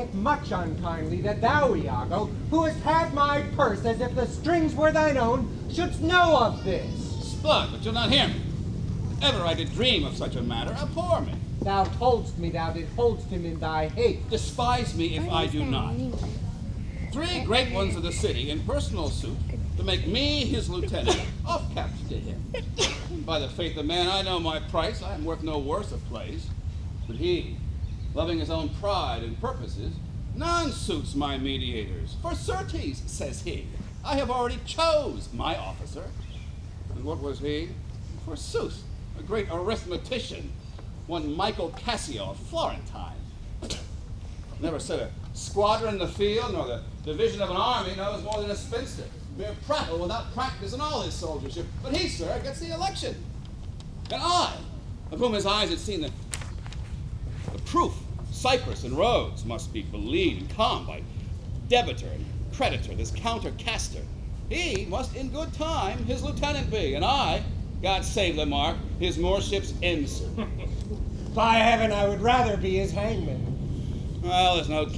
it much unkindly that thou, Iago, who hast had my purse as if the strings were thine own, shouldst know of this. Spud, but you'll not hear me. If ever I did dream of such a matter, abhor me. Thou toldst me thou didst hold him in thy hate. Despise me if I do not. 3 great ones of the city in personal suit to make me his lieutenant, off-caps to him. By the faith of man, I know my price. I am worth no worse of place. But he, loving his own pride and purposes, none suits my mediators. For certes, says he, I have already chose my officer. And what was he? Forsooth, a great arithmetician, one Michael Cassio, a Florentine. Never set a squadron in the field, nor the division of an army knows more than a spinster. Mere prattle without practice in all his soldiership. But he, sir, gets the election. And I, of whom his eyes had seen the proof, Cyprus and Rhodes must be believed and calm by debitor and creditor, this countercaster. He must in good time his lieutenant be, and I, God save the mark, his moorship's ensign. By heaven, I would rather be his hangman. Well, there's no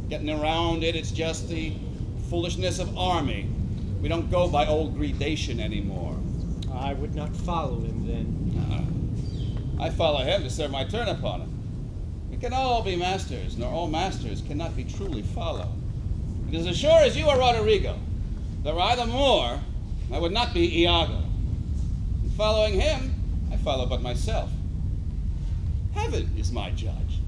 getting around it. It's just the foolishness of army. We don't go by old gradation anymore. I would not follow him then. I follow him to serve my turn upon him. We can all be masters, nor all masters cannot be truly followed. It is as sure as you are Roderigo, that were I the Moor, I would not be Iago. In following him, I follow but myself. Heaven is my judge.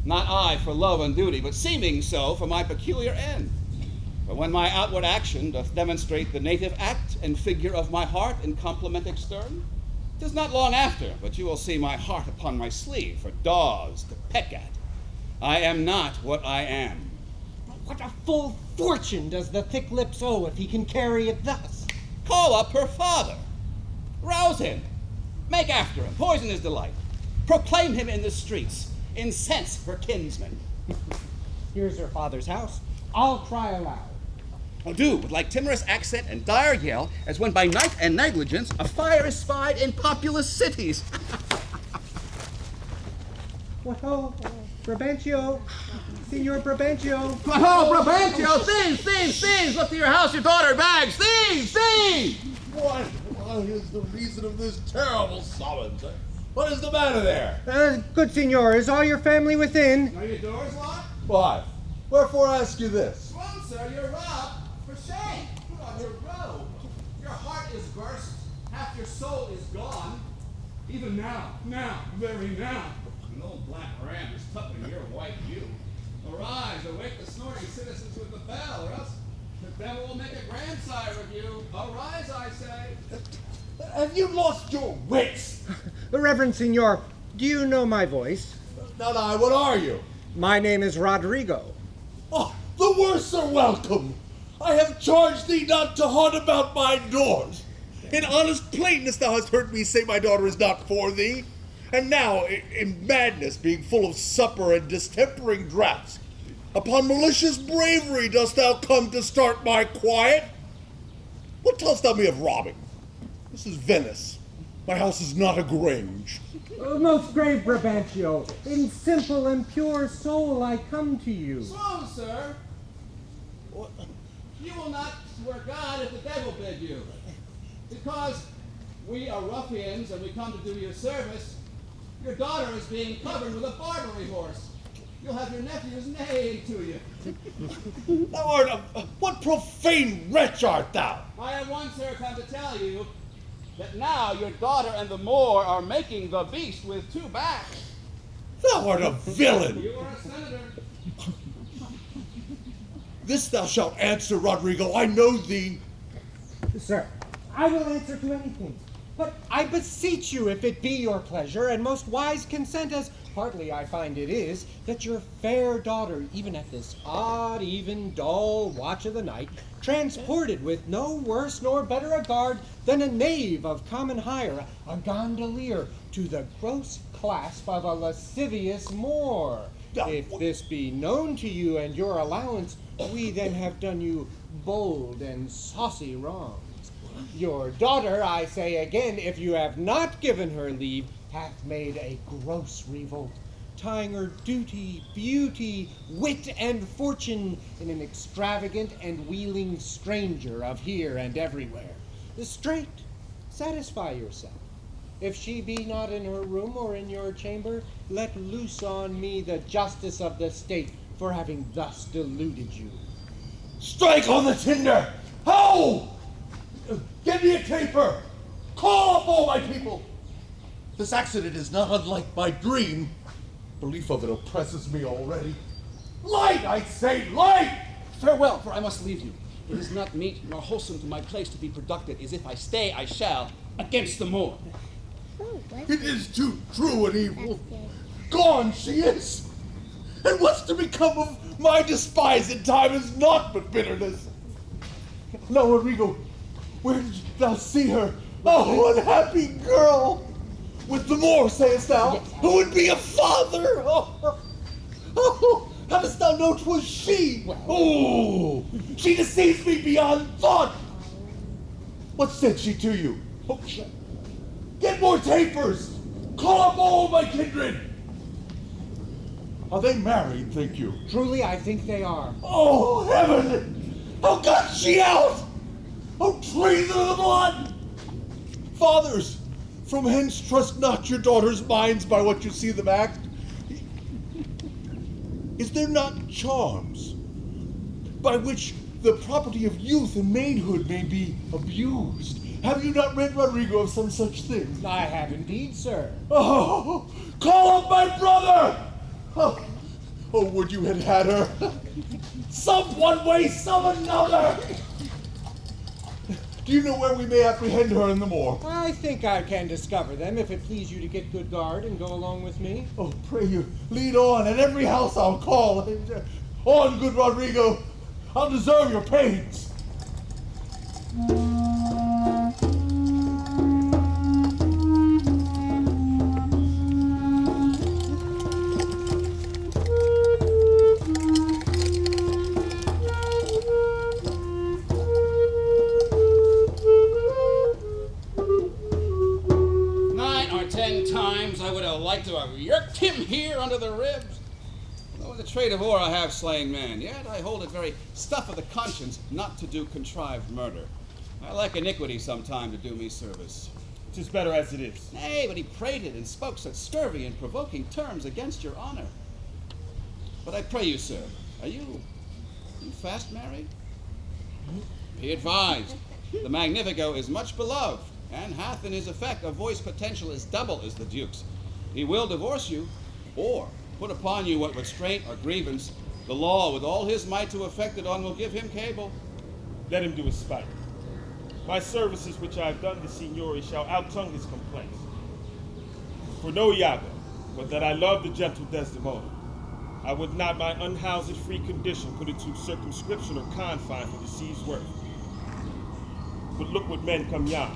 Not I for love and duty, but seeming so for my peculiar end. For when my outward action doth demonstrate the native act and figure of my heart in compliment extern, 'tis not long after, but you will see my heart upon my sleeve for daws to peck at. I am not what I am. What a full fortune does the thick lips owe if he can carry it thus? Call up her father. Rouse him. Make after him. Poison his delight. Proclaim him in the streets. Incense her kinsmen. Here's her father's house. I'll cry aloud. Oh, do, with like timorous accent and dire yell, as when by night and negligence a fire is spied in populous cities. What ho, Brabantio, Signor Brabantio. What ho, Brabantio, thieves, look to your house, your daughter bags, thieves. What is the reason of this terrible summons? What is the matter there? Good signor, is all your family within? Are your doors locked? Why? Wherefore ask you this? Well, sir, you're robbed. For shame. Put on your robe. Your heart is burst. Half your soul is gone. Even now, very now, an old black ram is tucking your white ewe. Arise, awake the snoring citizens with the bell, or else the devil will make a grandsire of you. Arise, I say. Have you lost your wits? Reverend signor, do you know my voice? Not I, what are you? My name is Roderigo. Oh, the worse are welcome. I have charged thee not to haunt about my doors. In honest plainness thou hast heard me say my daughter is not for thee. And now, in madness, being full of supper and distempering draughts, upon malicious bravery dost thou come to start my quiet? What tellst thou me of robbing? This is Venice. My house is not a grange. Most grave Brabantio, in simple and pure soul I come to you. Slow, sir. What? You will not swear God if the devil bid you. Because we are ruffians and we come to do you service, your daughter is being covered with a Barbary horse. You'll have your nephews neighing to you. Thou art what profane wretch art thou? I have once, sir, come to tell you that now your daughter and the Moor are making the beast with 2 backs. Thou art a villain. You are a senator. This thou shalt answer, Roderigo. I know thee. Sir, I will answer to anything. But I beseech you, if it be your pleasure and most wise consent, as partly I find it is, that your fair daughter, even at this odd, even, dull watch of the night, transported with no worse nor better a guard than a knave of common hire, a gondolier, to the gross clasp of a lascivious Moor. If this be known to you and your allowance, we then have done you bold and saucy wrongs. Your daughter, I say again, if you have not given her leave, hath made a gross revolt. tying her duty, beauty, wit, and fortune in an extravagant and wheeling stranger of here and everywhere. Straight, satisfy yourself. If she be not in her room or in your chamber, let loose on me the justice of the state for having thus deluded you. Strike on the tinder! Ho! Give me a taper! Call up all my people! This accident is not unlike my dream. Belief of it oppresses me already. Light, I say, light! Farewell, for I must leave you. It is not meet nor wholesome to my place to be productive, as if I stay I shall, against the more. It is too true and evil. Gone she is. And what's to become of my despise in time is naught but bitterness. Now, Rodrigo, where did thou see her? Oh, unhappy girl! With the Moor, sayest thou, who would be a father? Oh, how dost thou know 'twas she? Oh, she deceives me beyond thought. What said she to you? Oh, get more tapers! Call up all my kindred! Are they married, think you? Truly, I think they are. Oh, heaven! How got she out? Oh, treason of the blood! Fathers, from hence trust not your daughters' minds by what you see them act. Is there not charms by which the property of youth and maidhood may be abused? Have you not read, Rodrigo, of some such thing? I have indeed, sir. Oh, call up my brother! Oh, would you had had her? Some one way, some another! Do you know where we may apprehend her in the moor? I think I can discover them, if it please you to get good guard and go along with me. Oh, pray you, lead on. At every house I'll call. On, good Rodrigo. I'll deserve your pains. 10 times I would have liked to have yerked him here under the ribs. Though in the trade of war I have slain men, yet I hold it very stuff of the conscience not to do contrived murder. I like iniquity sometime to do me service. 'Tis better as it is. Nay, but he prated and spoke such scurvy and provoking terms against your honor. But I pray you, sir, are you fast married? Be advised, the Magnifico is much beloved, and hath in his effect a voice potential as double as the Duke's. He will divorce you, or put upon you what restraint or grievance the law with all his might to effect it on will give him cable. Let him do his spite. My services which I have done the Signori shall outtongue his complaints. For no Iago, but that I love the gentle Desdemona. I would not my unhoused free condition put into circumscription or confine for the sea's worth. But look what men come yon.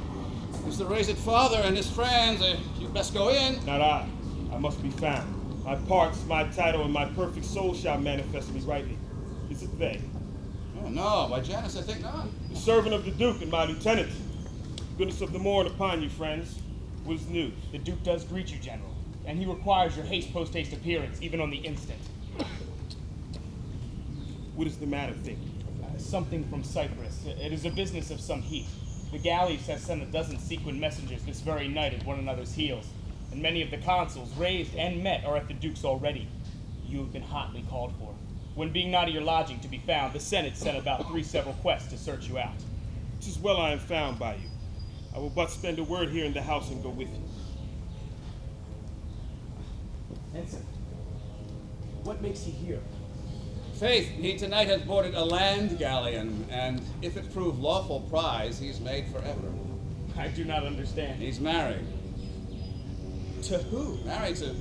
Is the raised father and his friends, you'd best go in. Not I. I must be found. My parts, my title, and my perfect soul shall manifest me rightly. Is it they? Oh, no, by Janus, I think not. The servant of the Duke and my lieutenant. Goodness of the morn upon you, friends. What is the news? The Duke does greet you, General, and he requires your post-haste appearance, even on the instant. What is the matter, think? Something from Cyprus. It is a business of some heat. The galleys have sent a dozen sequin messengers this very night at one another's heels, and many of the consuls, raised and met, are at the Duke's already. You have been hotly called for. When being not at your lodging to be found, the Senate sent about 3 several quests to search you out. 'Tis well I am found by you. I will but spend a word here in the house and go with you. Ensign, what makes you here? Faith, he tonight has boarded a land galleon, and if it prove lawful prize, he's made forever. I do not understand. He's married. To who? Married to...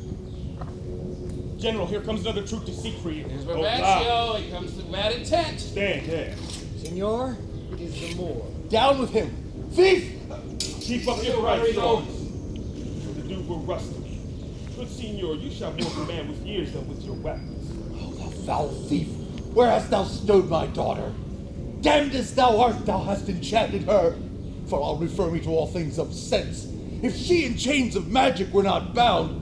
General, here comes another troop to seek for you. Here's Oh, Brabantio, he comes to bad intent. Stand there. Senor, it is the Moor. Down with him! Thief! Keep up your right swords, or the Duke will rust you. Good Signor, you shall more command with years than with your weapons. Oh, thou foul thief! Where hast thou stowed my daughter? Damned as thou art, thou hast enchanted her. For I'll refer me to all things of sense. If she in chains of magic were not bound,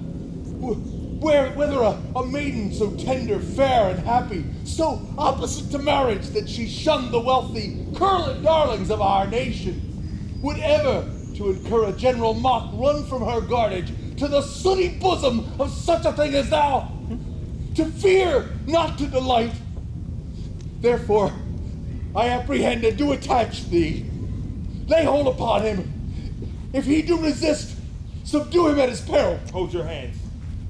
Whether a maiden so tender, fair, and happy, so opposite to marriage that she shunned the wealthy, curling darlings of our nation, would ever, to incur a general mock, run from her guardage to the sooty bosom of such a thing as thou, to fear, not to delight. Therefore, I apprehend and do attach thee. Lay hold upon him. If he do resist, subdue him at his peril. Hold your hands,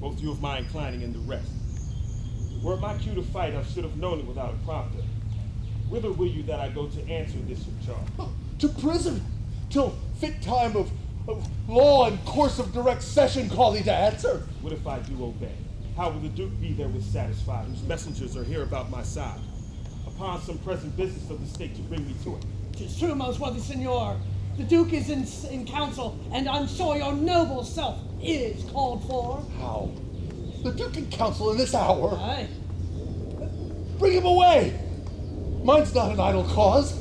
both you of my inclining and the rest. Were it my cue to fight, I should have known it without a prompter. Whither will you that I go to answer this your charge? To prison, till fit time of law and course of direct session call thee to answer. What if I do obey? How will the Duke be therewith satisfied, whose messengers are here about my side, upon some present business of the state to bring me to it? 'Tis true, most worthy Signor. The Duke is in council, and I'm sure your noble self is called for. How? The Duke in council in this hour? Aye. Bring him away! Mine's not an idle cause.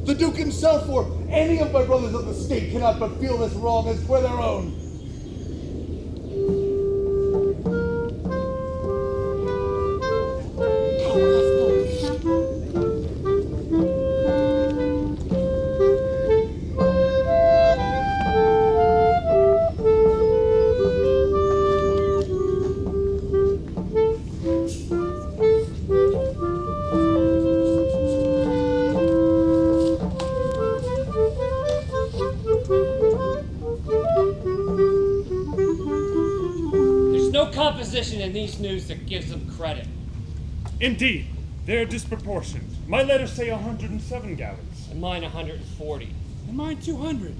The Duke himself or any of my brothers of the state cannot but feel this wrong as for their own. Composition in these news that gives them credit. Indeed, they're disproportioned. My letters say 107 galleys. And mine 140. And mine 200.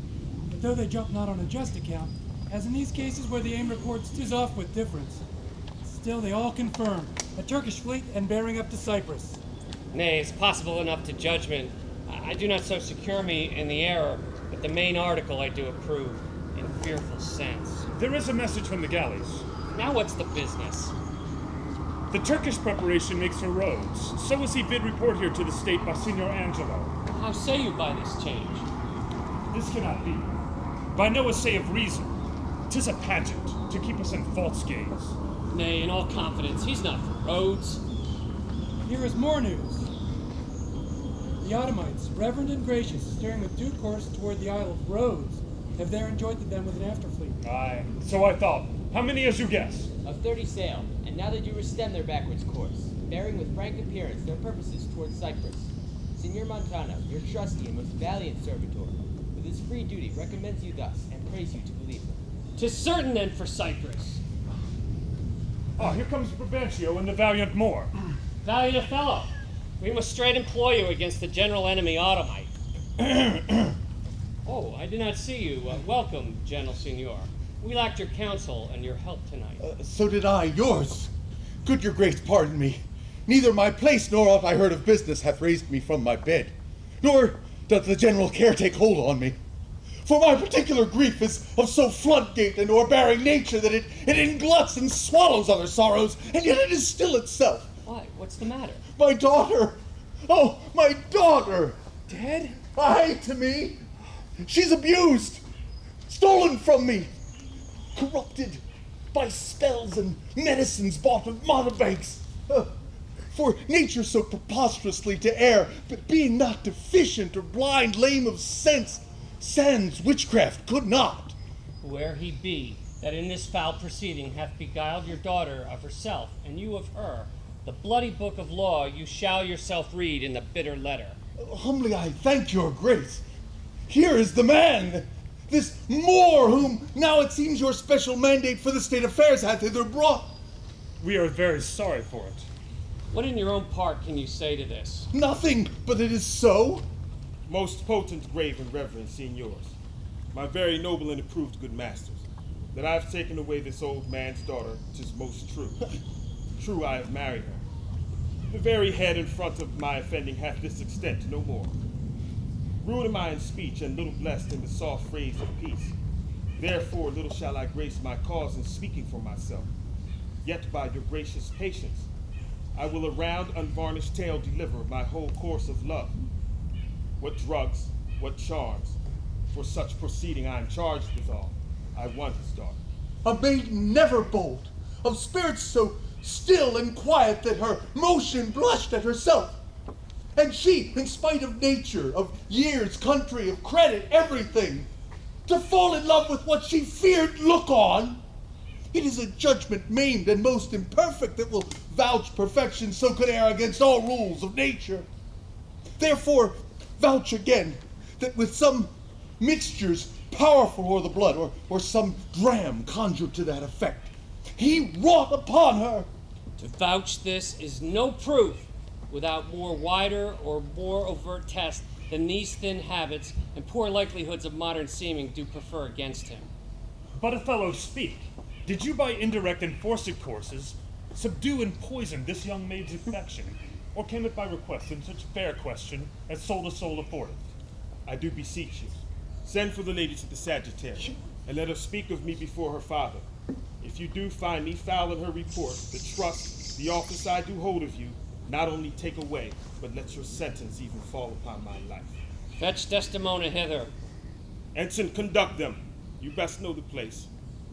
But though they jump not on a just account, as in these cases where the aim reports 'tis off with difference, still they all confirm a Turkish fleet and bearing up to Cyprus. Nay, it's possible enough to judgment. I do not so secure me in the error, but the main article I do approve, in fearful sense. There is a message from the galleys. Now what's the business? The Turkish preparation makes for Rhodes. So is he bid report here to the state by Signor Angelo. How say you by this change? This cannot be. By no assay of reason. 'Tis a pageant to keep us in false gaze. Nay, in all confidence, he's not for Rhodes. Here is more news. The Ottomites, reverend and gracious, steering with due course toward the Isle of Rhodes, have there enjoyed them with an afterfleet. Aye, so I thought. How many as you guess? Of 30 sail, and now they do restem their backwards course, bearing with frank appearance their purposes towards Cyprus. Signor Montano, your trusty and most valiant servitor, with his free duty recommends you thus, and prays you to believe them. 'Tis certain then for Cyprus. Ah, here comes Brabantio and the valiant Moor. Valiant Othello, we must straight employ you against the general enemy Ottomite. Oh, I did not see you. Welcome, gentle signor. We lacked your counsel and your help tonight. So did I, yours. Good your grace pardon me. Neither my place nor aught I heard of business hath raised me from my bed, nor doth the general care take hold on me. For my particular grief is of so floodgate and o'erbearing nature that it engluts and swallows other sorrows, and yet it is still itself. Why, what's the matter? My daughter! Oh, my daughter! Dead? Aye, to me. She's abused, stolen from me, corrupted by spells and medicines bought of mountebanks. For nature so preposterously to err, but being not deficient or blind, lame of sense, sans witchcraft could not. Whoe'er he be, that in this foul proceeding hath beguiled your daughter of herself, and you of her, the bloody book of law you shall yourself read in the bitter letter. Humbly I thank your grace. Here is the man, this Moor whom now it seems your special mandate for the state affairs hath hither brought. We are very sorry for it. What in your own part can you say to this? Nothing, but it is so. Most potent, grave, and reverend signors, my very noble and approved good masters, that I have taken away this old man's daughter, 'tis most true. True, I have married her. The very head and front of my offending hath this extent, no more. Rude am I in speech, and little blessed in the soft phrase of peace. Therefore little shall I grace my cause in speaking for myself. Yet by your gracious patience, I will a round, unvarnished tale deliver my whole course of love. What drugs, what charms, for such proceeding I am charged withal. I won his daughter. A maiden never bold, of spirits so still and quiet that her motion blushed at herself. And she, in spite of nature, of years, country, of credit, everything, to fall in love with what she feared look on. It is a judgment maimed and most imperfect that will vouch perfection so could err against all rules of nature. Therefore, vouch again that with some mixtures powerful o'er the blood, or some dram conjured to that effect, he wrought upon her. To vouch this is no proof without more wider or more overt test than these thin habits and poor likelihoods of modern seeming do prefer against him. But Othello, speak. Did you by indirect and forced courses subdue and poison this young maid's affection? Or came it by request in such fair question as soul to soul affordeth? I do beseech you, send for the lady to the Sagittarius, and let her speak of me before her father. If you do find me foul in her report, the trust, the office I do hold of you, not only take away, but let your sentence even fall upon my life. Fetch Desdemona hither. Ensign, conduct them. You best know the place.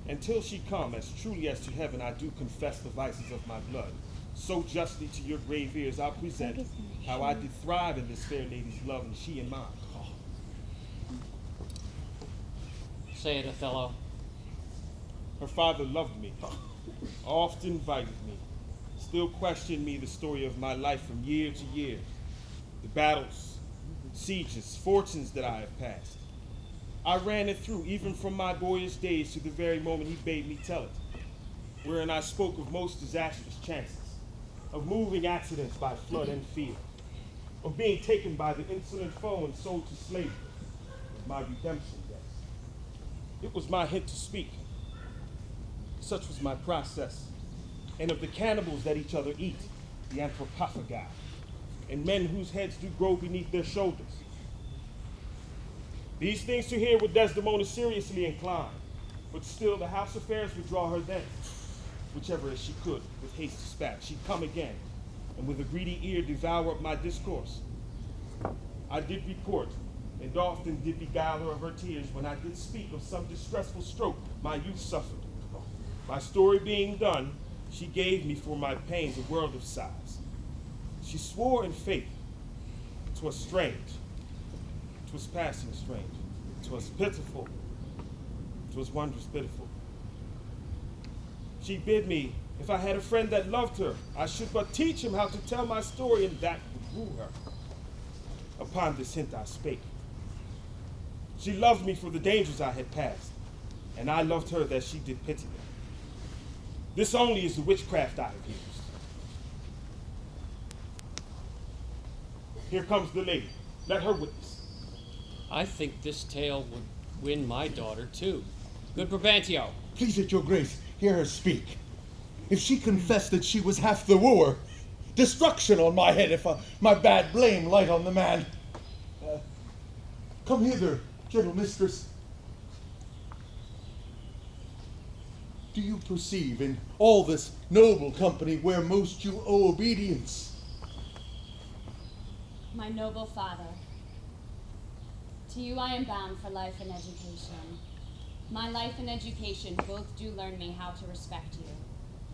Until she come, as truly as to heaven I do confess the vices of my blood, so justly to your grave ears I'll present how I did thrive in this fair lady's love, and she in mine. Say it, Othello. Her father loved me, oft invited me, still questioned me the story of my life from year to year, the battles, sieges, fortunes that I have passed. I ran it through, even from my boyish days to the very moment he bade me tell it, wherein I spoke of most disastrous chances, of moving accidents by flood and field, of being taken by the insolent foe and sold to slavery, of my redemption, yes. It was my hint to speak. Such was my process, and of the cannibals that each other eat, the anthropophagi, and men whose heads do grow beneath their shoulders. These things to hear would Desdemona seriously incline, but still the house affairs would draw her thence. Whichever as she could, with haste dispatch, she'd come again, and with a greedy ear devour up my discourse. I did report, and often did beguile her of her tears when I did speak of some distressful stroke my youth suffered. My story being done, she gave me for my pains a world of sighs. She swore in faith. 'Twas strange. 'Twas passing strange. 'Twas pitiful. 'Twas wondrous pitiful. She bid me, if I had a friend that loved her, I should but teach him how to tell my story, and that would woo her. Upon this hint I spake. She loved me for the dangers I had passed, and I loved her that she did pity me. This only is the witchcraft I have used. Here comes the lady. Let her witness. I think this tale would win my daughter, too. Good Brabantio. Please at your grace, hear her speak. If she confessed that she was half the wooer, destruction on my head if my bad blame light on the man. Come hither, gentle mistress. Do you perceive in all this noble company where most you owe obedience? My noble father, to you I am bound for life and education. My life and education both do learn me how to respect you.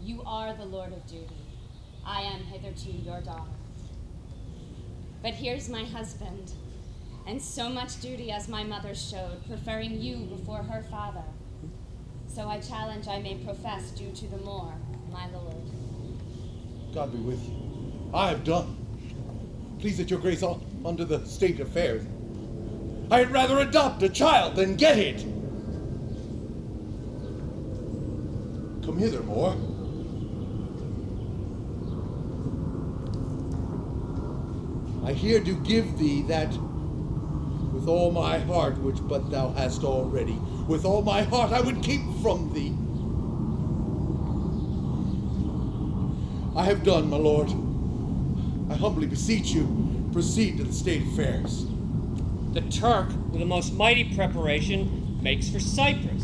You are the Lord of duty. I am hitherto your daughter. But here's my husband, and so much duty as my mother showed, preferring you before her father. So I challenge I may profess due to the more, my lord. God be with you. I have done. Please at your grace, under the state affairs. I had rather adopt a child than get it. Come hither, Moor. I here do give thee that with all my heart, which but thou hast already, with all my heart I would keep from thee. I have done, my lord. I humbly beseech you, proceed to the state affairs. The Turk, with the most mighty preparation, makes for Cyprus.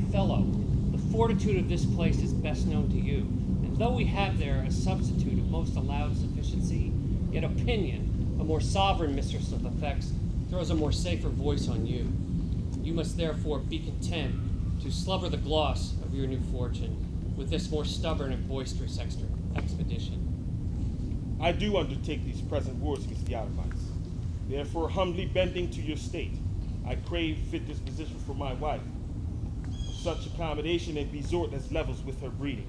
Othello, the fortitude of this place is best known to you, and though we have there a substitute of most allowed sufficiency, yet opinion, a more sovereign mistress of effects, throws a more safer voice on you. You must therefore be content to slubber the gloss of your new fortune, with this more stubborn and boisterous expedition. I do undertake these present wars, Mr. Yarvice. Therefore, humbly bending to your state, I crave fit disposition for my wife. Such accommodation and resort as levels with her breeding.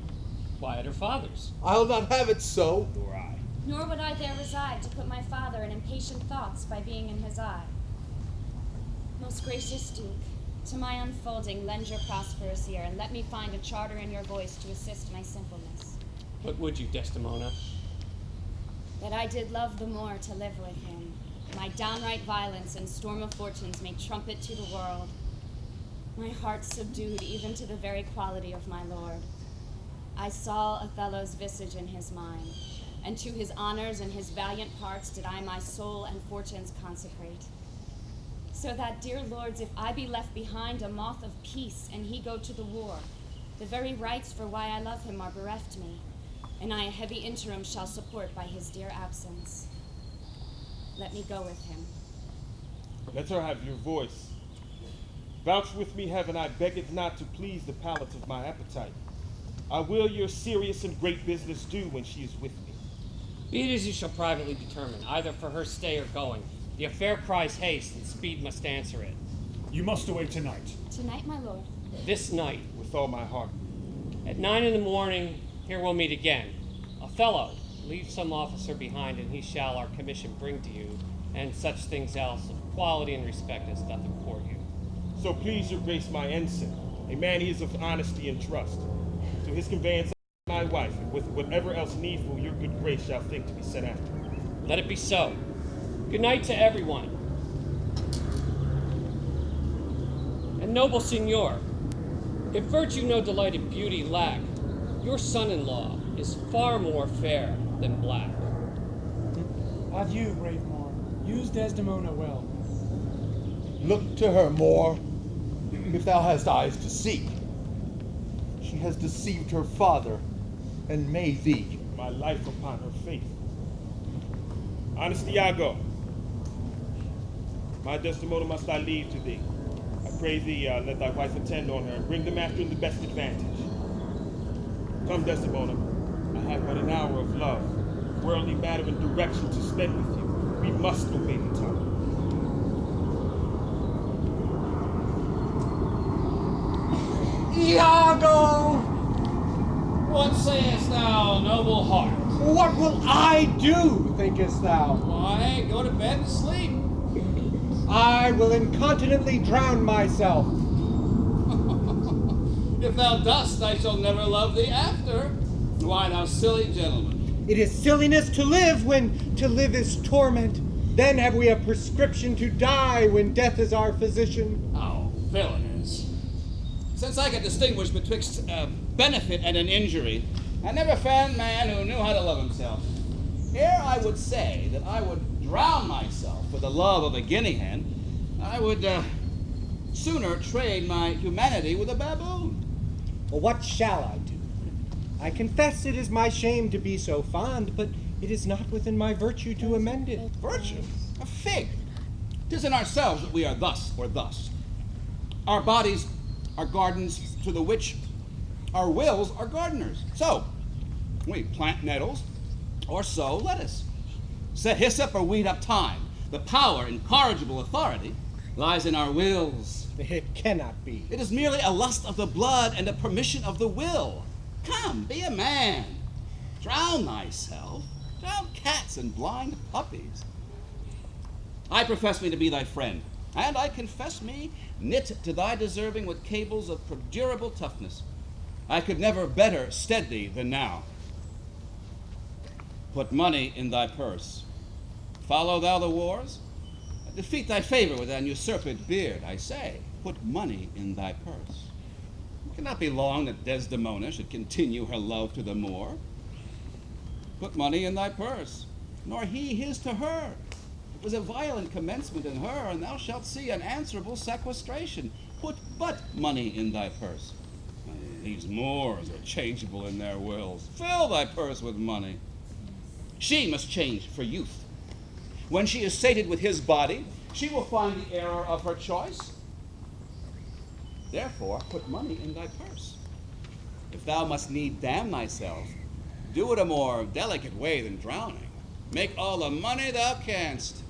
Why at her father's? I'll not have it so. Nor I. Nor would I there reside to put my father in impatient thoughts by being in his eye. Most gracious Duke, to my unfolding lend your prosperous ear, and let me find a charter in your voice to assist my simpleness. What would you, Desdemona? That I did love the more to live with him. My downright violence and storm of fortunes may trumpet to the world. My heart subdued even to the very quality of my lord. I saw Othello's visage in his mind, and to his honors and his valiant parts did I my soul and fortunes consecrate. So that, dear lords, if I be left behind a moth of peace, and he go to the war, the very rights for why I love him are bereft me, and I a heavy interim shall support by his dear absence. Let me go with him. Let her have your voice. Vouch with me, heaven, I beg it not to please the palate of my appetite. I will your serious and great business do when she is with me. Be it as you shall privately determine, either for her stay or going. The affair cries haste, and speed must answer it. You must away tonight. Tonight, my lord. This night, With all my heart. at 9 in the morning, here we'll meet again. Othello, leave some officer behind, and he shall our commission bring to you, and such things else of quality and respect as doth accord you. So please your grace my ensign, a man he is of honesty and trust. To his conveyance my wife, and with whatever else needful your good grace shall think to be sent after. Let it be so. Good night to everyone. And noble signor, if virtue no delight in beauty lack, your son-in-law is far more fair than black. Adieu, brave Moor. Use Desdemona well. Look to her more, if thou hast eyes to see. She has deceived her father, and made thee. My life upon her faith. Honest Iago, my Desdemona must I leave to thee. I pray thee, let thy wife attend on her, and bring them after in the best advantage. Come, Desdemona, I have but an hour of love, worldly matter and direction to spend with you. We must obey the time. Iago! What sayest thou, noble heart? What will I do, thinkest thou? Why, go to bed and sleep. I will incontinently drown myself. If thou dost, I shall never love thee after. Why, thou silly gentleman. It is silliness to live when to live is torment. Then have we a prescription to die when death is our physician. Oh, villainous. Since I can distinguish betwixt a benefit and an injury, I never found man who knew how to love himself. Here I would say that I would drown myself for the love of a guinea hen. I would sooner trade my humanity with a baboon. Well, what shall I do? I confess it is my shame to be so fond, but it is not within my virtue to amend it. Virtue? A fig. 'Tis in ourselves that we are thus or thus. Our bodies are gardens to the which our wills are gardeners. So, we plant nettles or sow lettuce. Set hyssop or weed up thyme. The power, incorrigible authority, lies in our wills. It cannot be. It is merely a lust of the blood and a permission of the will. Come, be a man. Drown thyself. Drown cats and blind puppies. I profess me to be thy friend, and I confess me knit to thy deserving with cables of perdurable toughness. I could never better stead thee than now. Put money in thy purse. Follow thou the wars? Defeat thy favor with an usurped beard, I say. Put money in thy purse. It cannot be long that Desdemona should continue her love to the Moor. Put money in thy purse, nor he his to her. It was a violent commencement in her, and thou shalt see an answerable sequestration. Put but money in thy purse. These Moors are changeable in their wills. Fill thy purse with money. She must change for youth. When she is sated with his body, she will find the error of her choice. Therefore, put money in thy purse. If thou must need damn thyself, do it a more delicate way than drowning. Make all the money thou canst.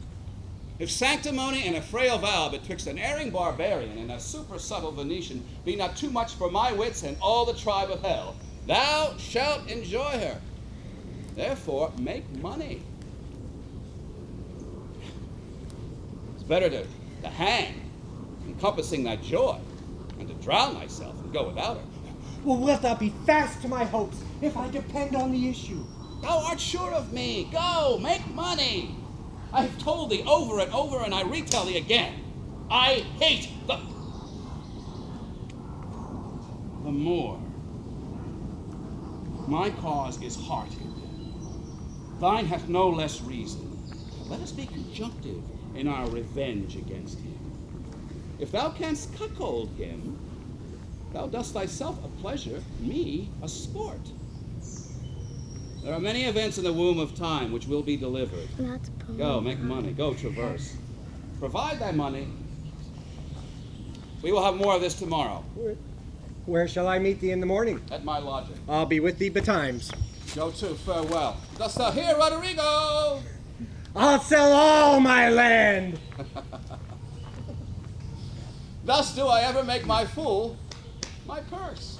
If sanctimony and a frail vow betwixt an erring barbarian and a super subtle Venetian be not too much for my wits and all the tribe of hell, thou shalt enjoy her. Therefore, make money. It's better to hang, encompassing thy joy, and to drown thyself and go without her. Well, wilt thou be fast to my hopes if I depend on the issue? Thou art sure of me. Go, make money. I have told thee over and over, and I retell thee again. I hate the Moor. My cause is hearted. Thine hath no less reason. Let us be conjunctive in our revenge against him. If thou canst cuckold him, thou dost thyself a pleasure, me a sport. There are many events in the womb of time which will be delivered. Go, make money. Go, traverse. Provide thy money. We will have more of this tomorrow. Where shall I meet thee in the morning? At my lodging. I'll be with thee betimes. Go to, farewell. Dost thou hear, Roderigo? I'll sell all my land! Thus do I ever make my fool my purse.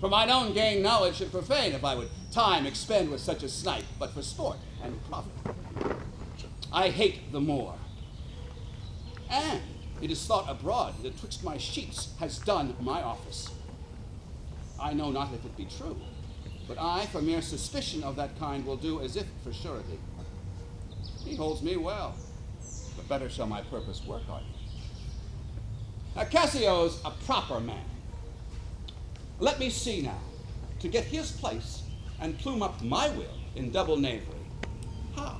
For mine own gain knowledge should profane if I would time expend with such a snipe, but for sport and profit. I hate the Moor. And it is thought abroad that twixt my sheets has done my office. I know not if it be true, but I, for mere suspicion of that kind, will do as if for surety. He holds me well, but better shall my purpose work on him. Now Cassio's a proper man. Let me see now, to get his place and plume up my will in double knavery. How?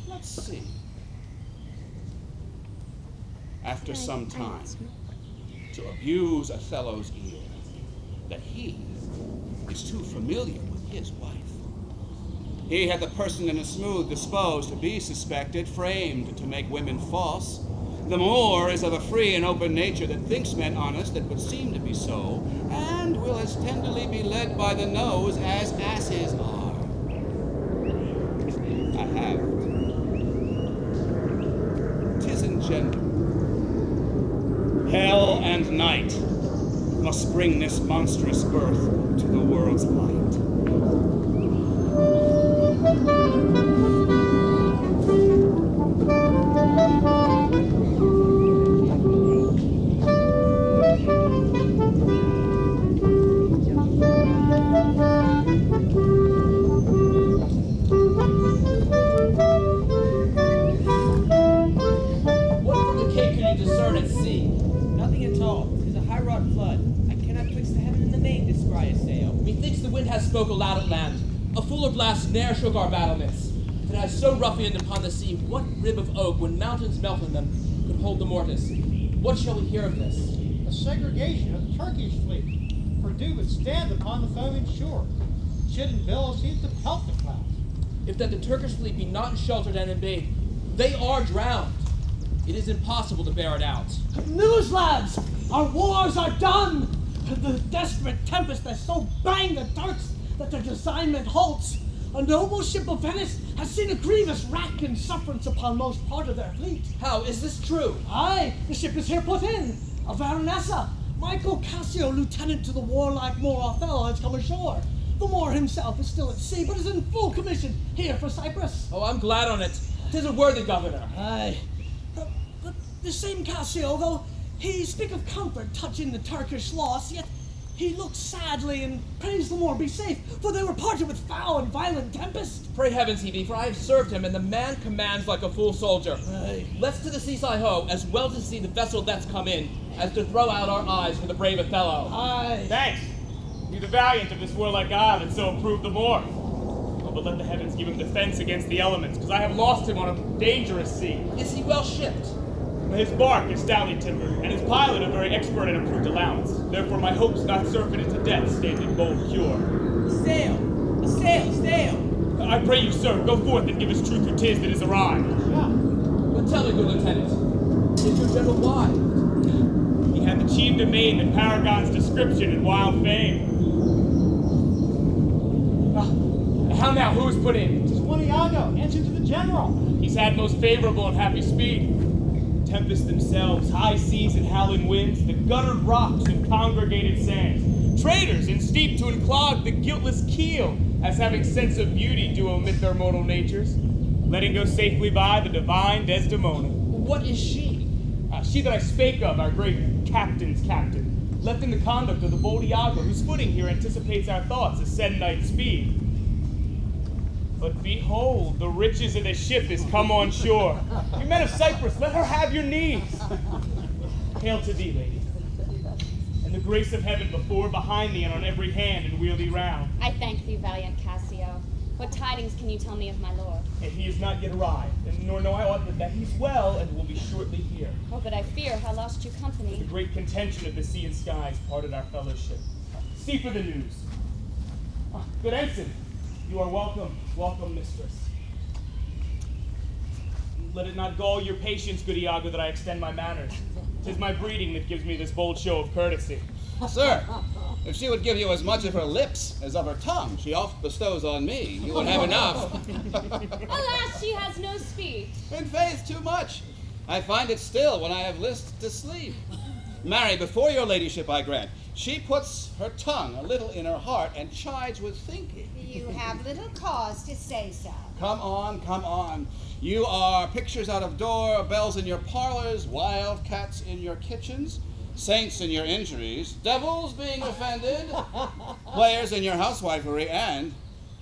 Let's see. After some time, to abuse Othello's ear, that he is too familiar with his wife. He hath a person in a smooth disposed to be suspected, framed to make women false. The Moor is of a free and open nature that thinks men honest that would seem to be so, and will as tenderly be led by the nose as asses are. I have it. 'Tis engendered. Hell and night must bring this monstrous birth to the world's light. Spoke aloud at land. A fuller blast ne'er shook our battlements. If it has so ruffianed upon the sea, what rib of oak, when mountains melt in them, could hold the mortise? What shall we hear of this? A segregation of the Turkish fleet. Purdue would stand upon the foaming shore. Shit and billows seem to pelt the clouds. If that the Turkish fleet be not sheltered and embayed, they are drowned. It is impossible to bear it out. News, lads! Our wars are done! The desperate tempest has so banged the Turks that their designment halts. A noble ship of Venice has seen a grievous wrack and sufferance upon most part of their fleet. How, is this true? Aye, the ship is here put in. A Baronessa, Michael Cassio, lieutenant to the warlike Moor Othello, has come ashore. The Moor himself is still at sea, but is in full commission here for Cyprus. Oh, I'm glad on it. 'Tis a worthy governor. Aye. But the same Cassio, though he speak of comfort touching the Turkish loss, yet he looks sadly and prays the Moor be safe, for they were parted with foul and violent tempest. Pray heavens he be, for I have served him, and the man commands like a full soldier. Aye. Let's to the seaside ho, as well to see the vessel that's come in, as to throw out our eyes for the brave Othello. Aye. Thanks. Be the valiant of this warlike isle, and so improve the Moor. Oh, but let the heavens give him defense against the elements, because I have lost him on a dangerous sea. Is he well shipped? His bark is stoutly timbered, and his pilot a very expert and approved allowance. Therefore my hopes not surfeited to death stand in bold cure. Sail! Sail! I pray you, sir, go forth and give us truth who 'tis that is arrived. But tell me, good lieutenant, is your general why? He had the achieved a maid that paragons description and wild fame. How now? Who is put in? 'Tis one Iago, answer to the general. He's had most favorable and happy speed. Tempests themselves, high seas and howling winds, the guttered rocks and congregated sands, traitors and steep to unclog the guiltless keel, as having sense of beauty do omit their mortal natures, letting go safely by the divine Desdemona. What is she? She that I spake of, our great captain's captain, left in the conduct of the bold Iago, whose footing here anticipates our thoughts as said knight's speed. But behold, the riches of the ship is come on shore. You men of Cyprus, let her have your knees. Hail to thee, lady. And the grace of heaven before, behind thee, and on every hand, and wheel thee round. I thank thee, valiant Cassio. What tidings can you tell me of my lord? And he is not yet arrived, and nor know I aught but that he's well, and will be shortly here. Oh, but I fear I lost you company. The great contention of the sea and skies parted our fellowship. See for the news. Good ensign, you are welcome, welcome, mistress. Let it not gall your patience, good Iago, that I extend my manners. 'Tis my breeding that gives me this bold show of courtesy. Sir, if she would give you as much of her lips as of her tongue, she oft bestows on me. You would have enough. Alas, she has no speech. In faith, too much. I find it still when I have list to sleep. Marry, before your ladyship, I grant, she puts her tongue a little in her heart and chides with thinking. You have little cause to say so. Come on, come on. You are pictures out of door, bells in your parlors, wild cats in your kitchens, saints in your injuries, devils being offended, players in your housewifery, and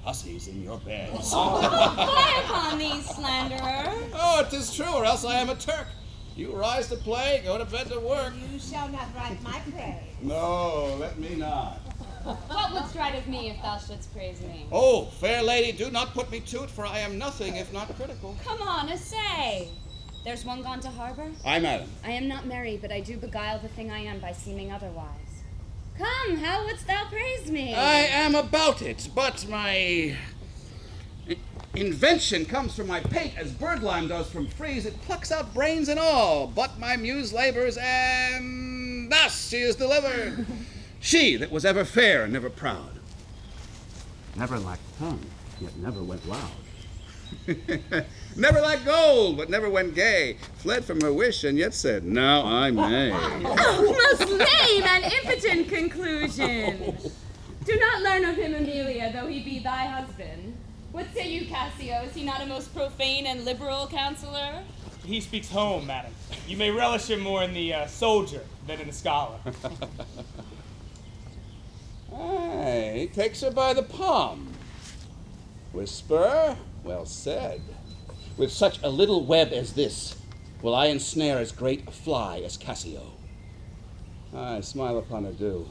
hussies in your beds. Fie upon these slanderers. Oh, 'tis true, or else I am a Turk. You rise to play, go to bed to work. You shall not write my praise. No, let me not. What wouldst write of me if thou shouldst praise me? Oh, fair lady, do not put me to't, for I am nothing if not critical. Come on, essay. There's one gone to harbor? Aye, madam. I am not merry, but I do beguile the thing I am by seeming otherwise. Come, how wouldst thou praise me? I am about it, but my invention comes from my pate as birdlime does from freeze. It plucks out brains and all, but my muse labors, and thus she is delivered. She that was ever fair and never proud, never lacked tongue, yet never went loud. Never lacked gold, but never went gay, fled from her wish, and yet said, now I may. Oh, most lame and impotent conclusion! Do not learn of him, Amelia, though he be thy husband. What say you, Cassio? Is he not a most profane and liberal counselor? He speaks home, madam. You may relish him more in the soldier than in the scholar. Aye, he takes her by the palm. Whisper, well said. With such a little web as this, will I ensnare as great a fly as Cassio. Aye, smile upon her, do.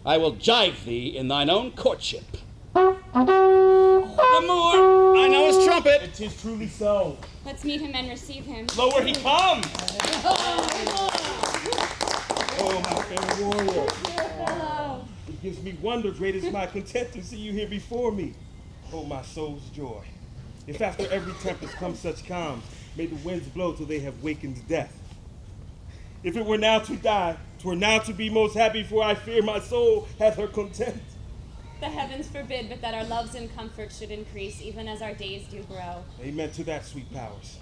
I will jive thee in thine own courtship. The Moor, I know his trumpet. It is truly so. Let's meet him and receive him. Lo, where he comes! Oh, my fair warrior. Hello. It gives me wonder, great is my content to see you here before me. Oh, my soul's joy. If after every tempest comes such calms, may the winds blow till they have wakened death. If it were now to die, 'twere now to be most happy, for I fear my soul hath her content. The heavens forbid but that our loves and comforts should increase, even as our days do grow. Amen to that, sweet powers.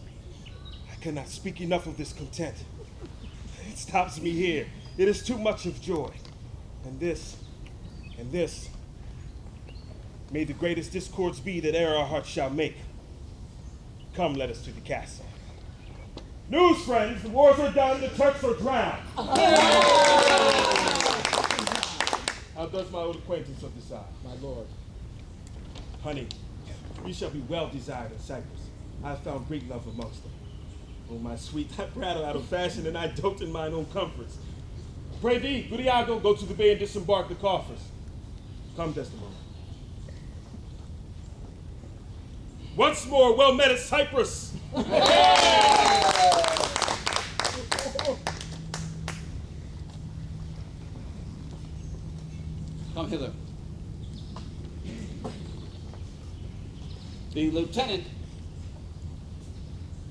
I cannot speak enough of this content. It stops me here. It is too much of joy. And this, may the greatest discords be that e'er our hearts shall make. Come, let us to the castle. News, friends, the wars are done, the Turks are drowned. How does my old acquaintance of this eye? My lord. Honey, you shall be well desired in Cyprus. I have found great love amongst them. Oh, my sweet, I prattle out of fashion, and I dote in mine own comforts. Pray thee, good Iago, go to the bay and disembark the coffers. Come, Desdemona. Once more, well met at Cyprus. Come hither. The lieutenant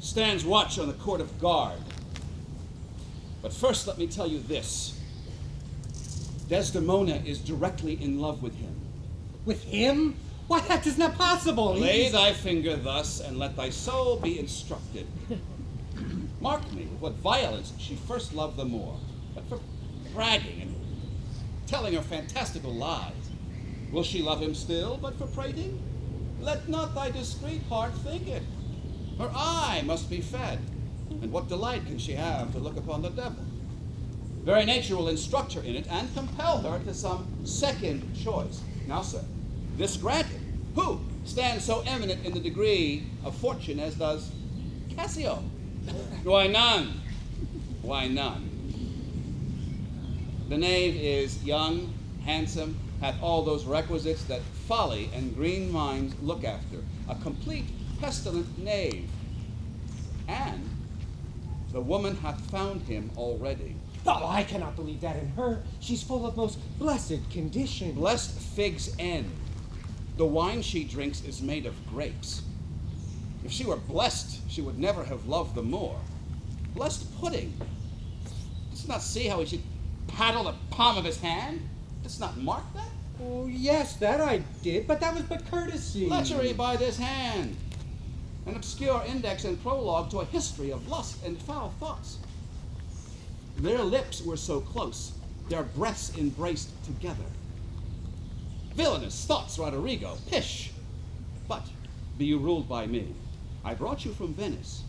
stands watch on the court of guard. But first let me tell you this. Desdemona is directly in love with him. With him? Why, that is not possible. Lay thy finger thus, and let thy soul be instructed. Mark me with what violence she first loved the Moor, but for bragging and telling her fantastical lies. Will she love him still, but for prating? Let not thy discreet heart think it. Her eye must be fed, and what delight can she have to look upon the devil? Very nature will instruct her in it, and compel her to some second choice. Now, sir, this granted, who stands so eminent in the degree of fortune as does Cassio? Why, none. Why, none. The knave is young, handsome, hath all those requisites that folly and green minds look after. A complete pestilent knave. And the woman hath found him already. Oh, I cannot believe that in her. She's full of most blessed condition. Blessed fig's end. The wine she drinks is made of grapes. If she were blessed, she would never have loved the Moor. Blessed pudding. Does not see how he should paddle the palm of his hand? Does not mark that? Oh, yes, that I did, but that was but courtesy. Lechery by this hand. An obscure index and prologue to a history of lust and foul thoughts. Their lips were so close, their breaths embraced together. Villainous thoughts, Roderigo, pish! But be you ruled by me. I brought you from Venice.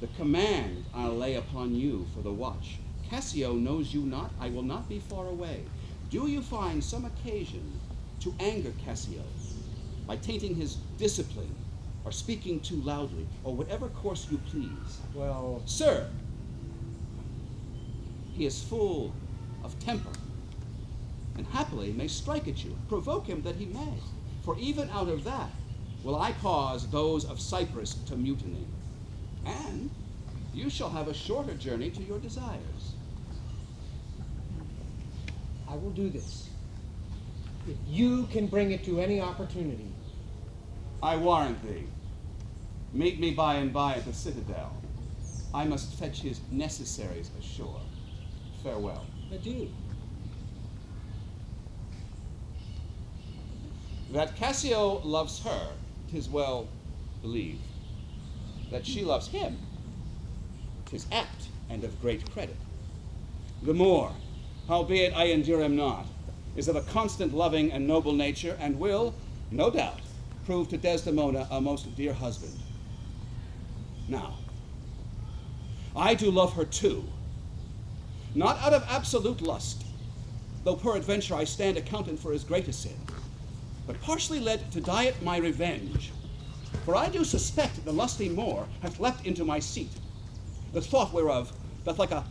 The command I'll lay upon you for the watch. Cassio knows you not, I will not be far away. Do you find some occasion to anger Cassio by tainting his discipline, or speaking too loudly, or whatever course you please? Well, sir, he is full of temper, and happily may strike at you. Provoke him that he may, for even out of that will I cause those of Cyprus to mutiny, and you shall have a shorter journey to your desires. I will do this, if you can bring it to any opportunity. I warrant thee. Meet me by and by at the citadel. I must fetch his necessaries ashore. Farewell. Adieu. That Cassio loves her, 'tis well believed. That she loves him, 'tis apt and of great credit. The Moor, howbeit I endure him not, is of a constant loving and noble nature, and will, no doubt, prove to Desdemona a most dear husband. Now, I do love her too, not out of absolute lust, though peradventure I stand accountant for as great a sin, but partially led to diet my revenge. For I do suspect the lusty Moor hath leapt into my seat, the thought whereof doth like a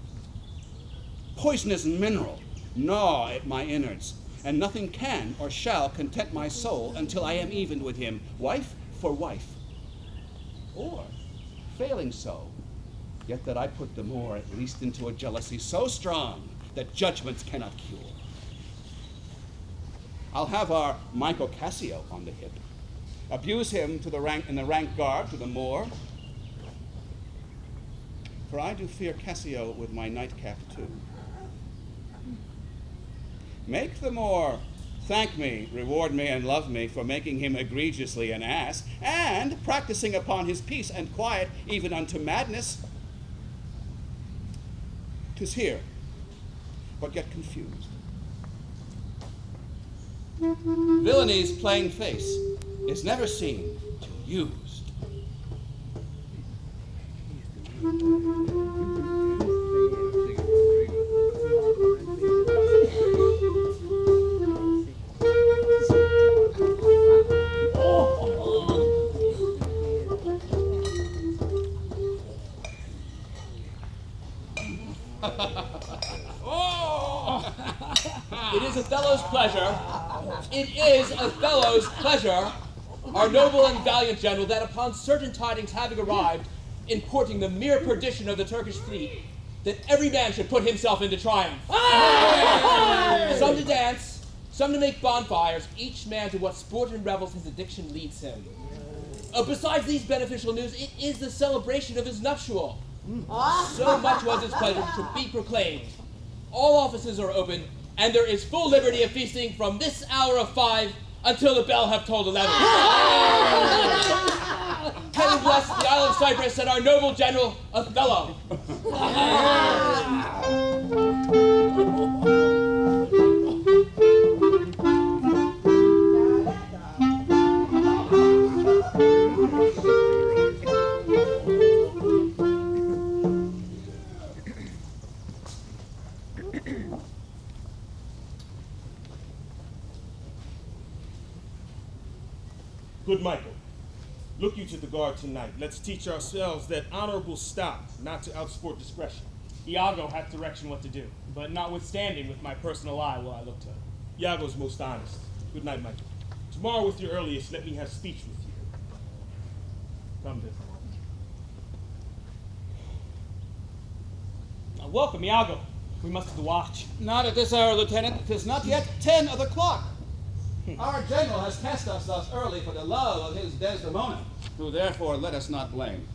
poisonous mineral gnaw at my innards, and nothing can or shall content my soul until I am evened with him, wife for wife. Or, failing so, yet that I put the Moor at least into a jealousy so strong that judgments cannot cure. I'll have our Michael Cassio on the hip, abuse him to the rank in the rank guard to the Moor, for I do fear Cassio with my nightcap too. Make the Moor thank me, reward me, and love me for making him egregiously an ass, and practicing upon his peace and quiet even unto madness. 'Tis here, but yet confused. Villainy plain face is never seen till used. It is Othello's pleasure. It is Othello's pleasure, our noble and valiant general, that upon certain tidings having arrived, importing the mere perdition of the Turkish fleet, that every man should put himself into triumph. Some to dance, some to make bonfires, each man to what sport and revels his addiction leads him. Besides these beneficial news, it is the celebration of his nuptial. So much was his pleasure to be proclaimed. all offices are open, and there is full liberty of feasting from this hour of 5 until the bell have tolled 11. Heaven bless the Isle of Cyprus and our noble general, Othello. Good Michael, look you to the guard tonight. Let's teach ourselves that honorable stop, not to outsport discretion. Iago hath direction what to do, but notwithstanding with my personal eye will I look to. Iago's most honest. Good night, Michael. Tomorrow with your earliest, let me have speech with you. Come, Desmond. Welcome, Iago. We must have the watch. Not at this hour, Lieutenant. 'Tis not yet 10 of the clock. Our general has cast us thus early for the love of his Desdemona, who therefore let us not blame.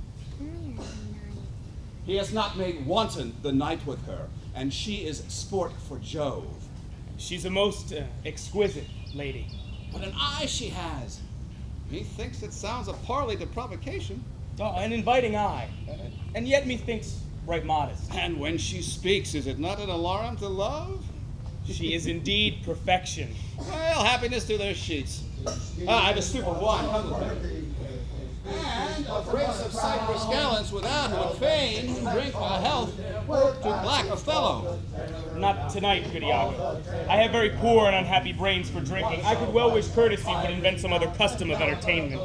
He has not made wanton the night with her, and she is sport for Jove. She's a most exquisite lady. What an eye she has! Methinks it sounds a parley to provocation. Oh, an inviting eye, and yet methinks right modest. And when she speaks, is it not an alarm to love? She is indeed perfection. Well, happiness to their sheets. I have a stoup of wine. Come with me. And a brace of Cyprus gallants without would fain drink a health to Black Othello. Not tonight, good Iago. I have very poor and unhappy brains for drinking. I could well wish courtesy would invent some other custom of entertainment.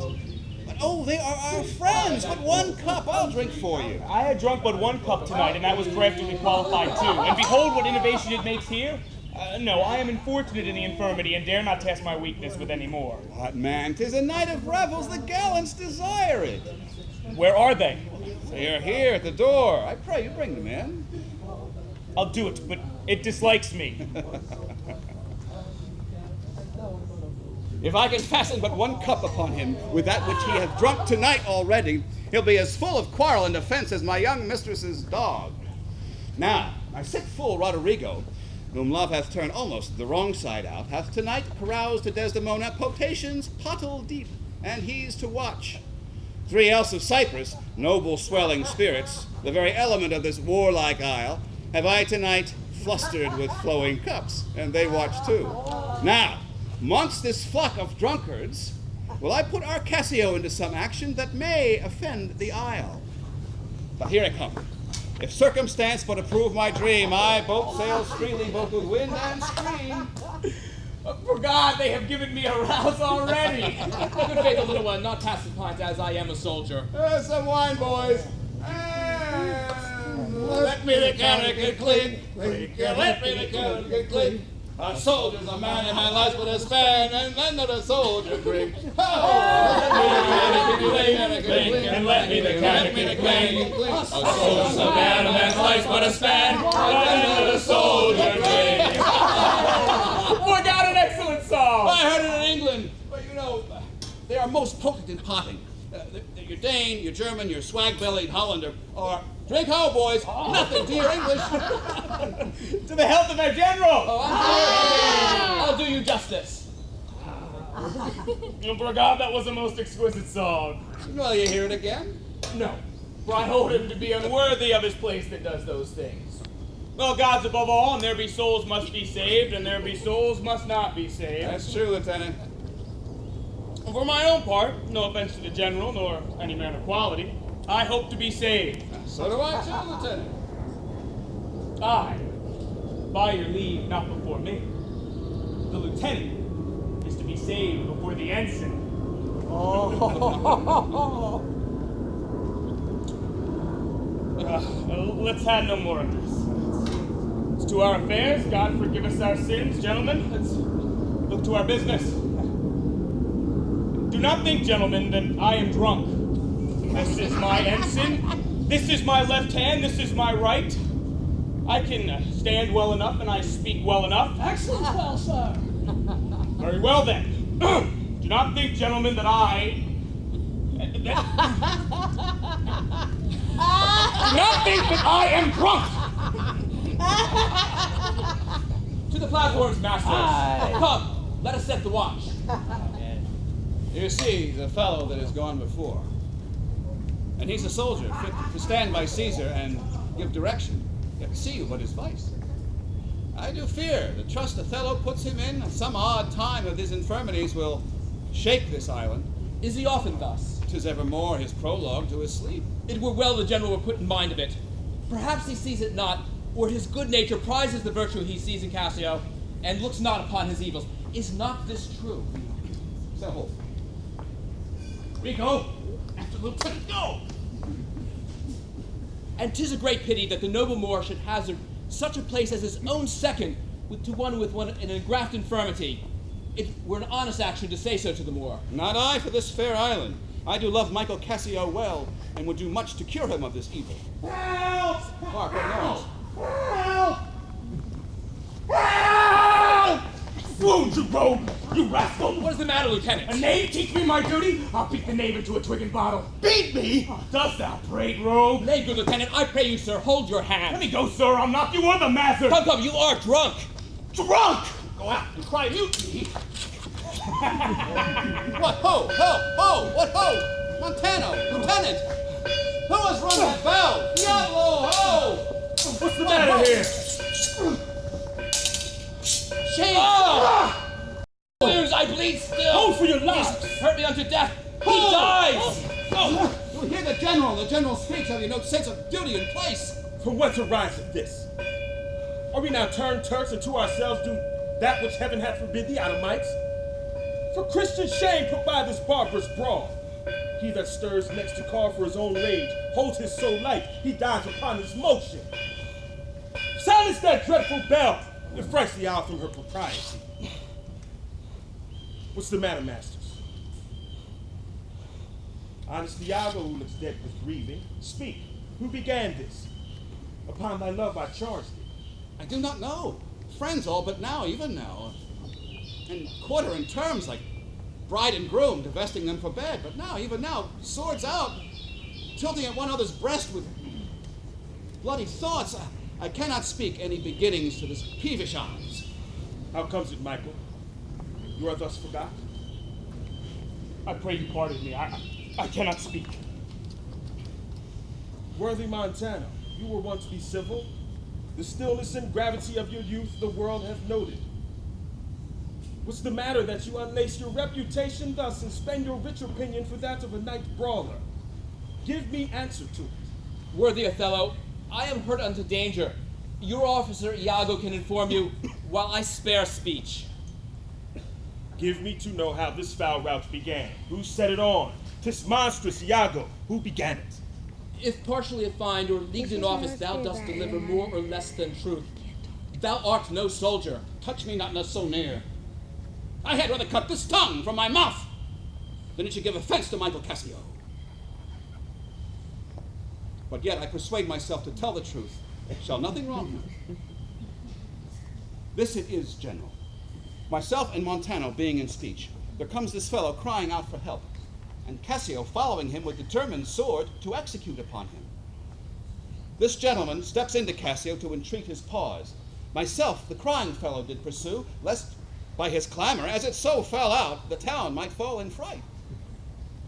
But oh, they are our friends. But 1 cup, I'll drink for you. I had drunk but 1 cup tonight, and that was craftily qualified too. And behold what innovation it makes here. No, I am unfortunate in the infirmity and dare not test my weakness with any more. What, man? 'Tis a night of revels. The gallants desire it. Where are they? They are here at the door. I pray you bring them in. I'll do it, but it dislikes me. If I can fasten but 1 cup upon him with that which he hath drunk tonight already, he'll be as full of quarrel and offense as my young mistress's dog. Now, my sick fool Roderigo, whom love hath turned almost the wrong side out, hath tonight caroused to Desdemona potations pottle deep, and he's to watch. 3 else of Cyprus, noble swelling spirits, the very element of this warlike isle, have I tonight flustered with flowing cups, and they watch too. Now, mongst this flock of drunkards, will I put our Cassio into some action that may offend the isle. But here I come. If circumstance but approve my dream, I both sail freely, both with wind and stream. For God, they have given me a rouse already. Good faith, a little one, not past the pint, as I am a soldier. Some wine, boys. And let me the cannikin clean. Let me the cannikin clean. A soldier's a man in my life with a span, and then let a soldier drink. Oh, and let me the cannikin clean. A soldier's a man in man's life with a span, and then let a soldier drink. Forgot an excellent song. I heard it in England, but you know, they are most potent in potting. Your Dane, your German, your swag-bellied Hollander are, drink ho, boys, nothing to your English. To the health of our general. Oh, I'm sorry. I'll do you justice. For God, that was a most exquisite song. Will you hear it again? No, for I hold him to be unworthy of his place that does those things. Well, God's above all, and there be souls must be saved, and there be souls must not be saved. That's true, Lieutenant. For my own part, no offense to the general, nor any man of quality, I hope to be saved. So do I too, Lieutenant. I, by your leave, not before me. The lieutenant is to be saved before the ensign. Let's have no more of this. It's to our affairs. God forgive us our sins, gentlemen. Let's look to our business. Do not think, gentlemen, that I am drunk. This is my ensign. This is my left hand. This is my right. I can stand well enough, and I speak well enough. Excellent, well, sir. Very well, then. Do not think, gentlemen, that I... Do not think that I am drunk! To the platforms, masters. Aye. Come, let us set the watch. You see the fellow that has gone before. And he's a soldier, fit to stand by Caesar and give direction. Yet see you but his vice. I do fear the trust Othello puts him in at some odd time of his infirmities will shake this island. Is he often thus? 'Tis evermore his prologue to his sleep. It were well the general were put in mind of it. Perhaps he sees it not, or his good nature prizes the virtue he sees in Cassio, and looks not upon his evils. Is not this true? So, We go after Lieutenant, go! And 'tis a great pity that the noble Moor should hazard such a place as his own second to one with an engraft infirmity. It were an honest action to say so to the Moor. not I for this fair island. I do love Michael Cassio well, and would do much to cure him of this evil. Help! Hark, what noise? Help! Help! Wound, you rogue! You rascal! What is the matter, Lieutenant? A knave teach me my duty? I'll beat the knave into a twig and bottle. Beat me! Dost thou prate, rogue? Nay, good Lieutenant, I pray you, sir, hold your hand. Let me go, sir. I'll knock you on the mazzard. Come, you are drunk. Drunk! Go out and cry mutiny. What ho, what ho! Montano, Lieutenant! Who has rung that bell? Diablo, ho! What's the matter here? Shame! Wounds, I bleed still. Hold for your lives. He's hurt me unto death. He dies. You hear the general speaks. Have you no sense of duty and place? From whence ariseth this? Are we now turned Turks and to ourselves do that which heaven hath forbid the Adamites? For Christian shame put by this barbarous brawl. He that stirs next to carve for his own rage holds his soul light. He dies upon his motion. Silence that dreadful bell! It frights the owl from her propriety. What's the matter, masters? Honest Iago, who looks dead with grieving, speak. Who began this? Upon thy love I charge thee. I do not know. Friends all but now, even now. And quarter in terms, like bride and groom, divesting them for bed. But now, even now, swords out, tilting at one another's breast with bloody thoughts. I cannot speak any beginnings to this peevish eyes. How comes it, Michael? You are thus forgot? I pray you pardon me. I cannot speak. Worthy Montano, you were once be civil. The stillness and gravity of your youth the world hath noted. What's the matter that you unlace your reputation thus and spend your rich opinion for that of a night brawler? Give me answer to it. Worthy Othello, I am hurt unto danger. Your officer Iago can inform you, while I spare speech. Give me to know how this foul rout began. Who set it on? 'Tis monstrous, Iago. Who began it? If partially affined or leagued in office, thou dost deliver more or less than truth. Thou art no soldier. Touch me not so near. I had rather cut this tongue from my mouth than it should give offense to Michael Cassio. But yet I persuade myself to tell the truth. Shall nothing wrong me. This it is, General. Myself and Montano being in speech, there comes this fellow crying out for help, and Cassio following him with determined sword to execute upon him. This gentleman steps into Cassio to entreat his pause. Myself, the crying fellow, did pursue, lest by his clamor, as it so fell out, the town might fall in fright.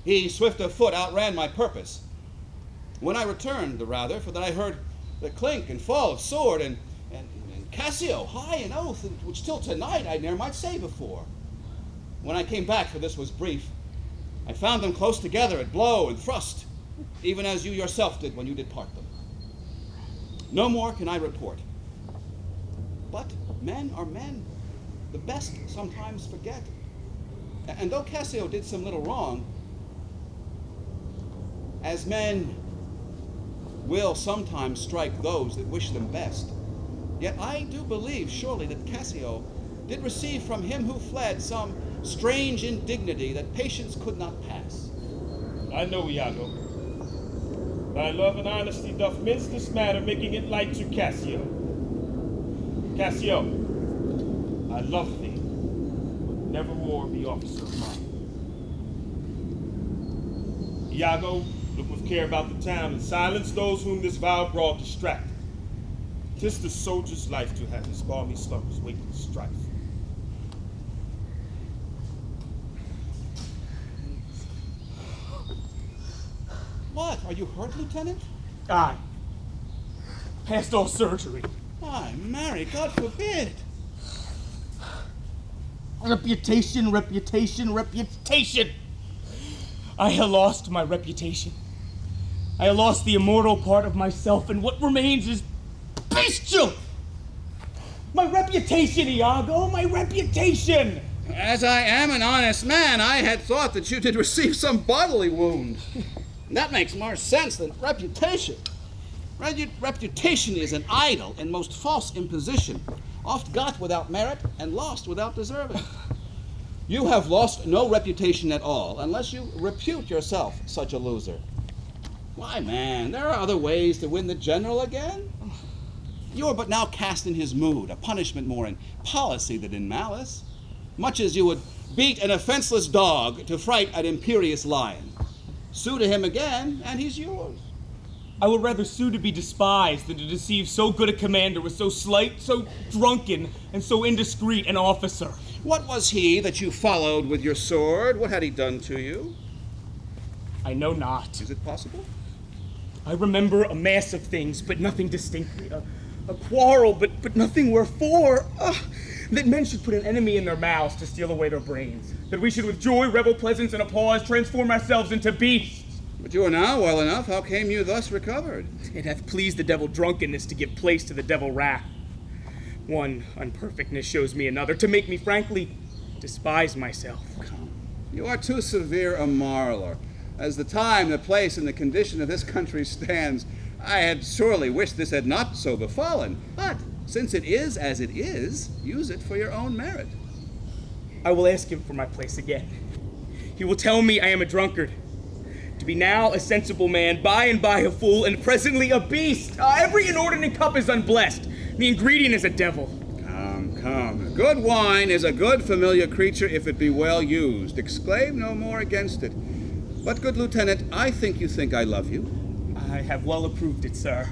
He, swift of foot, outran my purpose. When I returned, the rather, for that I heard the clink and fall of sword, and Cassio high in oath, which till tonight I ne'er might say before. When I came back, for this was brief, I found them close together at blow and thrust, even as you yourself did when you did part them. No more can I report. But men are men. The best sometimes forget. And though Cassio did some little wrong, as men will sometimes strike those that wish them best, yet I do believe surely that Cassio did receive from him who fled some strange indignity that patience could not pass. I know, Iago. Thy love and honesty doth mince this matter, making it light to Cassio. Cassio, I love thee, but never more be officer of mine. Iago, look with care about the town and silence those whom this vile brawl distracted. 'Tis the soldier's life to have his balmy slumbers wake with strife. What? Are you hurt, Lieutenant? Aye. Past all surgery. Why, Mary, God forbid. Reputation, reputation, reputation. I have lost my reputation. I have lost the immortal part of myself, and what remains is bestial. My reputation, Iago, my reputation. As I am an honest man, I had thought that you did receive some bodily wound. That makes more sense than reputation. Reputation is an idle and most false imposition, oft got without merit and lost without deserving. You have lost no reputation at all, unless you repute yourself such a loser. Why, man, there are other ways to win the general again. You are but now cast in his mood, a punishment more in policy than in malice, much as you would beat an offenseless dog to fright an imperious lion. Sue to him again, and he's yours. I would rather sue to be despised than to deceive so good a commander with so slight, so drunken, and so indiscreet an officer. What was he that you followed with your sword? What had he done to you? I know not. Is it possible? I remember a mass of things, but nothing distinctly. A quarrel, but nothing wherefore. That men should put an enemy in their mouths to steal away their brains. That we should with joy, revel, pleasance, and applause transform ourselves into beasts. But you are now well enough. How came you thus recovered? It hath pleased the devil drunkenness to give place to the devil wrath. One unperfectness shows me another, to make me frankly despise myself. Come. You are too severe a marveler. As the time, the place, and the condition of this country stands, I had surely wished this had not so befallen. But since it is as it is, use it for your own merit. I will ask him for my place again. He will tell me I am a drunkard. To be now a sensible man, by and by a fool, and presently a beast. Every inordinate cup is unblessed. The ingredient is a devil. Come. Good wine is a good familiar creature if it be well used. Exclaim no more against it. But, good lieutenant, I think you think I love you. I have well approved it, sir.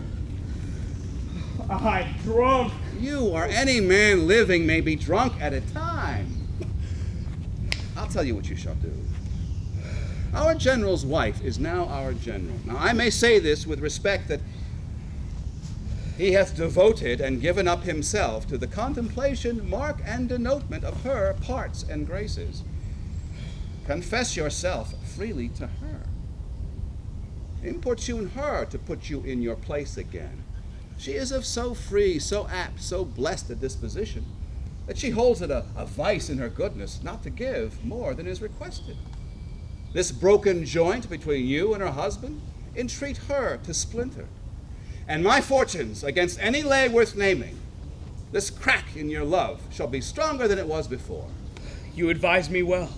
I'm drunk. You or any man living may be drunk at a time. I'll tell you what you shall do. Our general's wife is now our general. Now, I may say this with respect that he hath devoted and given up himself to the contemplation, mark, and denotement of her parts and graces. Confess yourself freely to her. Importune her to put you in your place again. She is of so free, so apt, so blessed a disposition, that she holds it a vice in her goodness not to give more than is requested. This broken joint between you and her husband, entreat her to splinter. And my fortunes against any lay worth naming, this crack in your love shall be stronger than it was before. You advise me well.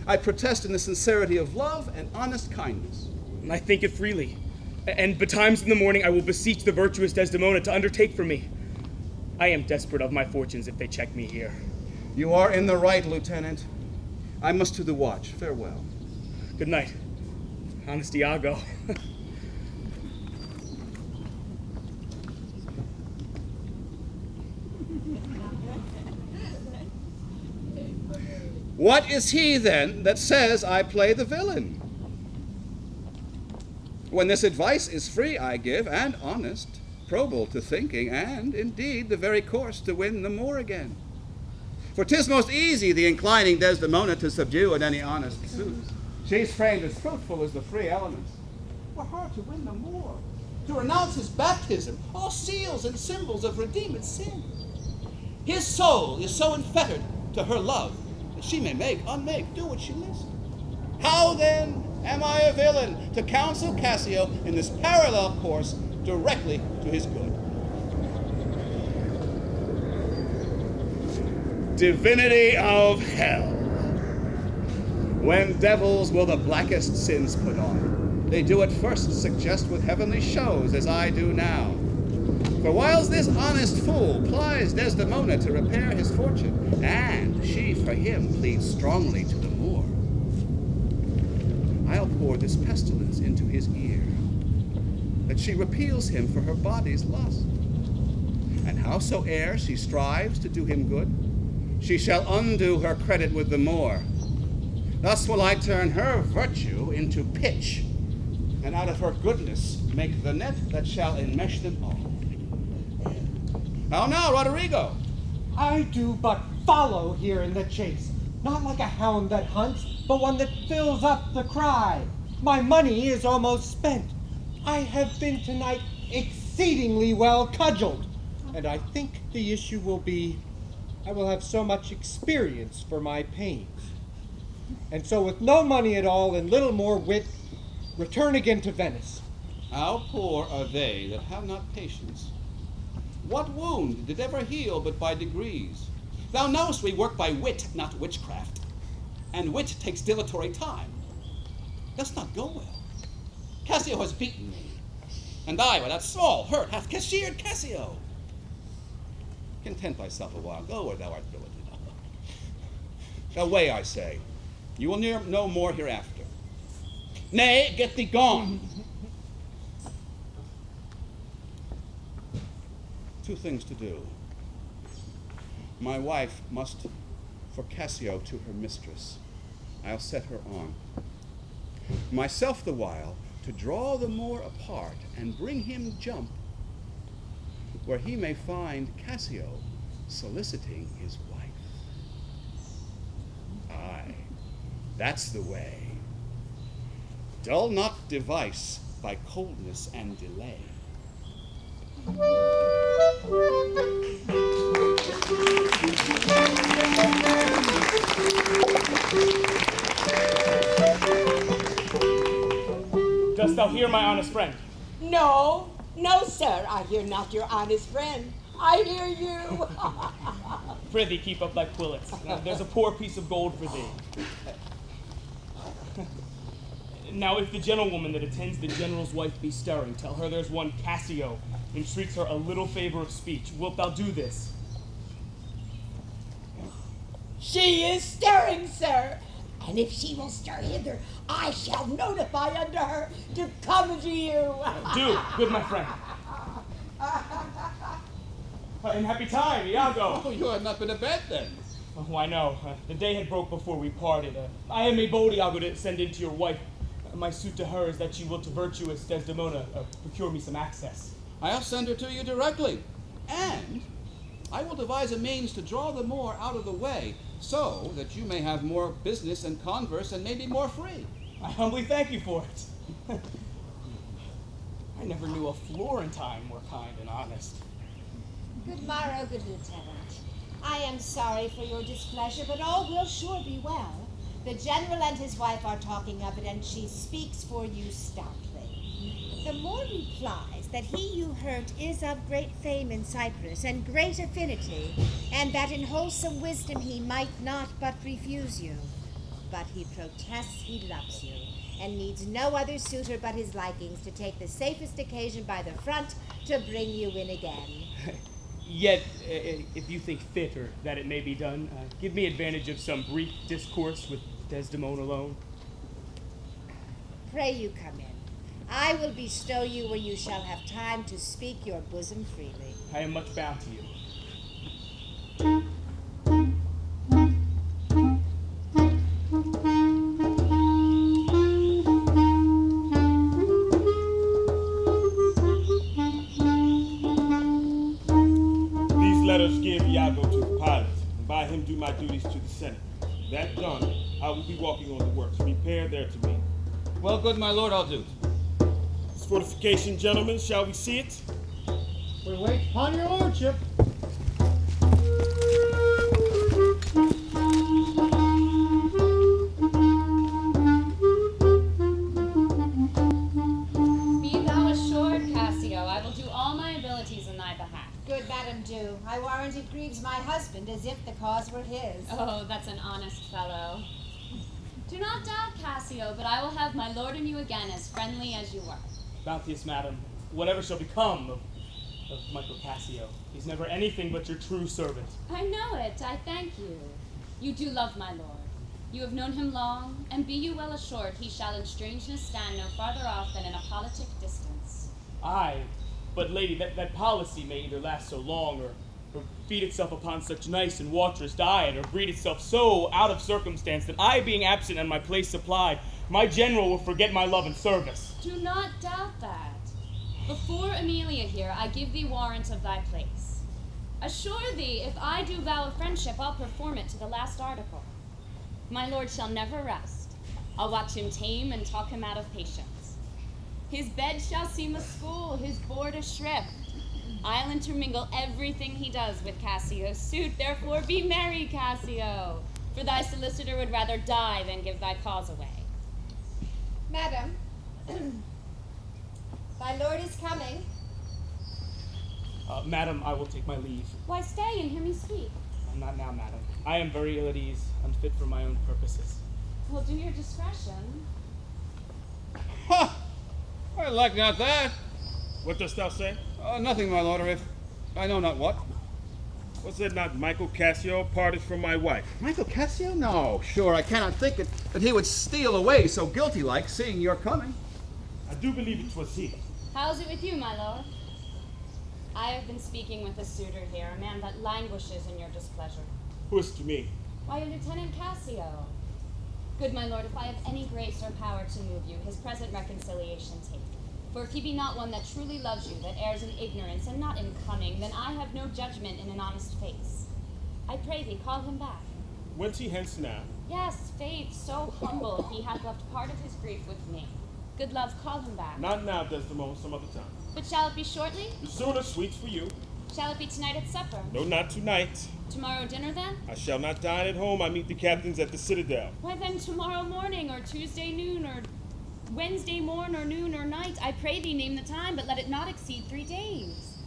I protest in the sincerity of love and honest kindness. I think it freely. And betimes in the morning I will beseech the virtuous Desdemona to undertake for me. I am desperate of my fortunes if they check me here. You are in the right, Lieutenant. I must to the watch. Farewell. Good night. Honest Iago. What is he, then, that says I play the villain? When this advice is free I give, and honest, probable to thinking, and, indeed, the very course to win the Moor again. For 'tis most easy the inclining Desdemona to subdue in any honest suit. She's framed as fruitful as the free elements. For her to win the Moor, to renounce his baptism, all seals and symbols of redeemed sin. His soul is so unfettered to her love that she may make, unmake, do what she lists. How then am I a villain to counsel Cassio in this parallel course directly to his good? Divinity of hell! When devils will the blackest sins put on, they do at first suggest with heavenly shows, as I do now. For whiles this honest fool plies Desdemona to repair his fortune, and she for him pleads strongly to the Moor, I'll pour this pestilence into his ear, that she repeals him for her body's lust. howsoe'er she strives to do him good, she shall undo her credit with the Moor. Thus will I turn her virtue into pitch, and out of her goodness make the net that shall enmesh them all. How now, Roderigo? I do but follow here in the chase, not like a hound that hunts, but one that fills up the cry. My money is almost spent. I have been tonight exceedingly well cudgeled, and I think the issue will be I will have so much experience for my pains. And so with no money at all and little more wit, return again to Venice. How poor are they that have not patience? What wound did ever heal but by degrees? Thou knowest we work by wit, not witchcraft. And wit takes dilatory time. Does not go well. Cassio has beaten me, and I, without small hurt, hath cashiered Cassio. Content thyself a while. Go where thou art billeted. Away, I say. You will no more hereafter. Nay, get thee gone. Two things to do. My wife must for Cassio to her mistress. I'll set her on. Myself the while to draw the Moor apart and bring him jump where he may find Cassio soliciting his wife. Aye, that's the way. Dull not device by coldness and delay. Dost thou hear, my honest friend? No, no, sir, I hear not your honest friend. I hear you. Prithee, keep up thy quillets. There's a poor piece of gold for thee. Now, if the gentlewoman that attends the general's wife be stirring, tell her there's one Cassio entreats her a little favor of speech. Wilt thou do this? She is stirring, sir. And if she will stir hither, I shall notify unto her to come to you. Do, good my friend. In happy time, Iago. Oh, you have not been to bed then. Oh, why no. The day had broke before we parted. I have made bold, Iago, to send in to your wife. My suit to her is that she will to virtuous Desdemona procure me some access. I'll send her to you directly. And I will devise a means to draw the Moor out of the way, so that you may have more business and converse and may be more free. I humbly thank you for it. I never knew a Florentine more kind and honest. Good morrow, good lieutenant. I am sorry for your displeasure, but all will sure be well. The general and his wife are talking of it, and she speaks for you stoutly. The Moor replies that he you hurt is of great fame in Cyprus, and great affinity, and that in wholesome wisdom he might not but refuse you. But he protests he loves you, and needs no other suitor but his likings to take the safest occasion by the front to bring you in again. Yet, if you think fit or that it may be done, give me advantage of some brief discourse with Desdemona alone. Pray you come in. I will bestow you where you shall have time to speak your bosom freely. I am much bound to you. Letters give Iago to the pilot, and by him do my duties to the Senate. That done, I will be walking on the works. Prepare there to meet. Well, good my lord, I'll do it. This fortification, gentlemen, shall we see it? We wait upon your lordship. Be thou assured, Cassio, I will do all my abilities in thy behalf. Good madam, do. I warrant it grieves my husband as if the cause were his. Oh, that's an honest fellow. Do not doubt, Cassio, but I will have my lord and you again as friendly as you were. Bounteous madam, whatever shall become of Michael Cassio, he's never anything but your true servant. I know it. I thank you. You do love my lord. You have known him long, and be you well assured he shall in strangeness stand no farther off than in a politic distance. Aye, But, lady, that policy may either last so long, or feed itself upon such nice and waterous diet, or breed itself so out of circumstance that I, being absent and my place supplied, my general will forget my love and service. Do not doubt that. Before Amelia here, I give thee warrant of thy place. Assure thee, if I do vow a friendship, I'll perform it to the last article. My lord shall never rest. I'll watch him tame and talk him out of patience. His bed shall seem a school, his board a shrift. I'll intermingle everything he does with Cassio's suit, therefore be merry, Cassio, for thy solicitor would rather die than give thy cause away. Madam, thy lord is coming. Madam, I will take my leave. Why, stay and hear me speak. Not now, madam. I am very ill at ease, unfit for my own purposes. Well, do your discretion. Ha! I like not that. What dost thou say? Nothing, my lord, or if I know not what. Was it not Michael Cassio parted from my wife? Michael Cassio? No, sure, I cannot think it, that he would steal away so guilty-like, seeing your coming. I do believe it was he. How's it with you, my lord? I have been speaking with a suitor here, a man that languishes in your displeasure. Who is to me? Why, Lieutenant Cassio. Good my lord, if I have any grace or power to move you, his present reconciliation take. For if he be not one that truly loves you, that errs in ignorance and not in cunning, then I have no judgment in an honest face. I pray thee, call him back. Whence he hence now? Yes, faith, so humble, he hath left part of his grief with me. Good love, call him back. Not now, Desdemona, some other time. But shall it be shortly? The sooner sweets for you. Shall it be tonight at supper? No, not tonight. Tomorrow dinner, then? I shall not dine at home. I meet the captains at the Citadel. Why, then tomorrow morning, or Tuesday noon, or Wednesday morn, or noon, or night. I pray thee name the time, but let it not exceed 3 days.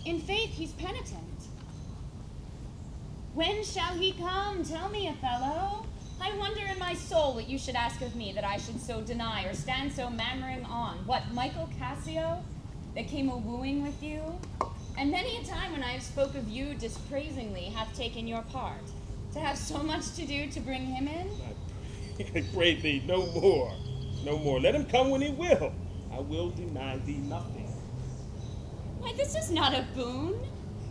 In faith, he's penitent. When shall he come? Tell me, Othello. I wonder in my soul what you should ask of me, that I should so deny, or stand so mammering on. What, Michael Cassio, that came a-wooing with you? And many a time when I have spoke of you dispraisingly hath taken your part, to have so much to do to bring him in? I pray thee, no more. No more. Let him come when he will. I will deny thee nothing. Why, this is not a boon.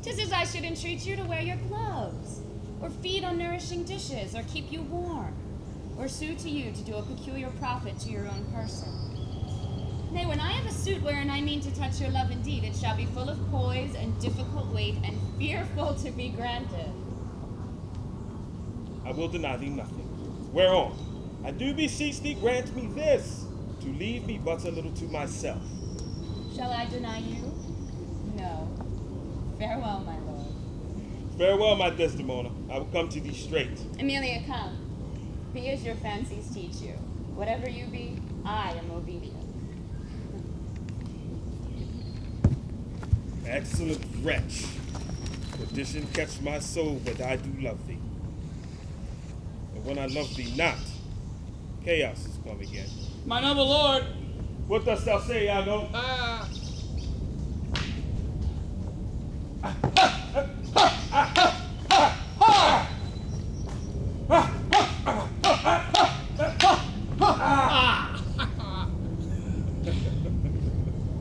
'Tis as I should entreat you to wear your gloves, or feed on nourishing dishes, or keep you warm, or sue to you to do a peculiar profit to your own person. Nay, when I have a suit wherein I mean to touch your love indeed, it shall be full of poise and difficult weight, and fearful to be granted. I will deny thee nothing. Whereon, I do beseech thee grant me this, to leave me but a little to myself. Shall I deny you? No. Farewell, my lord. Farewell, my Desdemona. I will come to thee straight. Amelia, come. Be as your fancies teach you. Whatever you be, I am obedient. Excellent wretch. Perdition catch my soul, but I do love thee. And when I love thee not, chaos is come again. My noble lord! What dost thou say, Iago?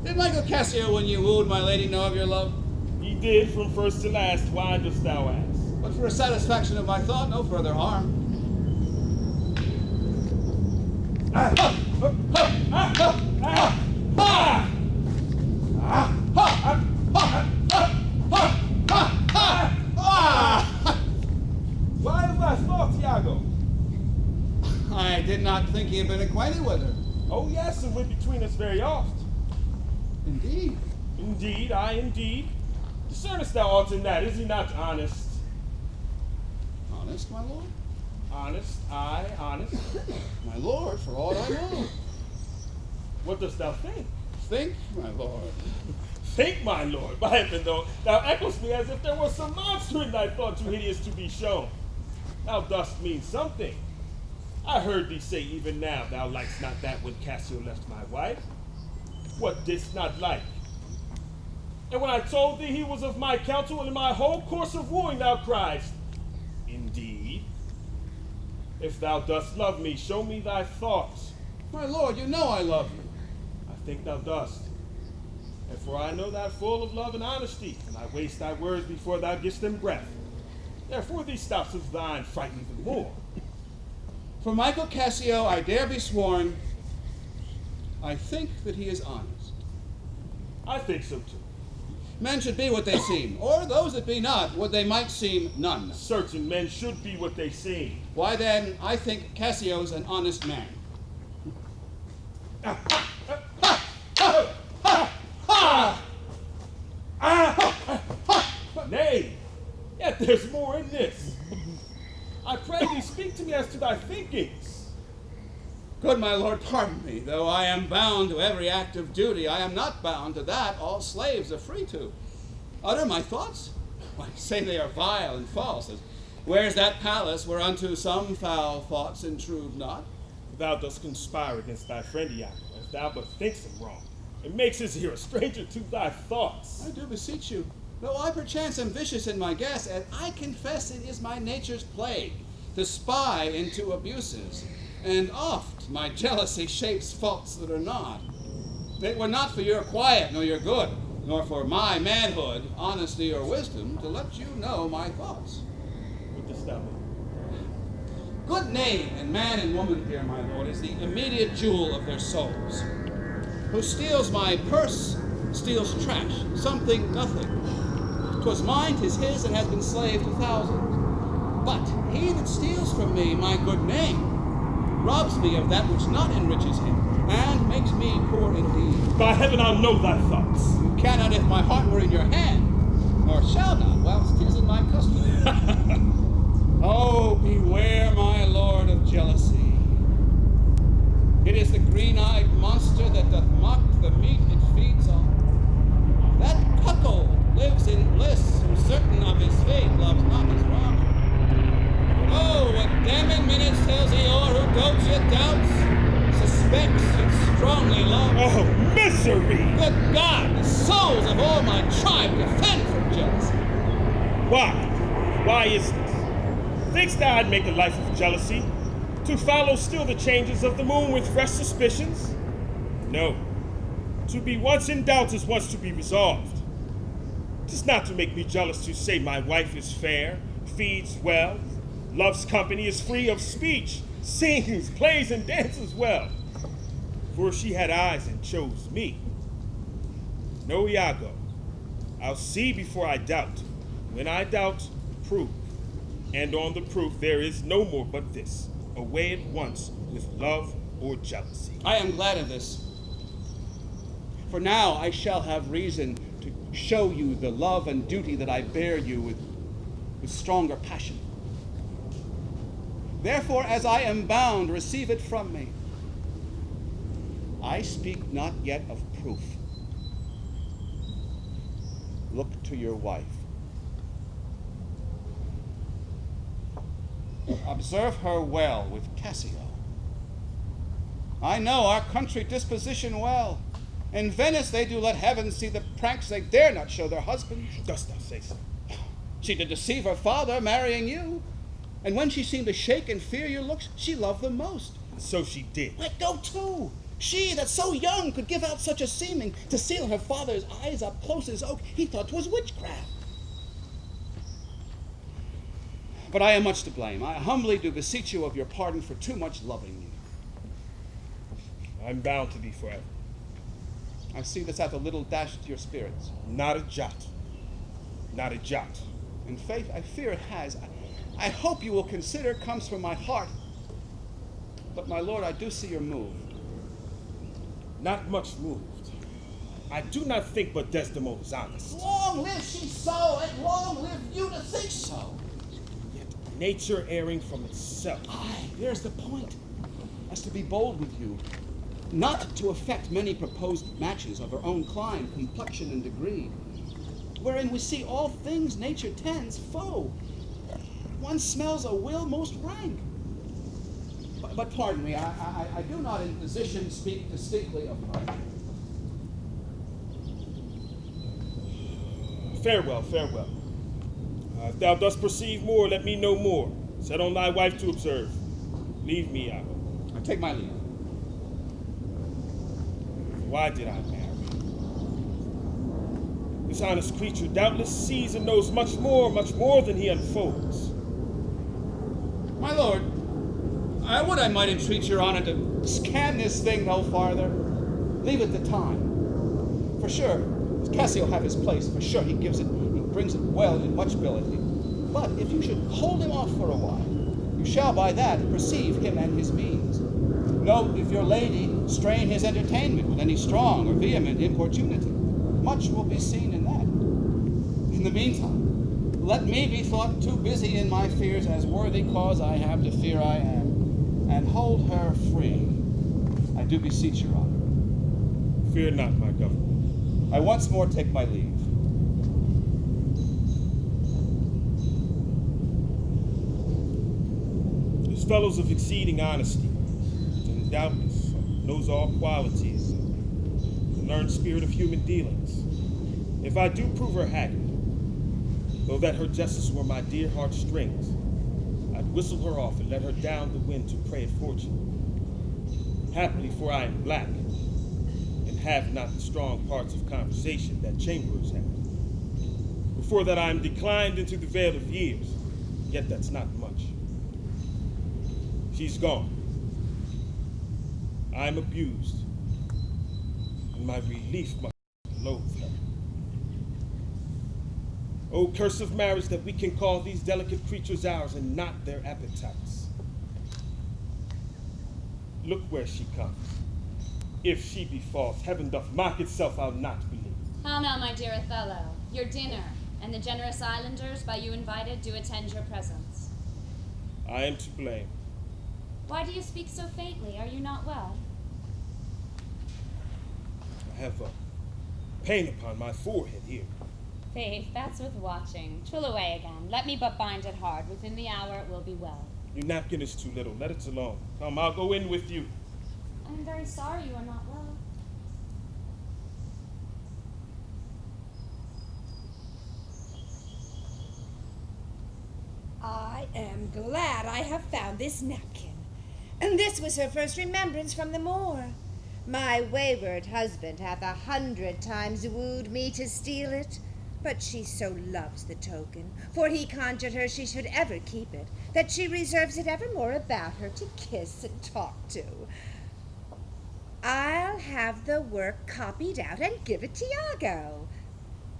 Did Michael Cassio, when you wooed my lady, know of your love? He did from first to last. Why dost thou ask? But for a satisfaction of my thought, no further harm. Why of thy thoughts, Iago? I did not think he had been acquainted with her. Oh yes, and went between us very oft. Indeed. Indeed, indeed. Discernest thou aught in that? Is he not honest? Honest, my lord? Honest, honest. My lord, for aught I know. What dost thou think? Think, my lord. Think, my lord. By heaven, though, thou echoest me as if there was some monster in thy thought too hideous to be shown. Thou dost mean something. I heard thee say even now, thou likest not that when Cassio left my wife. What didst not like? And when I told thee he was of my counsel, and in my whole course of wooing thou criest, indeed? If thou dost love me, show me thy thoughts. My lord, you know I love you. I think thou dost. And for I know thou full of love and honesty, and I waste thy words before thou givest them breath. Therefore these stops of thine frighten me the more. For Michael Cassio, I dare be sworn, I think that he is honest. I think so too. Men should be what they seem, or those that be not, what they might seem none. Certain men should be what they seem. Why then, I think Cassio's an honest man. Nay, yet there's more in this. I pray thee speak to me as to thy thinkings. Good my lord, pardon me, though I am bound to every act of duty, I am not bound to that all slaves are free to. Utter my thoughts? Why, say they are vile and false, as where's that palace whereunto some foul thoughts intrude not? Thou dost conspire against thy friend Iago, if thou but thinkst him wrong. It makes his ear a stranger to thy thoughts. I do beseech you, though I perchance am vicious in my guess, and I confess it is my nature's plague to spy into abuses, and oft my jealousy shapes faults that are not. It were not for your quiet nor your good, nor for my manhood, honesty, or wisdom to let you know my thoughts. What dost thou mean? Good name in man and woman, dear my lord, is the immediate jewel of their souls. Who steals my purse, steals trash, something, nothing. 'Twas mine, 'tis his, and has been slave to thousands. But he that steals from me my good name robs me of that which not enriches him, and makes me poor indeed. By heaven, I'll know thy thoughts. You cannot if my heart were in your hand, nor shall not whilst 'tis in my custody. Oh, beware, my lord, of jealousy. It is the green-eyed monster that doth mock the meat it feeds on. That cuckold lives in bliss, who certain of his fate loves not his robber. Oh, what damning minutes tells he o'er who dotes yet doubts, suspects yet strongly loves. Oh, misery! Good God, the souls of all my tribe defend from jealousy. Why? Why is this? Thinkst thou I'd make a life of jealousy? To follow still the changes of the moon with fresh suspicions? No. To be once in doubt is once to be resolved. 'Tis not to make me jealous to say my wife is fair, feeds well, loves company, is free of speech, sings, plays, and dances well. For she had eyes and chose me. No, Iago, I'll see before I doubt. When I doubt, prove. And on the proof there is no more but this: away at once with love or jealousy. I am glad of this. For now I shall have reason to show you the love and duty that I bear you with stronger passion. Therefore, as I am bound, receive it from me. I speak not yet of proof. Look to your wife. Observe her well with Cassio. I know our country disposition well. In Venice they do let heaven see the pranks they dare not show their husbands. Dost thou say so? She did deceive her father, marrying you. And when she seemed to shake and fear your looks, she loved them most. And so she did. Let go too. She that so young could give out such a seeming to seal her father's eyes up close as oak, he thought 'twas witchcraft. But I am much to blame. I humbly do beseech you of your pardon for too much loving you. I'm bound to thee forever. I see this hath a little dashed your spirits. Not a jot. Not a jot. In faith, I fear it has. I hope you will consider it comes from my heart. But my lord, I do see you're moved. Not much moved. I do not think but Desdemona is honest. Long live she so, and long live you to think so. Yet nature erring from itself. Aye, there's the point. As to be bold with you, not to affect many proposed matches of her own clime, complexion, and degree, wherein we see all things nature tends foe. One smells a will most rank. But pardon me, I do not in position speak distinctly of her. Farewell, farewell. If thou dost perceive more, let me know more. Set on thy wife to observe. Leave me, Iago. I take my leave. Why did I marry? This honest creature doubtless sees and knows much more than he unfolds. My lord, I would I might entreat your honor to scan this thing no farther. Leave it to time. For sure, Cassio have his place. For sure, he brings it well in much ability. But if you should hold him off for a while, you shall by that perceive him and his means. Note if your lady strain his entertainment with any strong or vehement importunity. Much will be seen in that. In the meantime, let me be thought too busy in my fears as worthy cause I have to fear I am, and hold her free. I do beseech your honor. Fear not, my governor. I once more take my leave. This fellow's of exceeding honesty, and doubtless knows all qualities, and learned spirit of human dealings. If I do prove her haggard, though that her justice were my dear heart's strings, I'd whistle her off and let her down the wind to prey at fortune. Happily, for I am black, and have not the strong parts of conversation that chamberers have. Before that I am declined into the vale of years, yet that's not much. She's gone. I am abused, and my relief must loathe her. O curse of marriage that we can call these delicate creatures ours and not their appetites. Look where she comes. If she be false, heaven doth mock itself, I'll not believe. How now, my dear Othello? Your dinner, and the generous islanders by you invited do attend your presence. I am to blame. Why do you speak so faintly? Are you not well? I have a pain upon my forehead here. Faith, that's with watching. 'Twill away again. Let me but bind it hard. Within the hour it will be well. Your napkin is too little. Let it alone. Come, I'll go in with you. I am very sorry you are not well. I am glad I have found this napkin. And this was her first remembrance from the moor. My wayward husband hath 100 times wooed me to steal it, but she so loves the token, for he conjured her she should ever keep it, that she reserves it evermore about her to kiss and talk to. I'll have the work copied out and give it to Iago.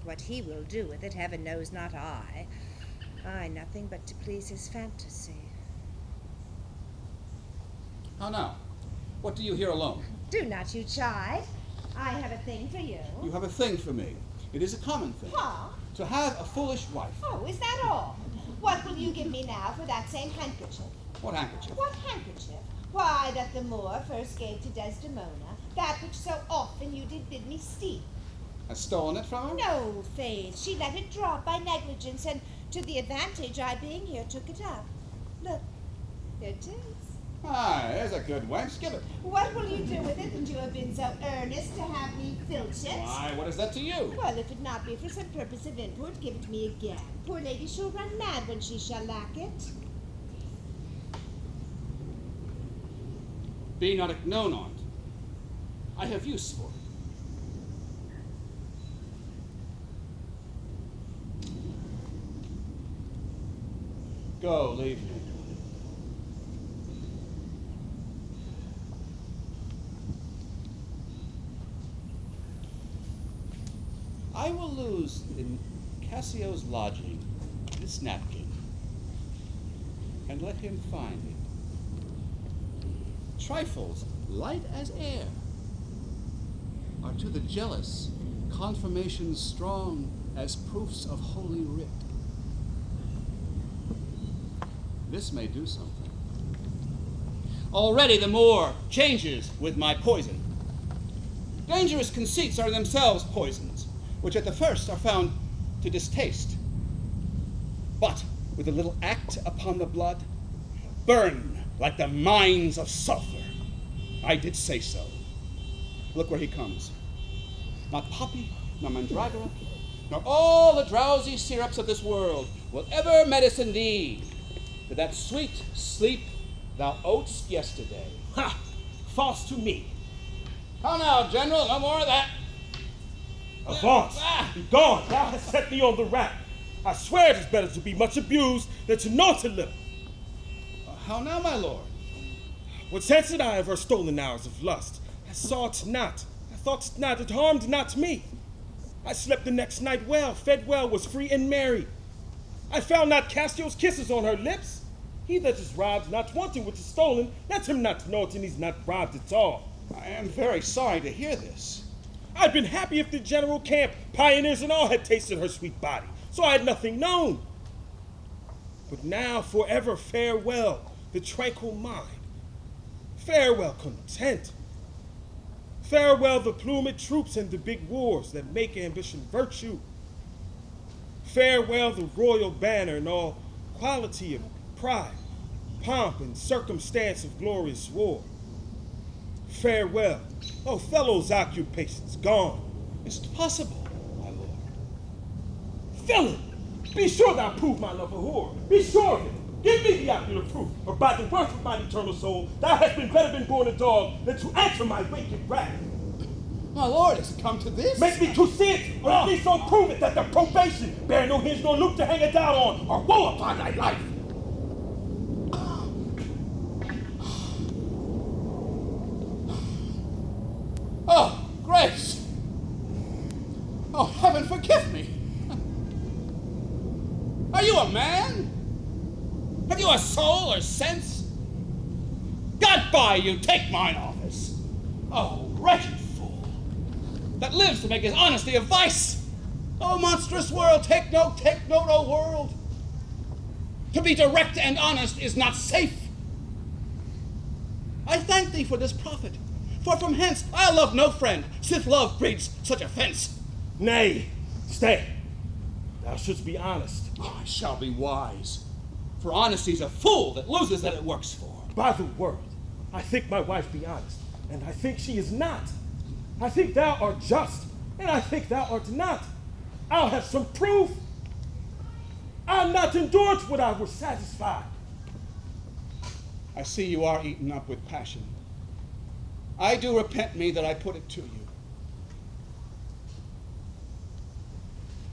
What he will do with it, heaven knows, not I. I nothing but to please his fantasy. How now? What do you here alone? Do not you chide. I have a thing for you. You have a thing for me. It is a common thing. Huh? To have a foolish wife. Oh, is that all? What will you give me now for that same handkerchief? What handkerchief? What handkerchief? Why, that the Moor first gave to Desdemona, that which so often you did bid me steal. Has stolen it from her? No, faith, she let it drop by negligence, and to the advantage I being here took it up. Look, here it is. Ah, there's a good wench. Give it. What will you do with it that you have been so earnest to have me filch it? Why, what is that to you? Well, if it not be for some purpose of import, give it me again. Poor lady shall run mad when she shall lack it. Be not it known on't. I have use for it. Go, leave me. I will lose in Cassio's lodging this napkin, and let him find it. Trifles, light as air, are to the jealous confirmations strong as proofs of holy writ. This may do something. Already the Moor changes with my poison. Dangerous conceits are themselves poisons, which at the first are found to distaste. But with a little act upon the blood, burn like the mines of sulfur. I did say so. Look where he comes. Not poppy, nor mandragora, nor all the drowsy syrups of this world will ever medicine thee to that sweet sleep thou owedst yesterday. Ha! False to me. How now, General, no more of that. Avaunt! Be gone! Thou hast set me on the rack. I swear it is better to be much abused than to know to live. How now, my lord? What sense had I of her stolen hours of lust? I saw it not. I thought it not. It harmed not me. I slept the next night well, fed well, was free and merry. I found not Cassio's kisses on her lips. He that is robbed, not wanting what is stolen, let him not know it, and he's not robbed at all. I am very sorry to hear this. I'd been happy if the general camp, pioneers and all, had tasted her sweet body, so I had nothing known. But now forever farewell the tranquil mind. Farewell content. Farewell the plumed troops and the big wars that make ambition virtue. Farewell the royal banner and all quality of pride, pomp, and circumstance of glorious war. Farewell, Othello's occupations gone. Is it possible, my lord? Villain! Be sure thou prove my love a whore. Be sure of it. Give me the ocular proof, or by the worth of mine eternal soul, thou hast been better been born a dog than to answer my wicked wrath. My lord, has it come to this? Make me to see it, or at least so prove it that the probation bear no hinge nor loop to hang it down on, or woe upon thy life. Oh, grace! Oh, heaven forgive me! Are you a man? Have you a soul or sense? God buy you, take mine office! Oh, wretched fool! That lives to make his honesty a vice! Oh, monstrous world, take note, O world! To be direct and honest is not safe. I thank thee for this profit, for from hence I'll love no friend, sith love breeds such offense. Nay, stay. Thou shouldst be honest. Oh, I shall be wise, for honesty's a fool that loses that it works for. By the word, I think my wife be honest, and I think she is not. I think thou art just, and I think thou art not. I'll have some proof. I'll not endure it when I were satisfied. I see you are eaten up with passion. I do repent me that I put it to you.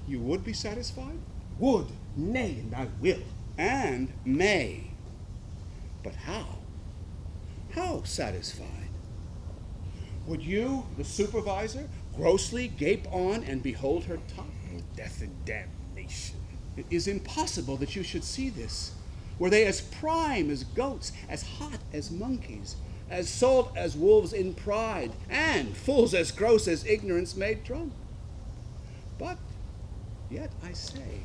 You would be satisfied? Would, nay, and I will. And may. But how? How satisfied? Would you, the supervisor, grossly gape on and behold her top? Death and damnation. It is impossible that you should see this. Were they as prime as goats, as hot as monkeys, as salt as wolves in pride, and fools as gross as ignorance made drunk? But yet I say,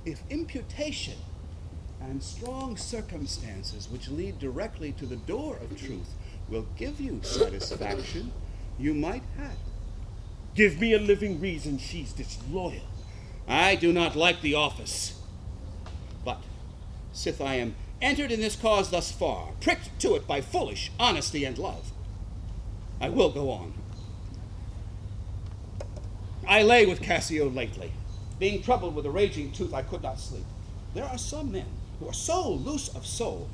if imputation and strong circumstances which lead directly to the door of truth will give you satisfaction, you might have it. Give me a living reason she's disloyal. I do not like the office. But, sith I am entered in this cause thus far, pricked to it by foolish honesty and love, I will go on. I lay with Cassio lately. Being troubled with a raging tooth, I could not sleep. There are some men who are so loose of soul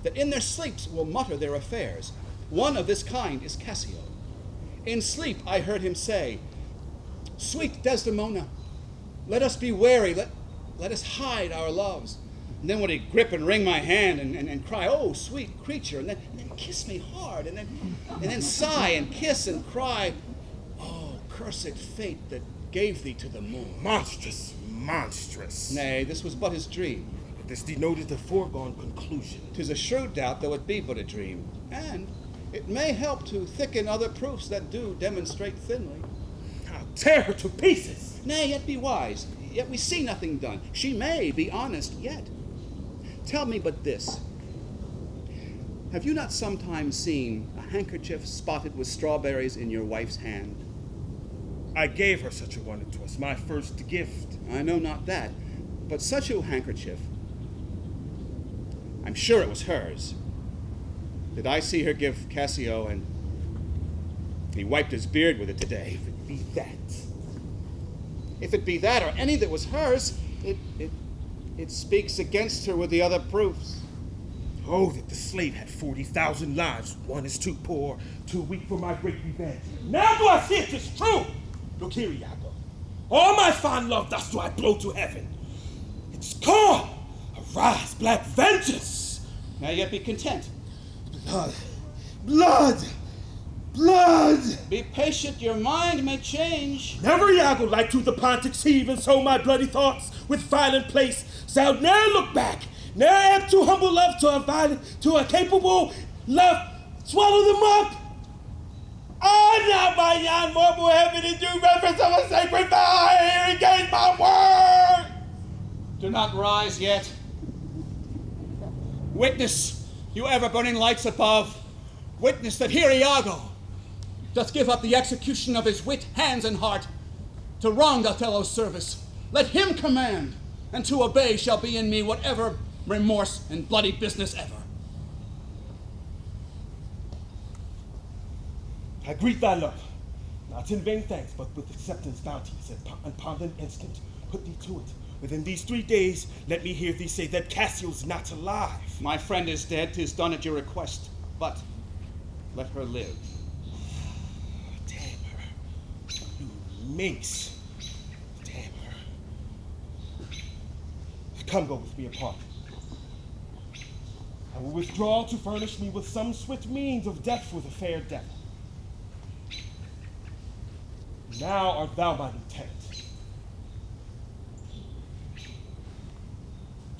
that in their sleeps will mutter their affairs. One of this kind is Cassio. In sleep I heard him say, "Sweet Desdemona, let us be wary, let us hide our loves." And then would he grip and wring my hand and cry, "Oh, sweet creature," and then kiss me hard, and then sigh and kiss and cry, "Oh, cursed fate that gave thee to the moon." Monstrous, monstrous. Nay, this was but his dream. This denoted the foregone conclusion. 'Tis a shrewd doubt, though it be but a dream. And it may help to thicken other proofs that do demonstrate thinly. I'll tear her to pieces. Nay, yet be wise. Yet we see nothing done. She may be honest yet. Tell me but this. Have you not sometimes seen a handkerchief spotted with strawberries in your wife's hand? I gave her such a one. It was my first gift. I know not that, but such a handkerchief, I'm sure it was hers. Did I see her give Cassio, and he wiped his beard with it today? If it be that. If it be that, or any that was hers, it speaks against her with the other proofs. Oh, that the slave had 40,000 lives. One is too poor, too weak for my great revenge. Now do I see it is true. Look here, Iago. All my fond love thus do I blow to heaven. It's gone. Arise, black vengeance. Now yet be content. Blood. Blood. Blood. Be patient, your mind may change. Never, Iago, like to the Pontic's heave, and so my bloody thoughts with violent place shall ne'er look back. Ne'er am too humble love to a capable love swallow them up. Now my young mortal heaven is due reverence of a sacred vow. Here against my word. Do not rise yet. Witness, you ever-burning lights above. Witness that here Iago doth give up the execution of his wit, hands, and heart to wronged Othello's service. Let him command, and to obey shall be in me whatever remorse and bloody business ever. I greet thy love, not in vain thanks, but with acceptance, bounties, and pardon instant. Put thee to it. Within these 3 days, let me hear thee say that Cassio's not alive. My friend is dead, 'tis done at your request, but let her live. Damn her. You minx. Damn her. Come go with me apart. I will withdraw to furnish me with some swift means of death for the fair devil. Now art thou my lieutenant.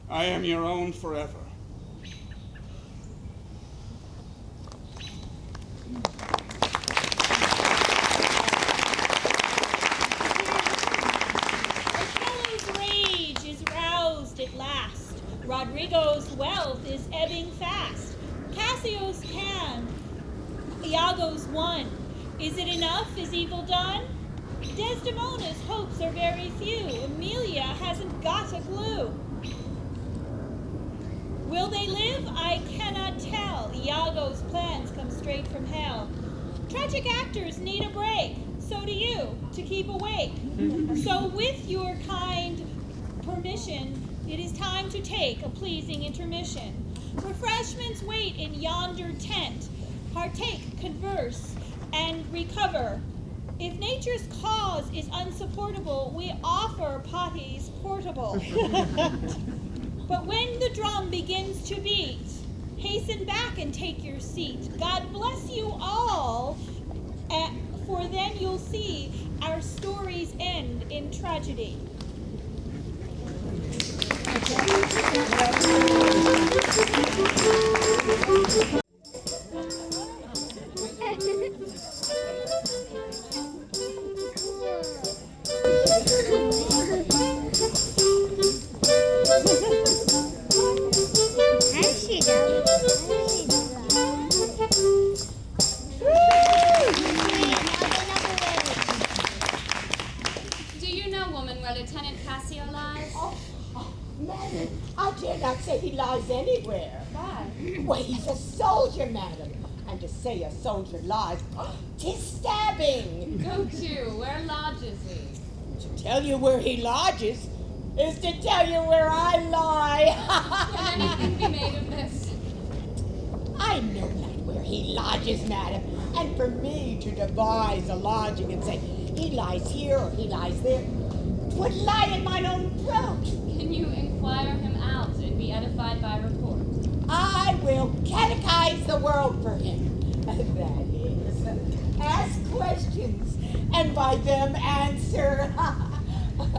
I am your own forever. Othello's rage is roused at last. Rodrigo's wealth is ebbing fast. Cassio's can, Iago's won. Is it enough? Is evil done? Desdemona's hopes are very few. Emilia hasn't got a clue. Will they live? I cannot tell. Iago's plans come straight from hell. Tragic actors need a break. So do you, to keep awake. So with your kind permission, it is time to take a pleasing intermission. Refreshments wait in yonder tent. Partake, converse, and recover. If nature's cause is unsupportable, we offer potties portable. But when the drum begins to beat, hasten back and take your seat. God bless you all, for then you'll see our stories end in tragedy. Do you know, woman, where Lieutenant Cassio lies? Madam, I dare not say he lies anywhere. Why? Well, he's a soldier, madam. And to say a soldier lies, 'tis stabbing. Go to, where lodges he? To tell you where he lodges is to tell you where I lie. Can anything be made of this? I know not where he lodges, madam. And for me to devise a lodging and say, he lies here or he lies there, 'twould lie in mine own throat. Can you inquire him out and be edified by report? I will catechize the world for him. That is, ask questions, and by them answer.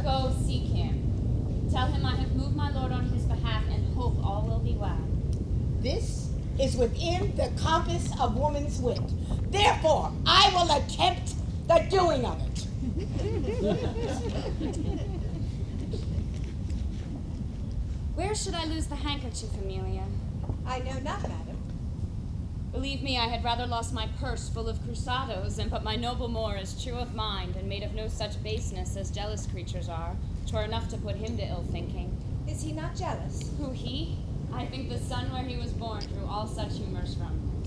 Go seek him. Tell him I have moved my lord on his behalf and hope all will be well. This is within the compass of woman's wit. Therefore, I will attempt the doing of it. Where should I lose the handkerchief, Emilia? I know not, madam. Believe me, I had rather lost my purse full of cruzados than but my noble Moor is true of mind and made of no such baseness as jealous creatures are. 'Twere enough to put him to ill thinking. Is he not jealous? Who, he? I think the sun where he was born drew all such humors from him.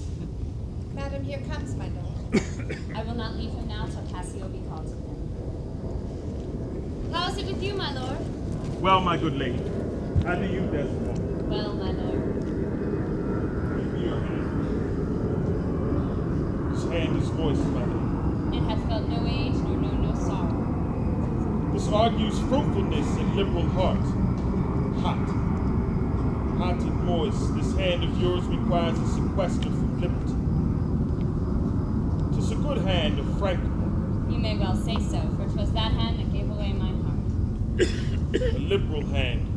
Madam, here comes my lord. I will not leave him now till Cassio be called to him. How is it with you, my lord? Well, my good lady. How do you, Desmond? Well, my lord. Give me your hand. His hand is voice, madam. It hath felt no age, nor known no sorrow. This argues fruitfulness and liberal heart. Hot and moist, this hand of yours requires a sequester from liberty. 'Tis a good hand of frankness. You may well say so, for 'twas that hand that gave away my heart. A liberal hand.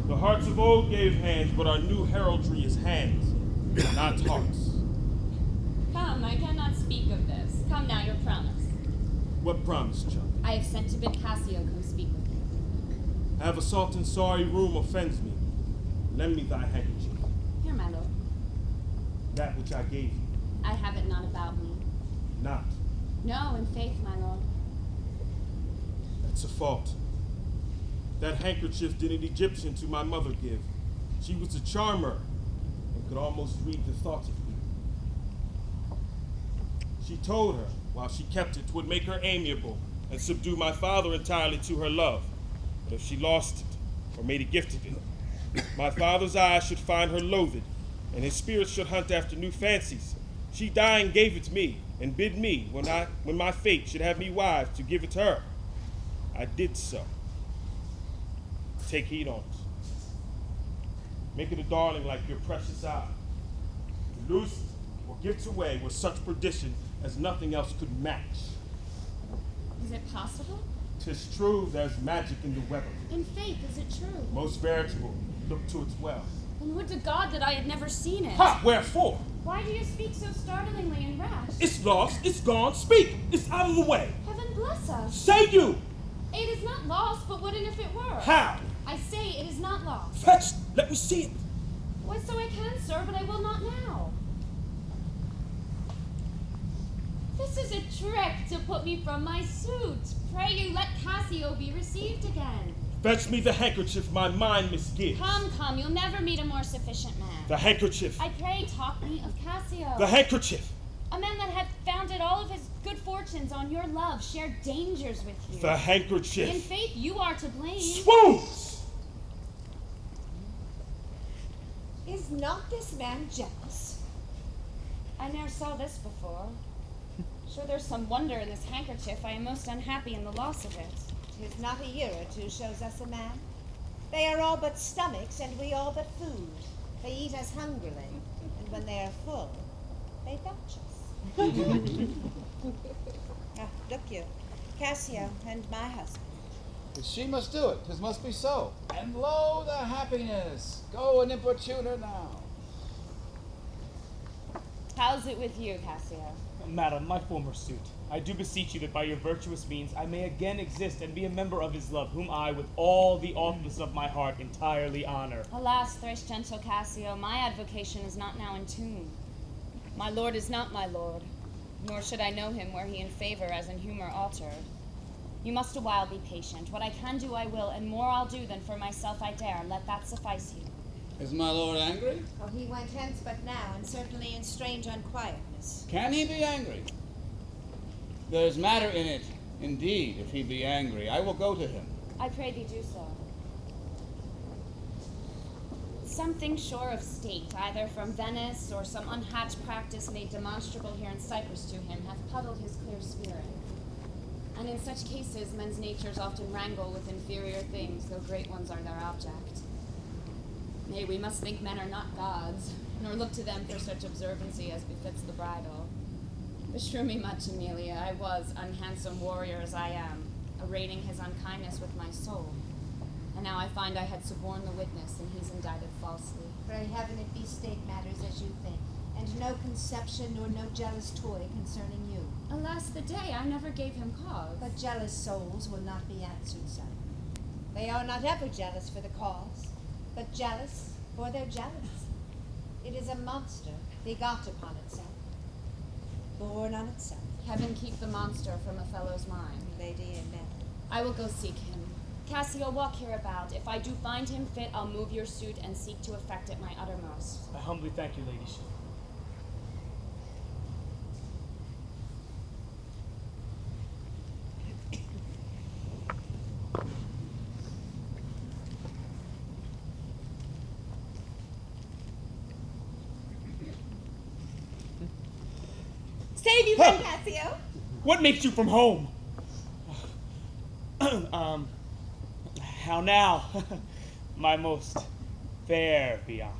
The hearts of old gave hands, but our new heraldry is hands, not hearts. Come, I cannot speak of this. Come now, your promise. What promise, Chuck? I have sent to bid Cassio come speak with you. Have assault in sorry room offends me. Lend me thy handkerchief, Here, my lord. that which I gave you. I have it not about me. Not. No, in faith, my lord. That's a fault. That handkerchief did an Egyptian to my mother give. She was a charmer and could almost read the thoughts of people. She told her, while she kept it, 'twould make her amiable and subdue my father entirely to her love. But if she lost it, or made a gift of it, my father's eyes should find her loathed, and his spirit should hunt after new fancies. She dying gave it me, and bid me, when my fate should have me wives, to give it her. I did so. Take heed on it. Make it a darling like your precious eye. To lose it or give it away was such perdition as nothing else could match. Is it possible? 'Tis true, there's magic in the weather. In faith, is it true? Most veritable, look to its well. And would to God that I had never seen it. Ha! Wherefore? Why do you speak so startlingly and rash? It's lost, it's gone, speak! It's out of the way! Heaven bless us. Say you! It is not lost, but wouldn't if it were. How? I say it is not lost. Fetch! Let me see it! Why, so I can, sir, but I will not now. This is a trick to put me from my suit. Pray you let Cassio be received again. Fetch me the handkerchief my mind misgives. Come, you'll never meet a more sufficient man. The handkerchief. I pray talk me of Cassio. The handkerchief. A man that had founded all of his good fortunes on your love, shared dangers with you. The handkerchief. In faith, you are to blame. Swoons! Is not this man jealous? I ne'er saw this before. Sure there's some wonder in this handkerchief. I am most unhappy in the loss of it. 'Tis not a year or two shows us a man. They are all but stomachs, and we all but food. They eat us hungrily, and when they are full, they belch us. Look you, Cassio and my husband. If she must do it, 'tis must be so. And lo, the happiness! Go and importune her now. How's it with you, Cassio? Madam, my former suit, I do beseech you that by your virtuous means I may again exist and be a member of his love, whom I, with all the awfulness of my heart, entirely honor. Alas, thrice gentle Cassio, my advocation is not now in tune. My lord is not my lord, nor should I know him were he in favor as in humor altered. You must a while be patient. What I can do I will, and more I'll do than for myself I dare. Let that suffice you. Is my lord angry? Oh, he went hence but now, and certainly in strange unquietness. Can he be angry? There's matter in it, indeed, if he be angry. I will go to him. I pray thee do so. Something sure of state, either from Venice or some unhatched practice made demonstrable here in Cyprus to him, hath puddled his clear spirit. And in such cases, men's natures often wrangle with inferior things, though great ones are their object. Nay, we must think men are not gods, nor look to them for such observancy as befits the bridal. Beshrew me much, Amelia, I was, unhandsome warrior as I am, arraigning his unkindness with my soul. And now I find I had suborned the witness, and he's indicted falsely. Pray heaven it be state matters as you think, and no conception nor no jealous toy concerning you. Alas, the day I never gave him cause. But jealous souls will not be answered so. They are not ever jealous for the cause, but jealous for their jealous. It is a monster begot upon itself, born on itself. Heaven keep the monster from Othello's mind. Lady, amen. I will go seek him. Cassio, walk hereabout. If I do find him fit, I'll move your suit and seek to effect it my uttermost. I humbly thank your ladyship. Save you from Cassio! What makes you from home? How now, my most fair Bianca?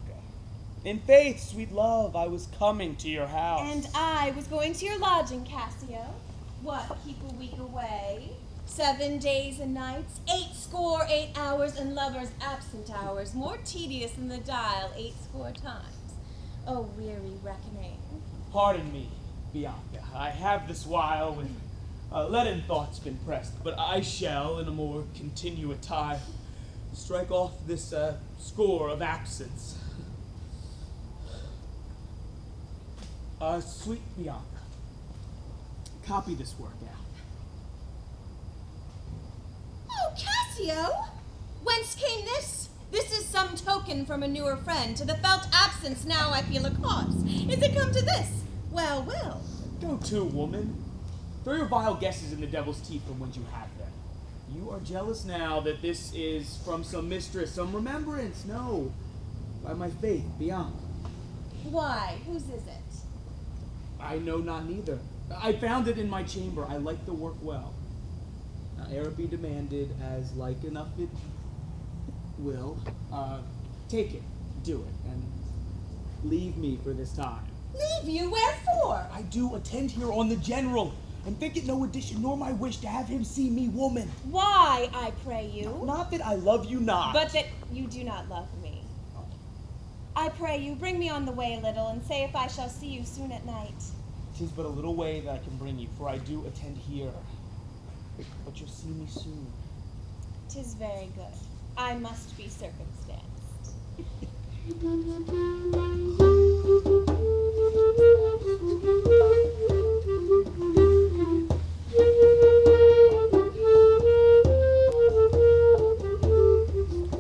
In faith, sweet love, I was coming to your house. And I was going to your lodging, Cassio. What, keep a week away? 7 days and nights, 8 hours, and lovers' absent hours, more tedious than the dial 8 times. Oh, weary reckoning. Pardon me, Bianca. I have this while with leaden thoughts been pressed, but I shall, in a more continuate time, strike off this score of absence. Sweet Bianca, copy this work out. Oh, Cassio! Whence came this? This is some token from a newer friend. To the felt absence now I feel a cause. Is it come to this? Well, well. Go to, woman. Throw your vile guesses in the devil's teeth from whence you have them. You are jealous now that this is from some mistress, some remembrance. No, by my faith, Bianca. Why? Whose is it? I know not neither. I found it in my chamber. I like the work well. Now, ere it be demanded, as like enough it will, take it, do it, and leave me for this time. Leave you? Wherefore? I do attend here on the general, and think it no addition nor my wish to have him see me woman. Why, I pray you? Not that I love you not. But that you do not love me. I pray you, bring me on the way a little, and say if I shall see you soon at night. 'Tis but a little way that I can bring you, for I do attend here. But you'll see me soon. 'Tis very good. I must be circumstanced.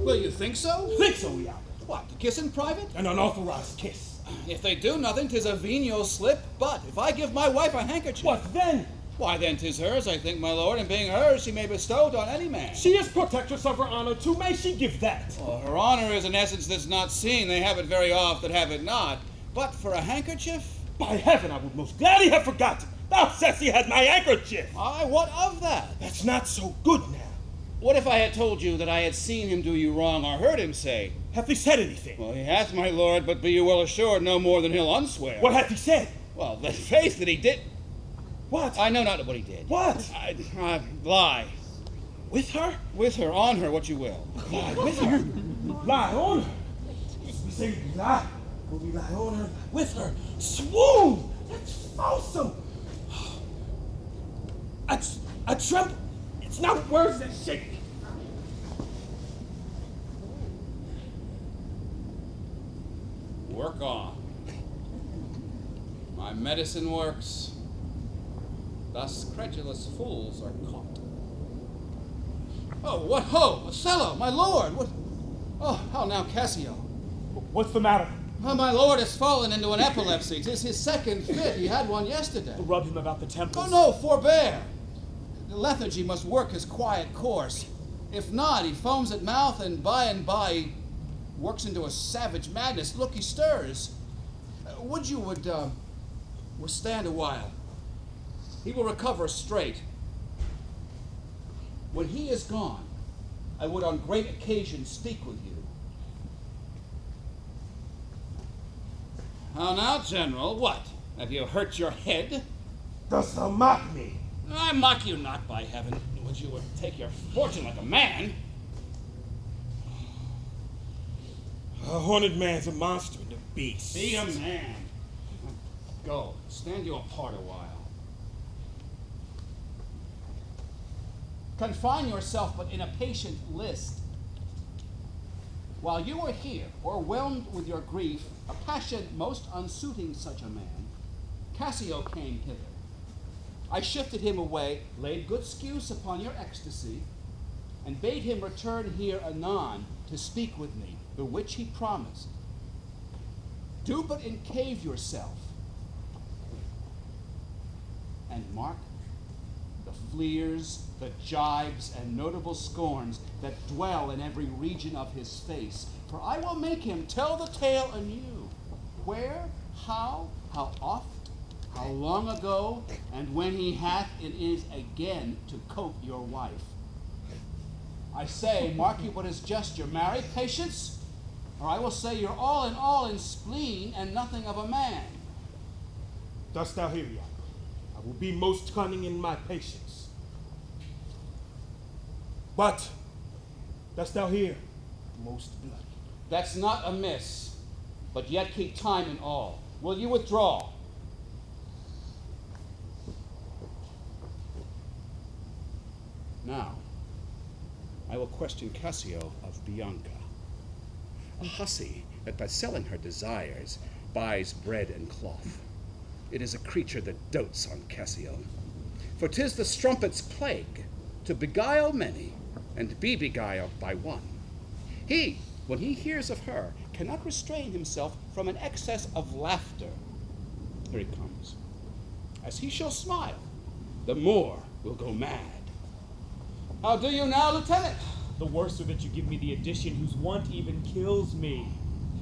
Well, you think so? Think so, Iago. What, to kiss in private? An unauthorized kiss. If they do nothing, 'tis a venial slip. But if I give my wife a handkerchief... What then? Why, then 'tis hers, I think, my lord, and being hers, she may bestow it on any man. She is protectress of her honor, too. May she give that? Well, her honor is an essence that's not seen. They have it very oft that have it not. But for a handkerchief? By heaven, I would most gladly have forgotten. Thou saidst he had my handkerchief. Aye, what of that? That's not so good now. What if I had told you that I had seen him do you wrong, or heard him say? Hath he said anything? Well, he hath, my lord, but be you well assured no more than he'll unswear. What hath he said? Well, the faith that he did... What? I know not what he did. What? Lie. With her? With her, on her, what you will. Lie with her? Lie on her? We say we lie, but we lie on her, with her. Swoon! That's awesome! I tremble. It's not words that shake me. Work on. My medicine works. Thus credulous fools are caught. Oh, what ho! Othello, my lord! What? Oh, how now, Cassio? What's the matter? Oh, my lord has fallen into an epilepsy. 'Tis his second fit. He had one yesterday. Rub him about the temples. Oh, no, forbear. The lethargy must work his quiet course. If not, he foams at mouth, and by he works into a savage madness. Look, he stirs. Would you withstand a while? He will recover straight. When he is gone, I would on great occasion speak with you. How now, General? What? Have you hurt your head? Dost thou mock me? I mock you not, by heaven. Would you take your fortune like a man? A horned man's a monster and a beast. Be a man. Go. Stand you apart a while. Confine yourself but in a patient list. While you are here, o'erwhelmed with your grief, a passion most unsuiting such a man, Cassio came hither. I shifted him away, laid good excuse upon your ecstasy, and bade him return here anon to speak with me, the which he promised. Do but encave yourself, and mark the fleers, the jibes, and notable scorns that dwell in every region of his face. For I will make him tell the tale anew. Where, how oft, how long ago, and when he hath it is again to cope your wife. I say, mark you what is just, you're married, Patience, or I will say you're all in spleen and nothing of a man. Dost thou hear, Iago? I will be most cunning in my patience. But, dost thou hear? Most bloody. That's not amiss, but yet keep time in all. Will you withdraw? Now, I will question Cassio of Bianca, a hussy that by selling her desires buys bread and cloth. It is a creature that dotes on Cassio, for 'tis the strumpet's plague to beguile many and be beguiled by one. He, when he hears of her, cannot restrain himself from an excess of laughter. Here he comes. As he shall smile, the Moor will go mad. How do you now, Lieutenant? The worse are that you give me the addition whose want even kills me.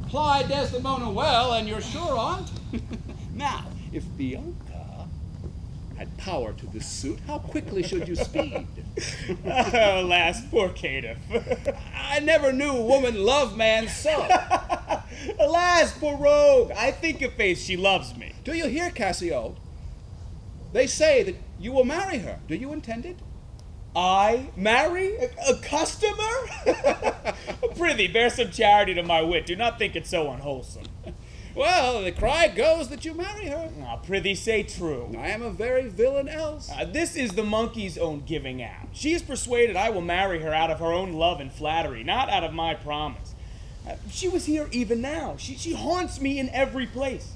Ply Desdemona well, and you're sure on't. Now, if Bianca had power to this suit, how quickly should you speed? Alas, poor caitiff. I never knew woman love man so. Alas, poor rogue, I think a face she loves me. Do you hear, Cassio? They say that you will marry her. Do you intend it? I marry? A customer? Prithee, bear some charity to my wit. Do not think it so unwholesome. Well, the cry goes that you marry her. Prithee, say true. I am a very villain else. This is the monkey's own giving out. She is persuaded I will marry her out of her own love and flattery, not out of my promise. She was here even now. She haunts me in every place.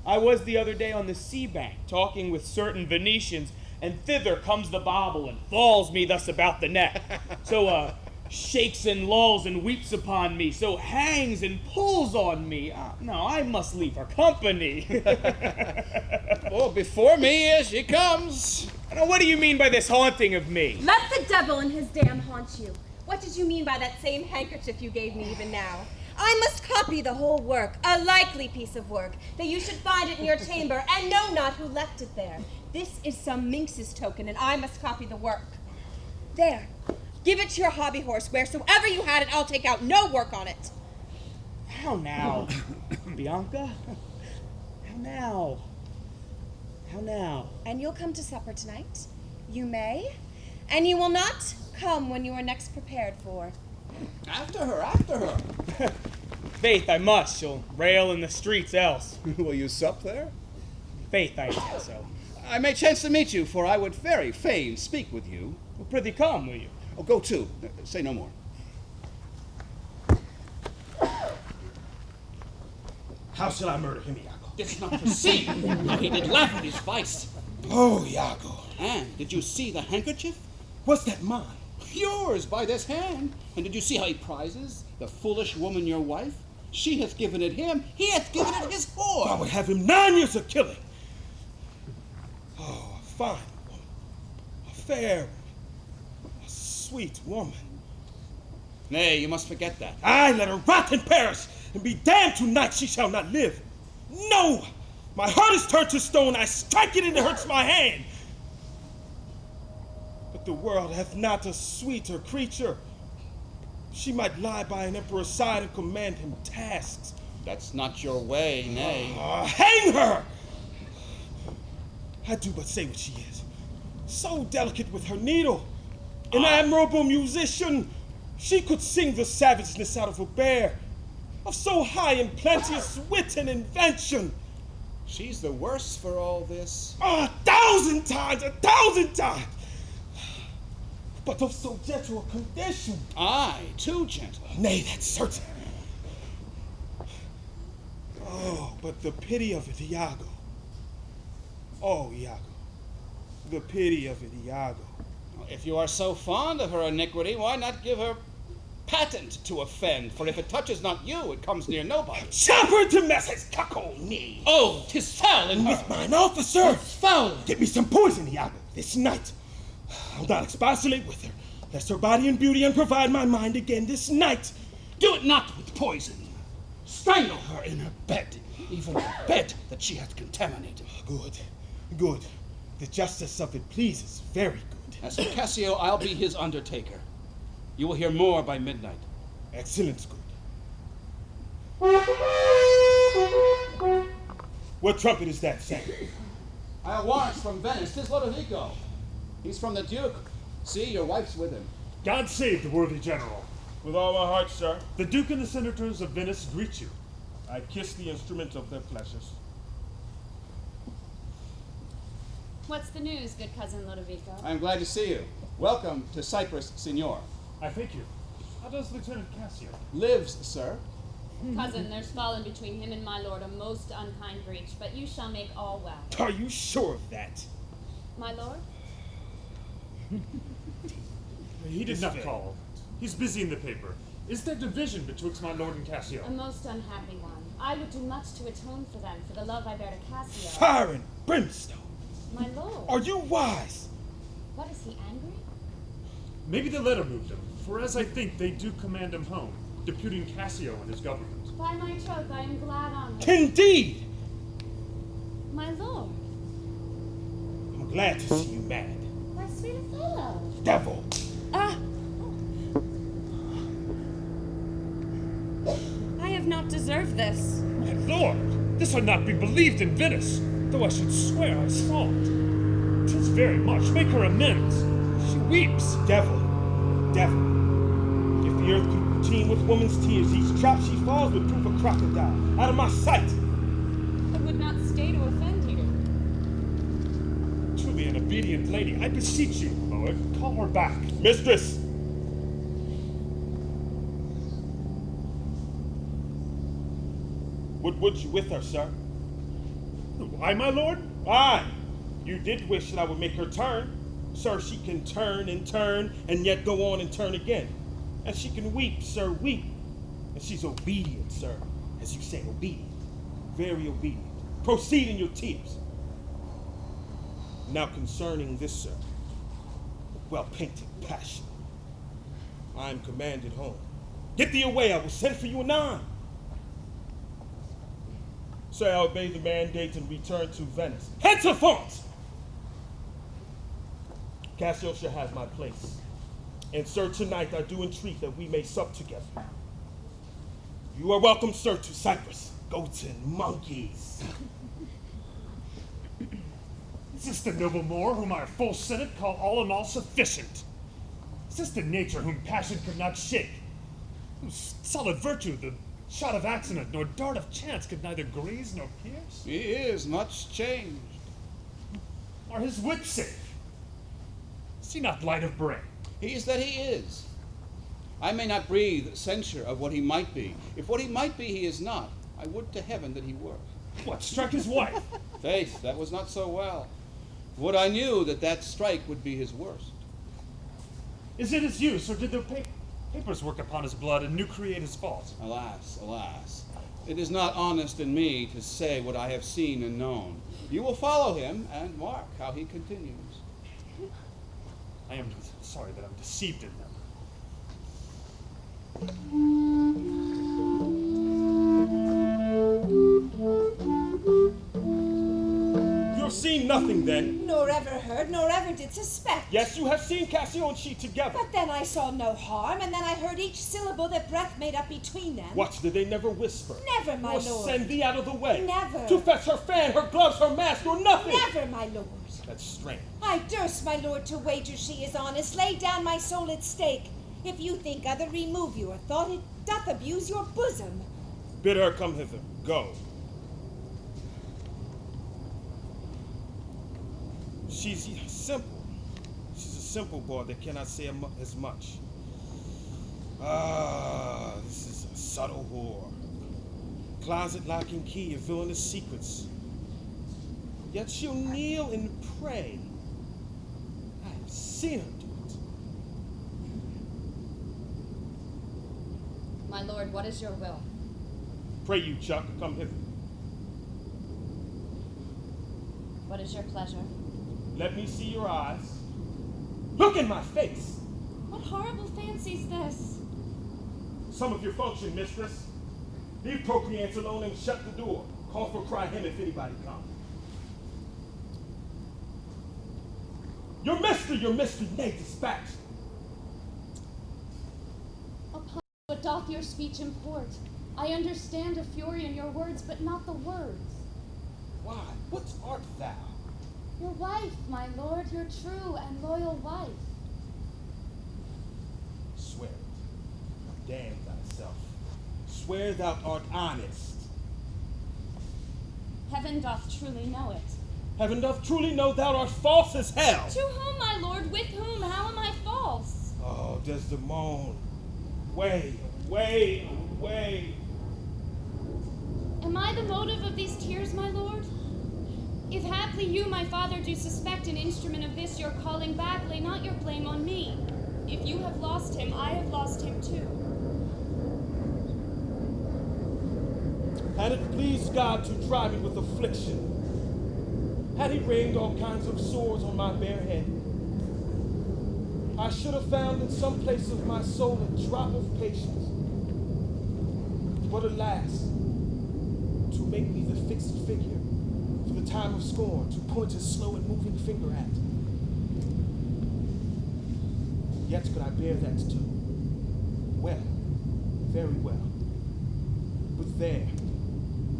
I was the other day on the sea bank, talking with certain Venetians, and thither comes the bauble and falls me thus about the neck. So shakes and lulls and weeps upon me, so hangs and pulls on me. No, I must leave her company. Oh, before me here she comes. Now, what do you mean by this haunting of me? Let the devil and his dam haunt you. What did you mean by that same handkerchief you gave me even now? I must copy the whole work, a likely piece of work, that you should find it in your chamber and know not who left it there. This is some minx's token, and I must copy the work. There. Give it to your hobby horse. Wheresoever you had it, I'll take out no work on it. How now, Bianca? How now? How now? And you'll come to supper tonight? You may. And you will not come when you are next prepared for. After her, after her. Faith, I must. She'll rail in the streets else. Will you sup there? Faith, I intend so. I may chance to meet you, for I would very fain speak with you. Well, prithee come, will you? Oh, go to. Say no more. How shall I murder him, Iago? Didst not perceive how he did laugh at his vice? Oh, Iago. And did you see the handkerchief? Was that mine? Yours, by this hand. And did you see how he prizes the foolish woman your wife? She hath given it him, he hath given it his whore. I would have him 9 years of killing. Oh, a fine woman, a fair woman, a sweet woman. Nay, you must forget that. I let her rot and perish, and be damned tonight she shall not live. No! My heart is turned to stone, I strike it and it hurts my hand. But the world hath not a sweeter creature. She might lie by an emperor's side and command him tasks. That's not your way, nay. Hang her! I do but say what she is. So delicate with her needle. An admirable musician. She could sing the savageness out of a bear. Of so high and plenteous wit and invention. She's the worse for all this. 1,000 times, 1,000 times! But of so gentle a condition. Aye, too gentle. Nay, that's certain. Oh, but the pity of it, Iago. Oh, Iago. The pity of it, Iago. If you are so fond of her iniquity, why not give her patent to offend? For if it touches not you, it comes near nobody. Chop her to messes, cuckold knee. Oh, 'tis foul in her. With mine officer. It's foul. Get me some poison, Iago, this night. I'll not expostulate with her, lest her body and beauty unprovide my mind again this night. Do it not with poison. Strangle her in her bed, even the bed that she hath contaminated. Good, good. The justice of it pleases, very good. As for Cassio, I'll be his undertaker. You will hear more by midnight. Excellent, good. What trumpet is that, Sam? I have warrants from Venice. 'Tis Lodovico. He's from the Duke. See, your wife's with him. God save the worthy general. With all my heart, sir. The Duke and the Senators of Venice greet you. I kiss the instrument of their pleasures. What's the news, good cousin Lodovico? I am glad to see you. Welcome to Cyprus, Signor. I thank you. How does Lieutenant Cassio? Lives, sir. Cousin, there's fallen between him and my lord a most unkind breach, but you shall make all well. Are you sure of that? My lord? He did not call. He's busy in the paper. Is there division betwixt my lord and Cassio? A most unhappy one. I would do much to atone for them, for the love I bear to Cassio. Fire and brimstone! My lord. Are you wise? What, is he angry? Maybe the letter moved him, for as I think they do command him home, deputing Cassio in his government. By my troth, I am glad onward. Indeed! My lord. I'm glad to see you mad. My sweet Othello. Devil! I have not deserved this. My lord, this would not be believed in Venice, though I should swear I saw it. 'Tis very much. Make her amends. She weeps. Devil. If the earth could teem with woman's tears, each drop she falls would prove a crocodile. Out of my sight! I would not stay to offend you. Truly an obedient lady. I beseech you, lord, call her back. Mistress! What would you with her, sir? I, my lord? Aye! You did wish that I would make her turn. Sir, she can turn, and yet go on and turn again. And she can weep, sir, weep. And she's obedient, sir. As you say, obedient. Very obedient. Proceed in your tears. Now concerning this, sir, well-painted passion. I am commanded home. Get thee away, I will send for you anon. Sir, I obey the mandate and return to Venice. Henceforth! Cassio shall have my place. And sir, tonight I do entreat that we may sup together. You are welcome, sir, to Cyprus. Goats and monkeys. Is this the noble Moor whom our full senate call all in all sufficient? Is this the nature whom passion could not shake? Whose solid virtue the shot of accident nor dart of chance could neither graze nor pierce? He is much changed. Are his wits safe? Is he not light of brain? He is that he is. I may not breathe censure of what he might be. If what he might be he is not, I would to heaven that he were. What, struck his wife? Faith, that was not so well. Would I knew that strike would be his worst. Is it his use, or did the papers work upon his blood and new create his fault? Alas, alas. It is not honest in me to say what I have seen and known. You will follow him and mark how he continues. I am sorry that I'm deceived in them. You have seen nothing then? Nor ever heard, nor ever did suspect. Yes, you have seen Cassio and she together. But then I saw no harm, and then I heard each syllable that breath made up between them. What, did they never whisper? Never, my or lord. send thee out of the way? Never. To fetch her fan, her gloves, her mask, or nothing? Never, my lord. That's strange. I durst, my lord, to wager she is honest. Lay down my soul at stake. If you think other, remove your thought. It doth abuse your bosom. Bid her come hither. Go. She's simple. She's a simple boy that cannot say as much. Ah, this is a subtle whore. Closet lock and key of villainous secrets. Yet she'll kneel and pray. I have seen her do it. My lord, what is your will? Pray you, Chuck, come hither. What is your pleasure? Let me see your eyes. Look in my face. What horrible fancy's this? Some of your function, mistress. Leave procreants alone and shut the door. Call for cry him if anybody comes. Your mystery, nay, dispatch. your speech import. I understand a fury in your words, but not the words. Why, what art thou? Your wife, my lord, your true and loyal wife. Swear it. Damn thyself. Swear thou art honest. Heaven doth truly know it. Heaven doth truly know thou art false as hell. To whom, my lord? With whom? How am I false? Oh, Desdemona. Way, way, way. Am I the motive of these tears, my lord? If haply you, my father, do suspect an instrument of this your calling back, lay not your blame on me. If you have lost him, I have lost him too. Had it pleased God to try me with affliction, had he rained all kinds of sores on my bare head, I should have found in some place of my soul a drop of patience. But alas, to make me the fixed figure for the time of scorn, to point his slow and moving finger at. Yet could I bear that too. Well, very well. But there,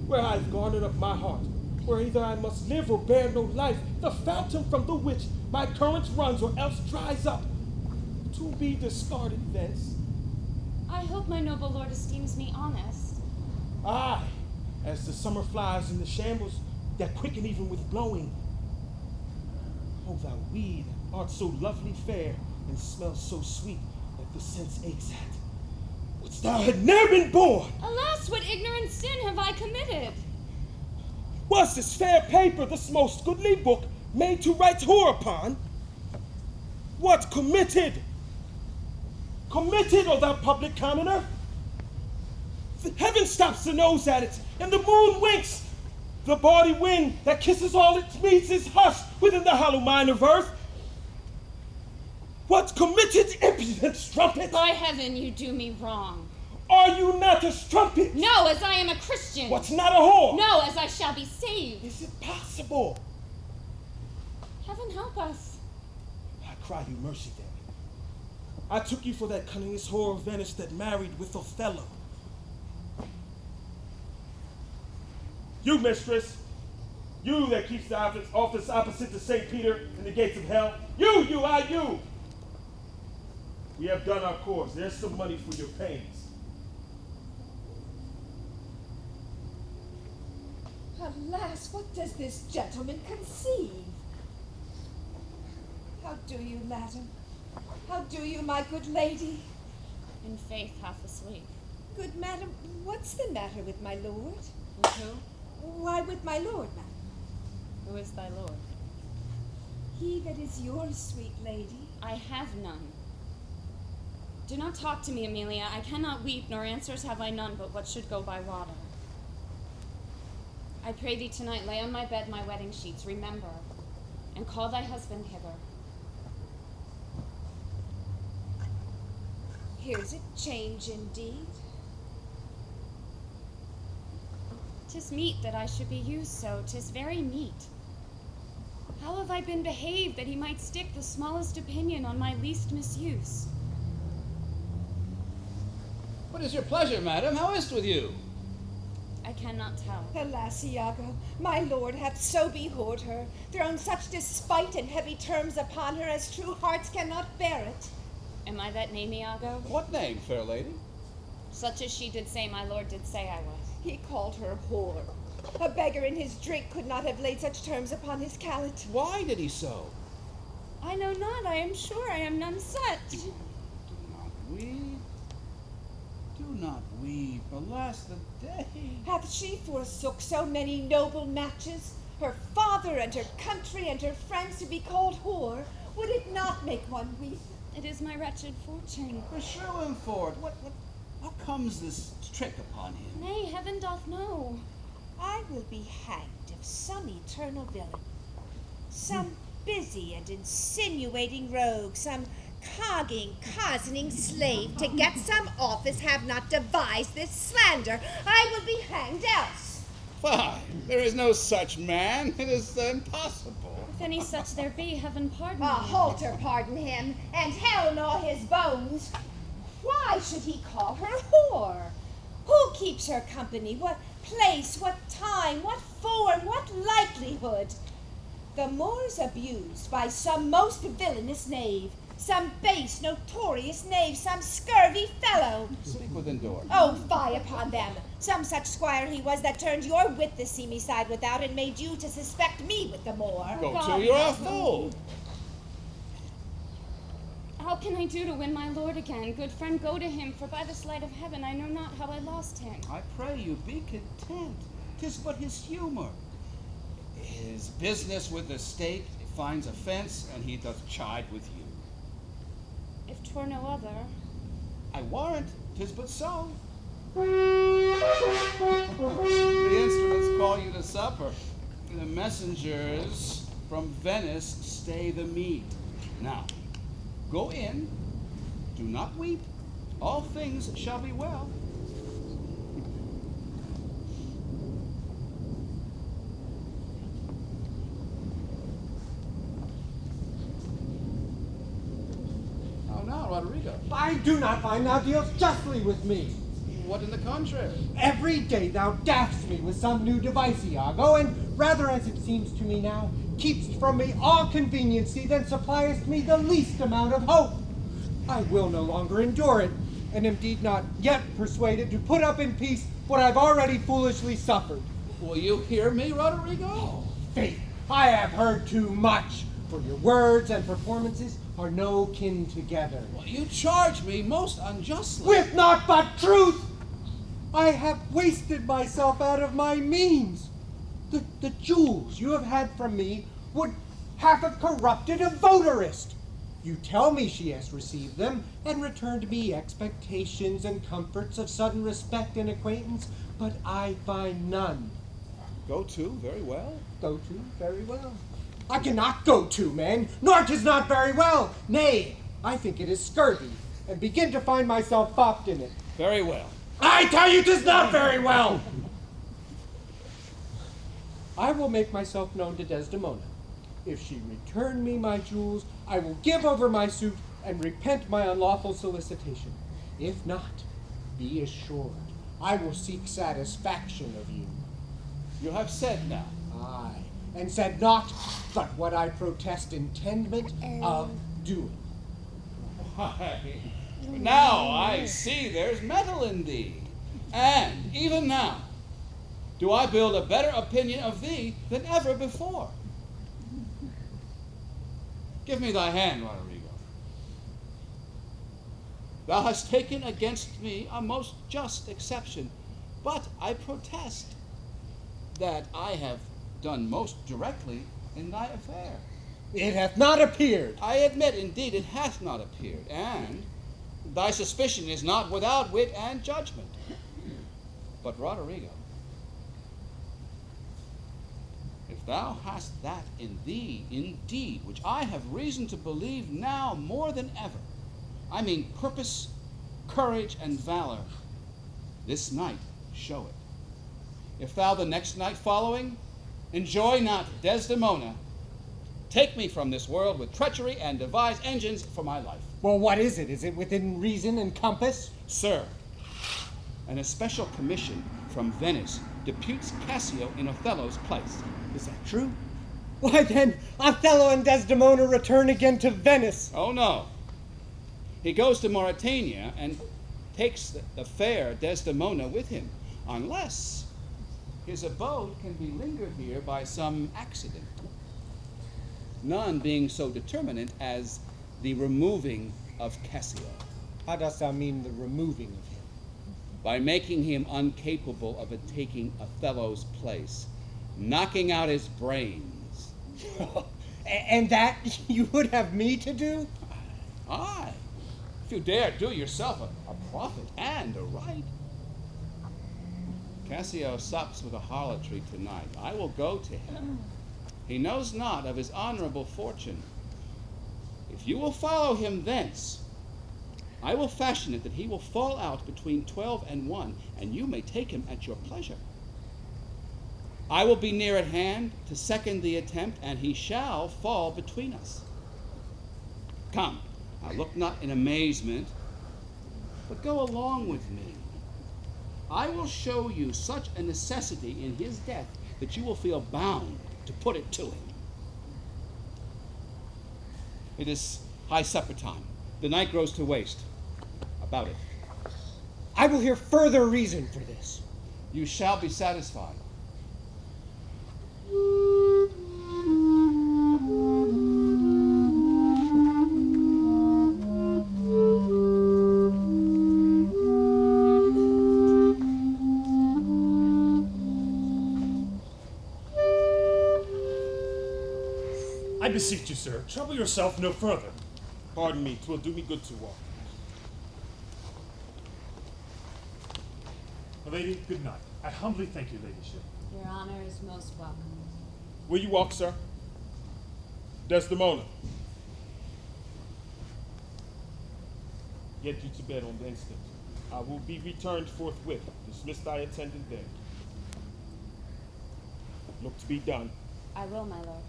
where I've garnered up my heart, where either I must live or bear no life, the fountain from the which my current runs or else dries up, to be discarded thence. I hope my noble lord esteems me honest. Aye, as the summer flies in the shambles that quicken even with blowing. O thou weed, art so lovely fair, and smells so sweet that the sense aches at. Wouldst thou had ne'er been born! Alas, what ignorant sin have I committed? Was this fair paper, this most goodly book, made to write whore upon? What committed? Committed, O thou public commoner? The heaven stops the nose at it, and the moon winks. The bawdy wind that kisses all it meets is hushed within the hollow mine of earth. What committed, impudent strumpet? By heaven, you do me wrong. Are you not a strumpet? No, as I am a Christian. What's not a whore? No, as I shall be saved. Is it possible? Heaven help us. I cry you mercy then. I took you for that cunningest whore of Venice that married with Othello. You, mistress, you that keeps the office opposite to St. Peter in the gates of hell, you. We have done our course. There's some money for your pains. Alas, what does this gentleman conceive? How do you, madam? How do you, my good lady? In faith, half asleep. Good madam, what's the matter with my lord? With who? Why, with my lord, madam. Who is thy lord? He that is yours, sweet lady. I have none. Do not talk to me, Amelia. I cannot weep, nor answers have I none but what should go by water. I pray thee tonight, lay on my bed my wedding sheets, remember, and call thy husband hither. Here's a change indeed. 'Tis meet that I should be used so, 'tis very meet. How have I been behaved that he might stick the smallest opinion on my least misuse? What is your pleasure, madam? How is't with you? I cannot tell. Alas, Iago, my lord hath so behord her, thrown such despite and heavy terms upon her as true hearts cannot bear it. Am I that name, Iago? What name, fair lady? Such as she did say my lord did say I was. He called her whore. A beggar in his drink could not have laid such terms upon his callet. Why did he so? I know not, I am sure I am none such. Do not weep. Do not weep. Alas, the day. Hath she forsook so many noble matches, her father and her country and her friends to be called whore? Would it not make one weep? It is my wretched fortune. Beshrew him for it. How comes this trick upon him? Nay, heaven doth know. I will be hanged if some eternal villain, some busy and insinuating rogue, some cogging, cozening slave to get some office have not devised this slander. I will be hanged else. Why, there is no such man. It is impossible. If any such there be, heaven pardon me. A halter pardon him, and hell gnaw his bones. Why should he call her whore? Who keeps her company? What place? What time? What form? What likelihood? The Moor's abused by some most villainous knave, some base, notorious knave, some scurvy fellow. Speak within door. Oh, fie upon them! Some such squire he was that turned your wit the seamy side without and made you to suspect me with the Moor. Go to, you're a fool. How can I do to win my lord again? Good friend, go to him, for by the sleight of heaven I know not how I lost him. I pray you, be content. 'Tis but his humor. His business with the state finds offense, and he doth chide with you. If 'twere no other. I warrant 'tis but so. The instruments call you to supper. The messengers from Venice stay the meat. Now, go in, do not weep, all things shall be well. How now, Roderigo? I do not find thou dealst justly with me. What in the contrary? Every day thou daffst me with some new device, Iago, and rather as it seems to me now, keepst from me all conveniency than suppliest me the least amount of hope. I will no longer endure it, and indeed not yet persuaded to put up in peace what I've already foolishly suffered. Will you hear me, Roderigo? Faith, I have heard too much, for your words and performances are no kin together. Well, you charge me most unjustly. With naught but truth! I have wasted myself out of my means. The jewels you have had from me would half have corrupted a votarist. You tell me she has received them and returned me expectations and comforts of sudden respect and acquaintance, but I find none. Go to, very well. Go to, very well. I cannot go to, man, nor 'tis not very well. Nay, I think it is scurvy, and begin to find myself fopped in it. Very well. I tell you 'tis not very well! I will make myself known to Desdemona. If she return me my jewels, I will give over my suit and repent my unlawful solicitation. If not, be assured, I will seek satisfaction of you. You have said now. Aye, and said not but what I protest intendment of doing. Why, now I see there's metal in thee. And even now, do I build a better opinion of thee than ever before. Give me thy hand, Roderigo. Thou hast taken against me a most just exception, but I protest that I have done most directly in thy affair. It hath not appeared. I admit, indeed, it hath not appeared, and thy suspicion is not without wit and judgment. But, Roderigo, if thou hast that in thee, indeed, which I have reason to believe now more than ever, I mean purpose, courage, and valor, this night show it. If thou the next night following enjoy not Desdemona, take me from this world with treachery and devise engines for my life. Well, what is it? Is it within reason and compass? Sir, an especial commission from Venice deputes Cassio in Othello's place. Is that true? Why then, Othello and Desdemona return again to Venice. Oh no. He goes to Mauritania and takes the fair Desdemona with him, unless his abode can be lingered here by some accident. None being so determinate as the removing of Cassio. How dost thou mean the removing of him? By making him incapable of taking Othello's place, knocking out his brains. And that you would have me to do? Aye. If you dare do yourself a profit and a right. Cassio sups with a harlotry tonight. I will go to him. He knows not of his honorable fortune. If you will follow him thence, I will fashion it that he will fall out between 12 and 1, and you may take him at your pleasure. I will be near at hand to second the attempt, and he shall fall between us. Come, now look not in amazement, but go along with me. I will show you such a necessity in his death that you will feel bound to put it to him. It is high supper time. The night grows to waste. About it. I will hear further reason for this. You shall be satisfied. I beseech you, sir, trouble yourself no further. Pardon me, 'twill do me good to walk. Lady, good night. I humbly thank your ladyship. Your honor is most welcome. Will you walk, sir? Desdemona. Get you to bed on the instant. I will be returned forthwith. Dismiss thy attendant there. Look to be done. I will, my lord.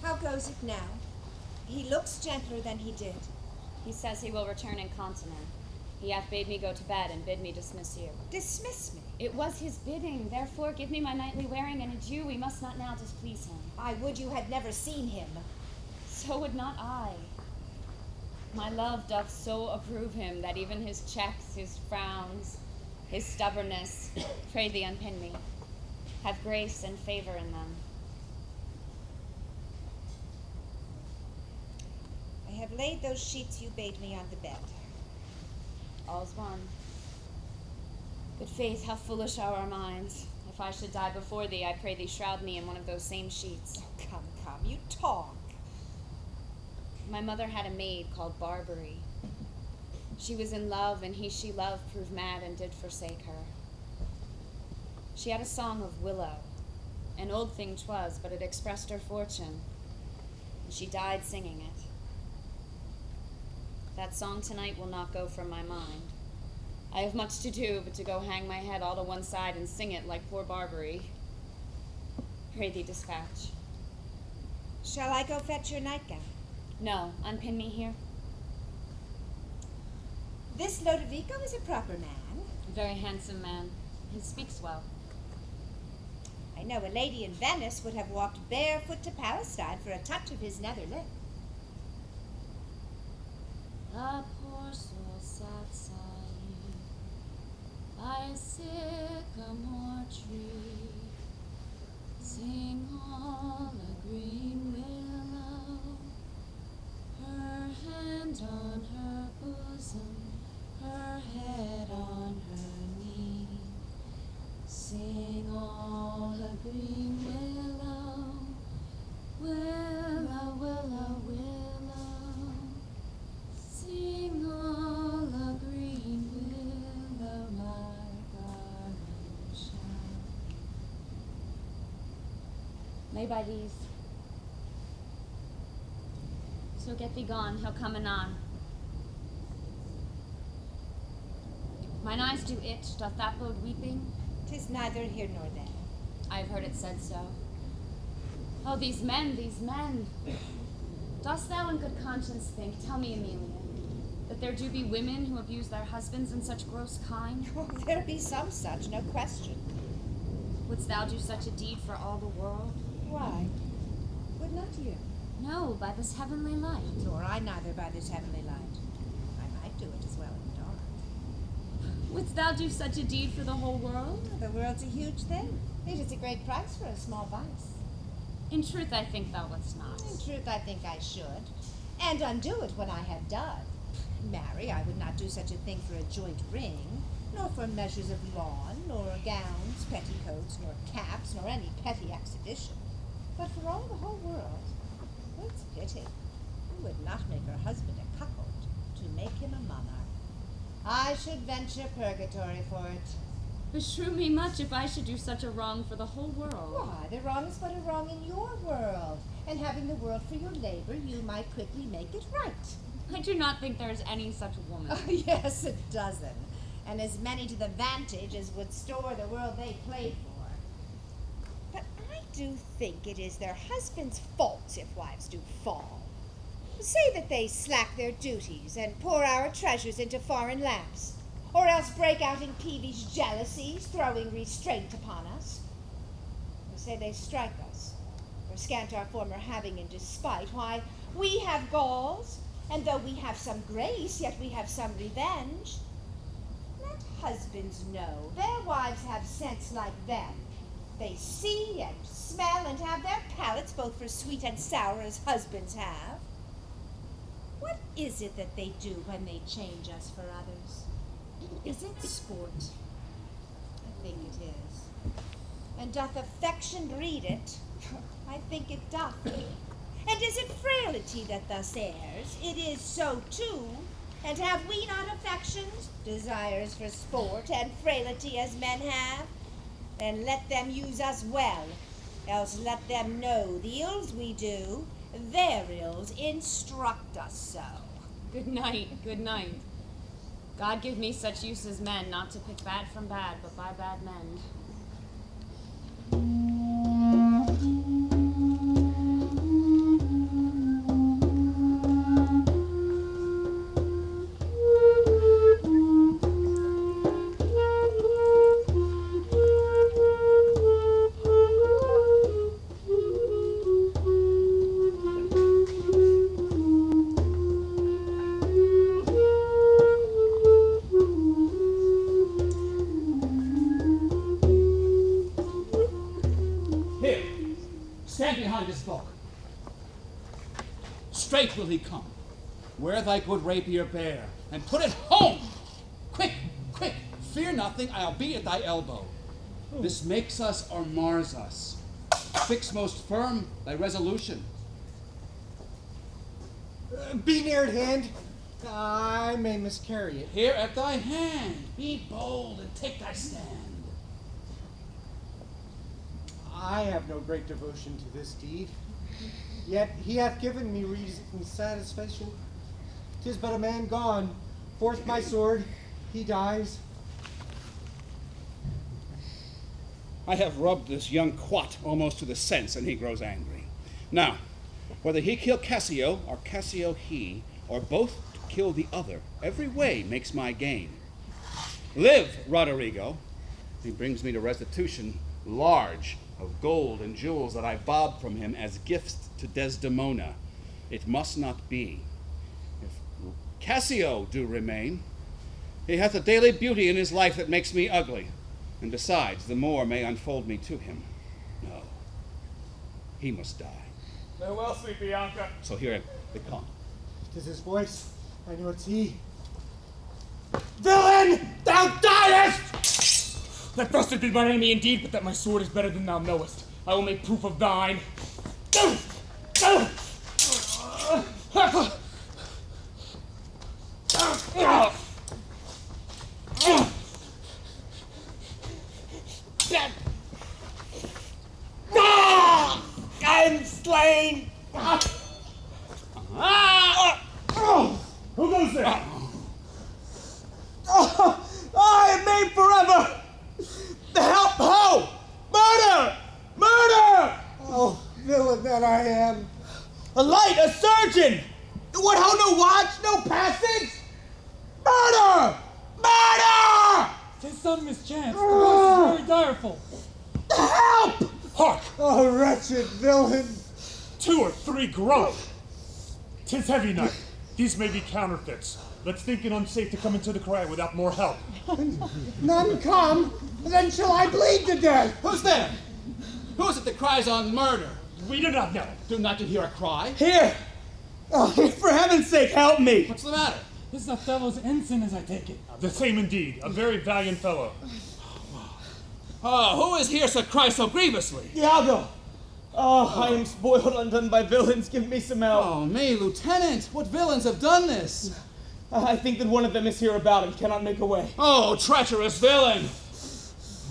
How goes it now? He looks gentler than he did. He says he will return incontinent. He hath bade me go to bed and bid me dismiss you. Dismiss me? It was his bidding. Therefore give me my nightly wearing and adieu. We must not now displease him. I would you had never seen him. So would not I. My love doth so approve him that even his checks, his frowns, his stubbornness, pray thee unpin me, have grace and favor in them. I have laid those sheets you bade me on the bed. All's one. Good faith, how foolish are our minds. If I should die before thee, I pray thee shroud me in one of those same sheets. Oh, come, you talk. My mother had a maid called Barbary. She was in love, and he she loved proved mad and did forsake her. She had a song of willow. An old thing 'twas, but it expressed her fortune, and she died singing it. That song tonight will not go from my mind. I have much to do but to go hang my head all to one side and sing it like poor Barbary. Pray thee dispatch. Shall I go fetch your nightgown? No, unpin me here. This Lodovico is a proper man. A very handsome man. He speaks well. I know a lady in Venice would have walked barefoot to Palestine for a touch of his nether lip. A poor soul sat sighing by a sycamore tree, sing all a green willow, her hand on her bosom, her head on her knee, sing all a green willow, willow, willow, willow, sing all a green willow, my garden shall. Lay by these. So get thee gone, he'll come anon. Mine eyes do itch, doth that bode weeping? 'Tis neither here nor there. I have heard it said so. Oh, these men, these men! Dost thou in good conscience think, tell me, Amelia, that there do be women who abuse their husbands in such gross kind? Oh, there be some such, no question. Wouldst thou do such a deed for all the world? Why? Would not you? No, by this heavenly light. Nor I neither by this heavenly light. I might do it as well in the dark. Wouldst thou do such a deed for the whole world? Oh, the world's a huge thing. It is a great price for a small vice. In truth, I think thou wouldst not. In truth, I think I should. And undo it when I have done. Marry, I would not do such a thing for a joint ring, nor for measures of lawn, nor gowns, petticoats, nor caps, nor any petty exhibition. But for all the whole world, what's pity? Who would not make her husband a cuckold, to make him a monarch? I should venture purgatory for it. Beshrew me much if I should do such a wrong for the whole world. Why, the wrong is but a wrong in your world, and having the world for your labor, you might quickly make it right. I do not think there is any such woman. Oh, yes, a dozen, and as many to the vantage as would store the world they play for. But I do think it is their husbands' faults if wives do fall. Say that they slack their duties and pour our treasures into foreign laps, or else break out in peevish jealousies, throwing restraint upon us. Or say they strike us, or scant our former having in despite. Why, we have galls, and though we have some grace, yet we have some revenge. Let husbands know their wives have sense like them. They see and smell and have their palates both for sweet and sour as husbands have. What is it that they do when they change us for others? Is it sport? I think it is. And doth affection breed it? I think it doth. And is it frailty that thus errs? It is so too. And have we not affections, desires for sport, and frailty as men have? Then let them use us well, else let them know the ills we do, their ills instruct us so. Good night, good night. God give me such use as men, not to pick bad from bad, but by bad men. Straight will he come. Wear thy good rapier bare, and put it home. Quick, quick, fear nothing, I'll be at thy elbow. This makes us or mars us. Fix most firm thy resolution. Be near at hand. I may miscarry it. Here at thy hand, be bold and take thy stand. I have no great devotion to this deed. Yet he hath given me reason and satisfaction. 'Tis but a man gone. Forth my sword, he dies. I have rubbed this young quat almost to the sense, and he grows angry. Now, whether he kill Cassio, or Cassio he, or both to kill the other, every way makes my gain. Live, Roderigo. He brings me to restitution large of gold and jewels that I bobbed from him as gifts to Desdemona. It must not be. If Cassio do remain, he hath a daily beauty in his life that makes me ugly, and besides, the more may unfold me to him. No, he must die. Farewell, sweet Bianca. So here they come. 'Tis his voice. I know it's he. Villain, thou diest! That thus it be mine enemy indeed, but that my sword is better than thou knowest. I will make proof of thine. I am slain! Who goes there? I am made forever! The help, ho! Murder! Murder! Oh, villain that I am. A light, a surgeon! What, ho, no watch, no passage? Murder! Murder! Tis some mischance. The voice is very direful. Help! Hark! Oh, wretched villain. 2 or 3 groan. 'Tis heavy night. These may be counterfeits. Let's think it unsafe to come into the cry without more help. None come, then shall I bleed to death. Who's there? Who is it that cries on murder? We do not know. Do not you hear a cry? Here! Oh, for heaven's sake, help me! What's the matter? This is Othello's ensign, as I take it. The same indeed. A very valiant fellow. Oh, who is here so cry so grievously? Iago! Oh, I am spoiled undone by villains. Give me some help. Oh, me, Lieutenant. What villains have done this? I think that one of them is here about and cannot make away. Oh, treacherous villain!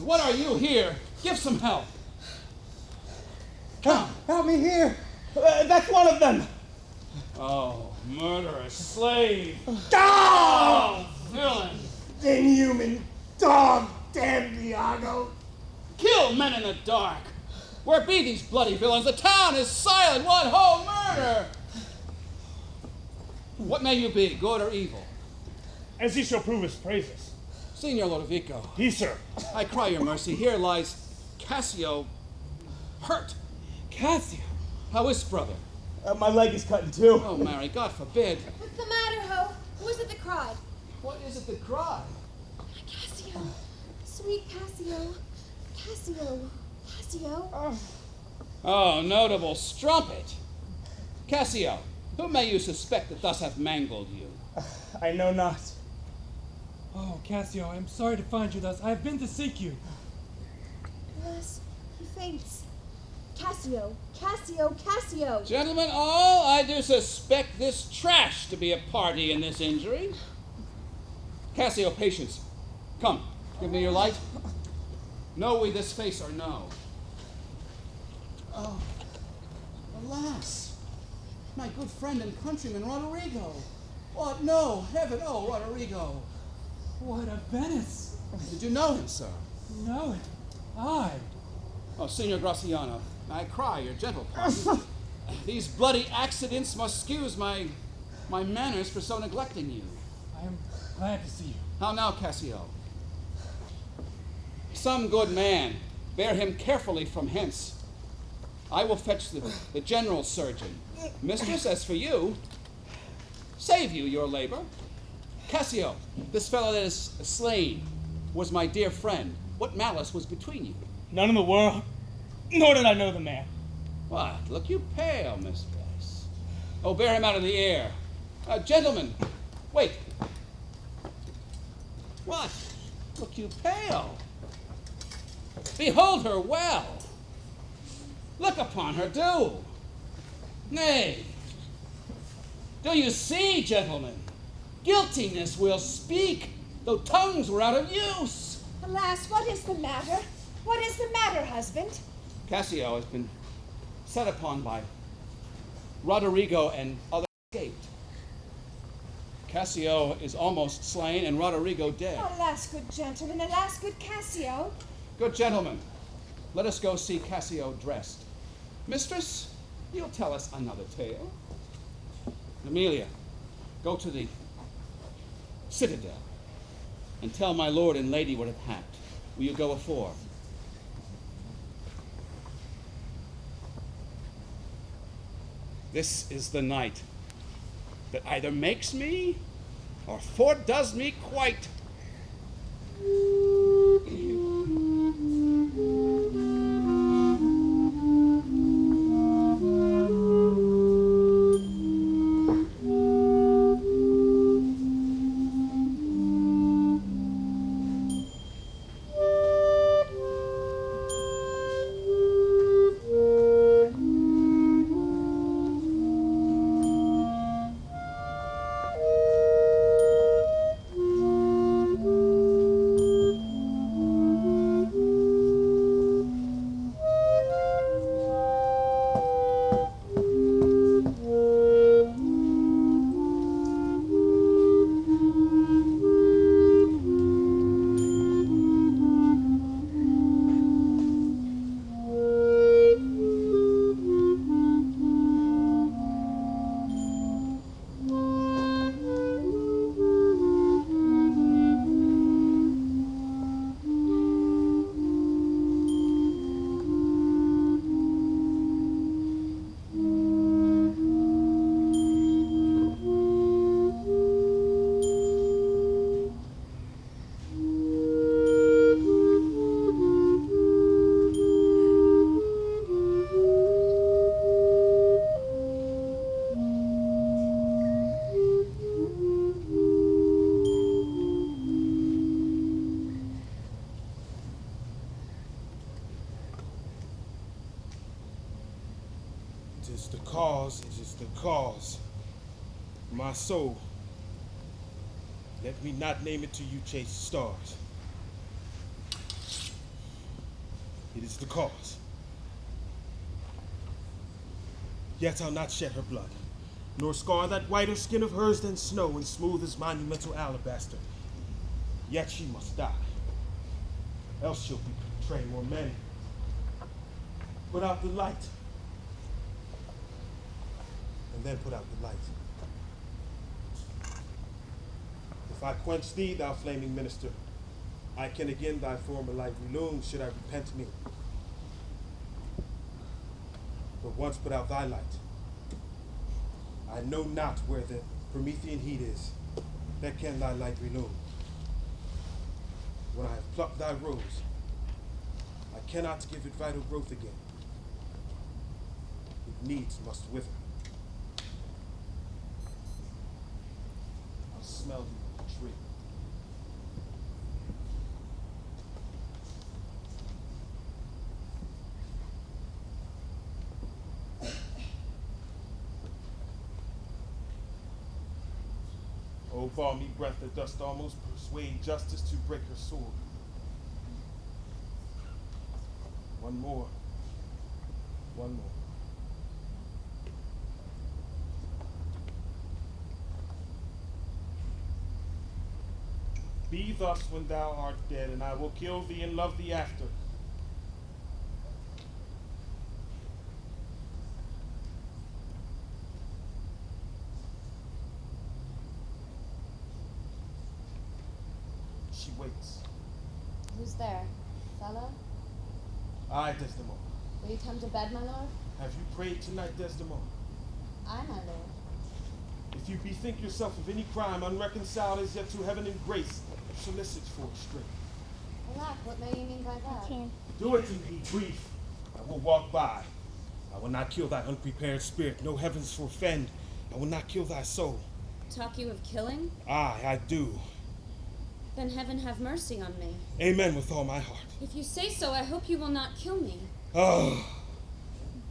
What are you here? Give some help. Come. Help me here. That's one of them. Oh, murderous slave. Oh, villain. Inhuman dog. Damn Iago. Kill men in the dark. Where be these bloody villains? The town is silent. One whole murder. What may you be, good or evil? As he shall prove his praises. Signor Lodovico. He, sir. I cry your mercy. Here lies Cassio, hurt. Cassio? How is brother? My leg is cut in two. Oh, Mary, God forbid. What's the matter, Ho? Who is it that cried? What is it that cried? Cassio. Sweet Cassio. Cassio. Oh, notable strumpet. Cassio, who may you suspect that thus hath mangled you? I know not. Oh, Cassio, I am sorry to find you thus. I have been to seek you. Alas, he faints. Cassio. Gentlemen, all, I do suspect this trash to be a party in this injury. Cassio, patience. Come, give me your light. Know we this face or no? Oh, alas, my good friend and countryman Roderigo. What, no, heaven, oh, Roderigo. What a Venice! Did you know him, sir? Know it? I. Oh, Signor Graciano, I cry your gentle pardon. These bloody accidents must excuse my manners for so neglecting you. I am glad to see you. How now, Cassio? Some good man, bear him carefully from hence. I will fetch the general surgeon. Mistress, as for you, save you your labor. Cassio, this fellow that is slain was my dear friend. What malice was between you? None in the world, nor did I know the man. What? Look you pale, mistress. Oh, bear him out of the air. Gentlemen, wait. What? Look you pale. Behold her well. Look upon her, do. Nay. Do you see, gentlemen? Guiltiness will speak, though tongues were out of use. Alas, what is the matter? What is the matter, husband? Cassio has been set upon by Roderigo and others escaped. Cassio is almost slain and Roderigo dead. Alas, good gentleman, alas, good Cassio. Good gentlemen, let us go see Cassio dressed. Mistress, you'll tell us another tale. Amelia, go to the citadel and tell my lord and lady what hath happened. Will you go afore? This is the night that either makes me or foredoes me quite. It is the cause. My soul, let me not name it to you, chase stars. It is the cause. Yet I'll not shed her blood, nor scar that whiter skin of hers than snow and smooth as monumental alabaster. Yet she must die, else she'll betray more men. Put out the light, and then put out the light. If I quench thee, thou flaming minister, I can again thy former light relume, should I repent me. But once put out thy light, I know not where the Promethean heat is, that can thy light relume. When I have plucked thy rose, I cannot give it vital growth again. It needs must wither. I'll smell you in the tree. O balmy breath that dost almost persuade justice to break her sword. One more. One more. Be thus when thou art dead, and I will kill thee and love thee after. She waits. Who's there? Othello? Aye, Desdemona. Will you come to bed, my lord? Have you prayed tonight, Desdemona? Aye, my lord. If you bethink yourself of any crime unreconciled as yet to heaven and grace, solicit for it straight. Alack, what may you mean by that? Do it in be brief. I will walk by. I will not kill thy unprepared spirit. No heavens forfend. I will not kill thy soul. Talk you of killing? Aye, I do. Then heaven have mercy on me. Amen with all my heart. If you say so, I hope you will not kill me. Oh.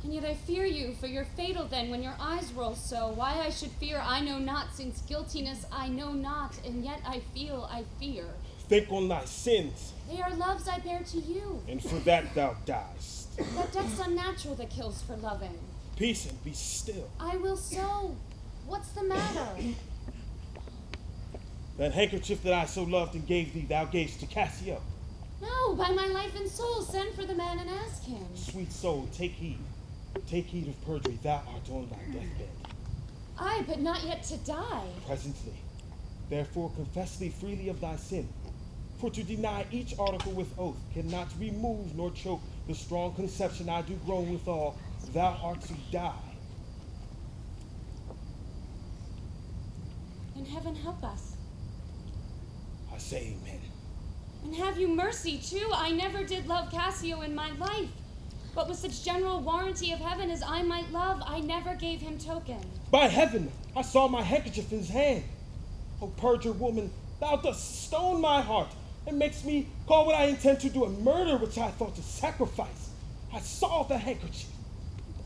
And yet I fear you, for you're fatal then when your eyes roll so. Why I should fear I know not, since guiltiness I know not, and yet I fear. Think on thy sins. They are loves I bear to you. And for that thou diest. That death's unnatural that kills for loving. Peace and be still. I will so. What's the matter? That handkerchief that I so loved and gave thee, thou gavest to Cassio. No, by my life and soul, send for the man and ask him. Sweet soul, take heed. Take heed of perjury, thou art on thy deathbed. Aye, but not yet to die. Presently. Therefore confess thee freely of thy sin. For to deny each article with oath cannot remove nor choke the strong conception I do groan withal, thou art to die. And heaven help us. I say amen. And have you mercy, too. I never did love Cassio in my life. But with such general warranty of heaven as I might love, I never gave him token. By heaven, I saw my handkerchief in his hand. O perjured woman, thou dost stone my heart, and makes me call what I intend to do a murder which I thought to sacrifice. I saw the handkerchief.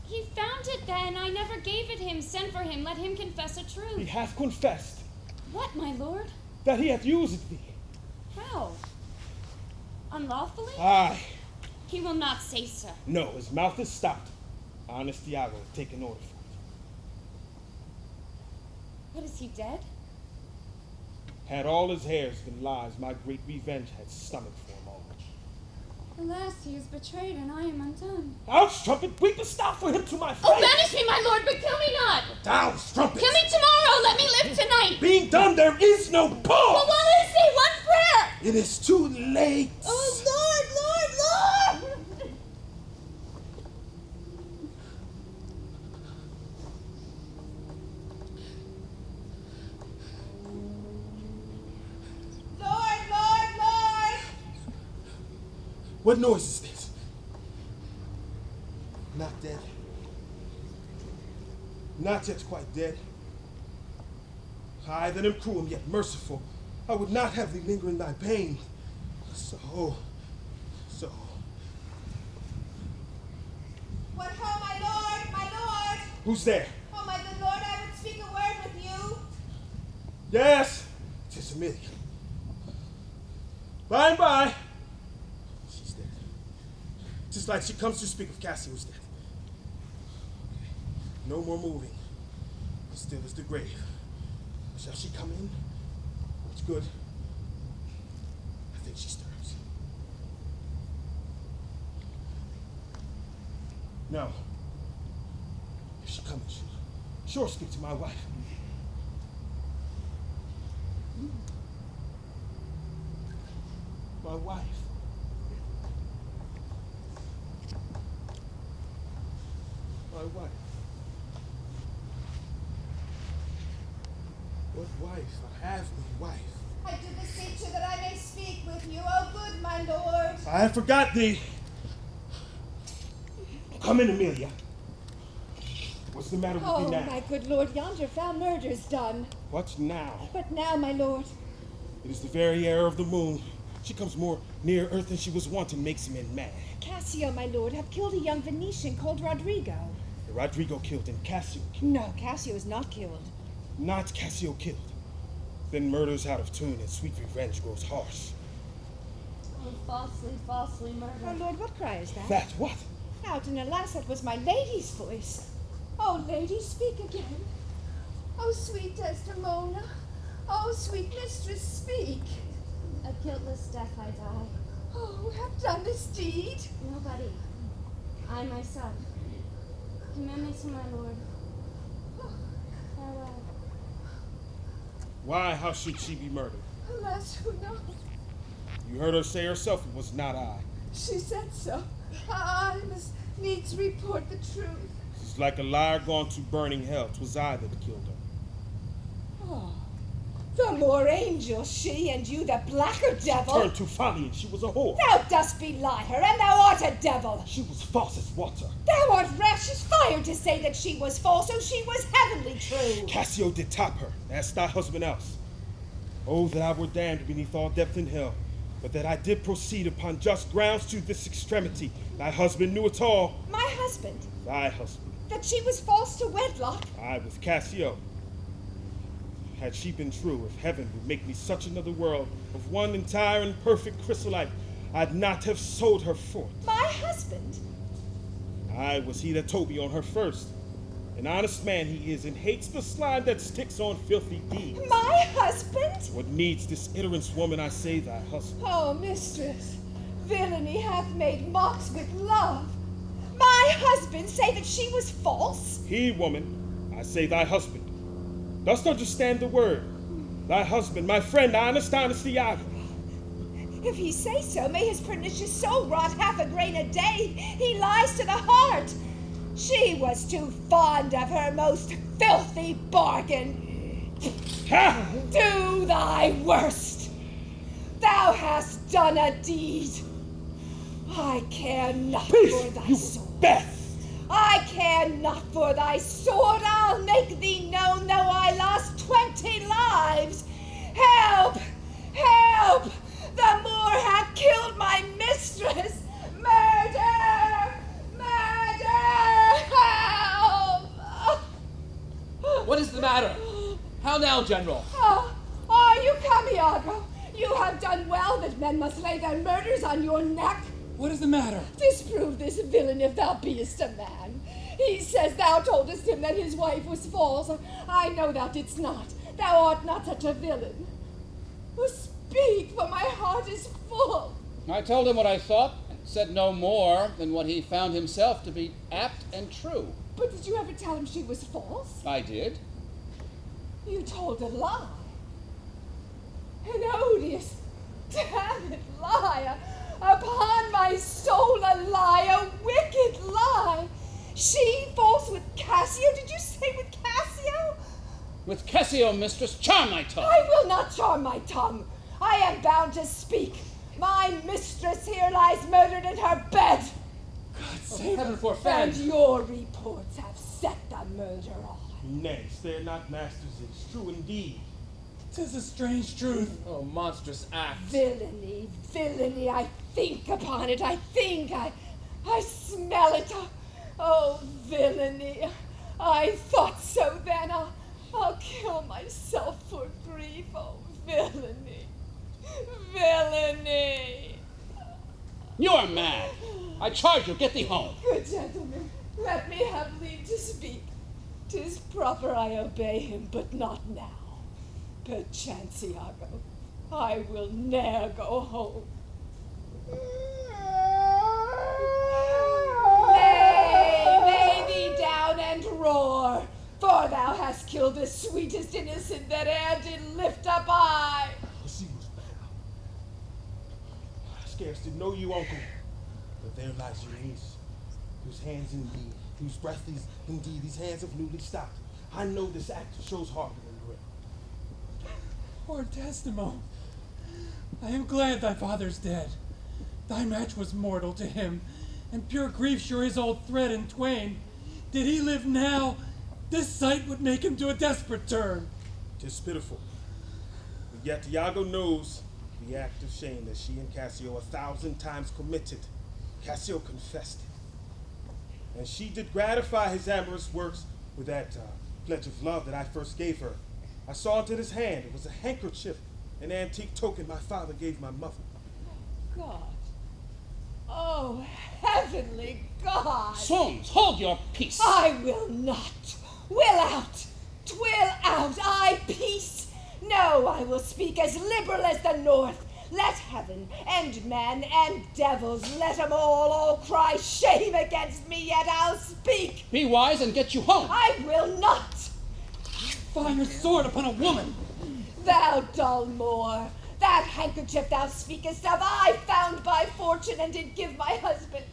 He found it then. I never gave it him. Send for him. Let him confess a truth. He hath confessed. What, my lord? That he hath used thee. How? Unlawfully? Aye. He will not say so. No, his mouth is stopped. Honest Iago hath taken order for it. What, is he dead? Had all his hairs been lies, my great revenge had stomach for him all. Alas, he is betrayed, and I am undone. Out, strumpet! Break the stop for him to my face! Oh, banish me, my lord, but kill me not! Down, strumpet! Kill me tomorrow! Let me live tonight! Being done, there is no pause! Well, what is he? One prayer! It is too late! Oh, Lord, Lord, Lord! Lord, Lord, Lord! What noise is this? Not dead. Not yet quite dead. I that am cruel yet merciful, I would not have thee linger in thy pain. So. What ho, my lord, my lord! Who's there? Oh, my good lord, I would speak a word with you. Yes, 'tis Amelia. By and by. She's dead. 'Tis like she comes to speak of Cassio's death. Okay. No more moving. As still as the grave. Shall she come in? It's good. I think she stirs. No. If she comes, she'll sure speak to my wife. My wife. My wife. What wife? I have no wife. I do beseech you that I may speak with you, O good my lord. I forgot thee. Come in, Amelia. What's the matter with Oh, thee now? my good lord, yonder foul murder's done. What now? But now, my lord, It is the very air of the moon. She comes more near earth than she was wont and makes men mad. Cassio, my lord, hath killed a young Venetian called Rodrigo. Rodrigo killed and Cassio killed. No, Cassio is not killed. Not Cassio killed. Then murder's out of tune and sweet revenge grows harsh. Oh, falsely murdered. Oh, lord, what cry is that? That what? Out, and alas, that was my lady's voice. Oh, lady, speak again. Oh, sweet Desdemona. Oh, sweet mistress, speak. A guiltless death I die. Oh, who hath done this deed? Nobody. I myself. Commend me to my lord. Farewell. Why? How should she be murdered? Alas, who knows? You heard her say herself it was not I. She said so. I must needs report the truth. She's like a liar gone to burning hell. 'Twas I that killed her. Oh, the more angel she, and you the blacker devil. Turned to folly, and she was a whore. Thou dost belie her, and thou art a devil. She was false as water. Thou art rash as fire to say that she was false, so she was heavenly true. Cassio did top her. Ask thy husband else. Oh, that I were damned beneath all depth in hell, but that I did proceed upon just grounds to this extremity. Thy husband knew it all. My husband? Thy husband. That she was false to wedlock? I with Cassio. Had she been true, if heaven would make me such another world of one entire and perfect chrysolite, I'd not have sold her forth. My husband? I was he that told me on her first. An honest man he is, and hates the slime that sticks on filthy deeds. My husband? What needs this ignorance, woman, I say thy husband. Oh, mistress, villainy hath made mocks with love. My husband say that she was false? He, woman, I say thy husband. Dost understand the word? Thy husband, my friend, honest Iago. If he say so, may his pernicious soul rot half a grain a day. He lies to the heart. She was too fond of her most filthy bargain. Ha! Do thy worst. Thou hast done a deed. I care not for thy sword. Beth! I care not for thy sword. I'll make thee known, though I lost 20 lives. Help! Help! The Moor hath killed my mistress. Murder! Murder! Help! What is the matter? How now, General? Are you come, Iago? You have done well that men must lay their murders on your neck. What is the matter? Disprove this villain if thou beest a man. He says thou toldest him that his wife was false. I know thou didst not. Thou art not such a villain. Speak, for my heart is full. I told him what I thought, and said no more than what he found himself to be apt and true. But did you ever tell him she was false? I did. You told a lie. An odious, damned lie. Upon my soul a lie, a wicked lie. She false with Cassio? Did you say with Cassio? With Cassio, mistress, charm thy tongue. I will not charm my tongue. I am bound to speak. My mistress here lies murdered in her bed. God save heaven forfend. And your reports have set the murder on. Nay, stare not, masters, it is true indeed. 'Tis a strange truth. Oh, monstrous act. Villainy, villainy, I think upon it, I smell it. Oh, villainy. I thought so then. I'll kill myself for grief. Oh, villainy, villainy. You are mad. I charge you, get thee home. Good gentlemen, let me have leave to speak. 'Tis proper I obey him, but not now. Perchance, Iago, I will ne'er go home. Lay thee down and roar, for thou hast killed the sweetest innocent that e'er did lift up eye. scarcely know you, uncle. But there lies your niece, whose hands indeed, whose breath is indeed these hands have newly stopped. I know this act shows heart and grit. Poor Desdemona, I am glad thy father's dead. Thy match was mortal to him, and pure grief sure his old thread in twain. Did he live now, this sight would make him to a desperate turn. 'Tis pitiful, but yet Iago knows the act of shame that she and Cassio 1,000 times committed. Cassio confessed it, and she did gratify his amorous works with that pledge of love that I first gave her. I saw it in his hand. It was a handkerchief, an antique token my father gave my mother. God. Oh, heavenly God. Solmes, hold your peace. I will not. Will out. Twill out. I peace. No, I will speak as liberal as the north. Let heaven and men and devils, let 'em all cry shame against me, yet I'll speak. Be wise and get you home. I will not. Find your sword upon a woman. Thou dull Moor, that handkerchief thou speakest of, I found by fortune and did give my husband.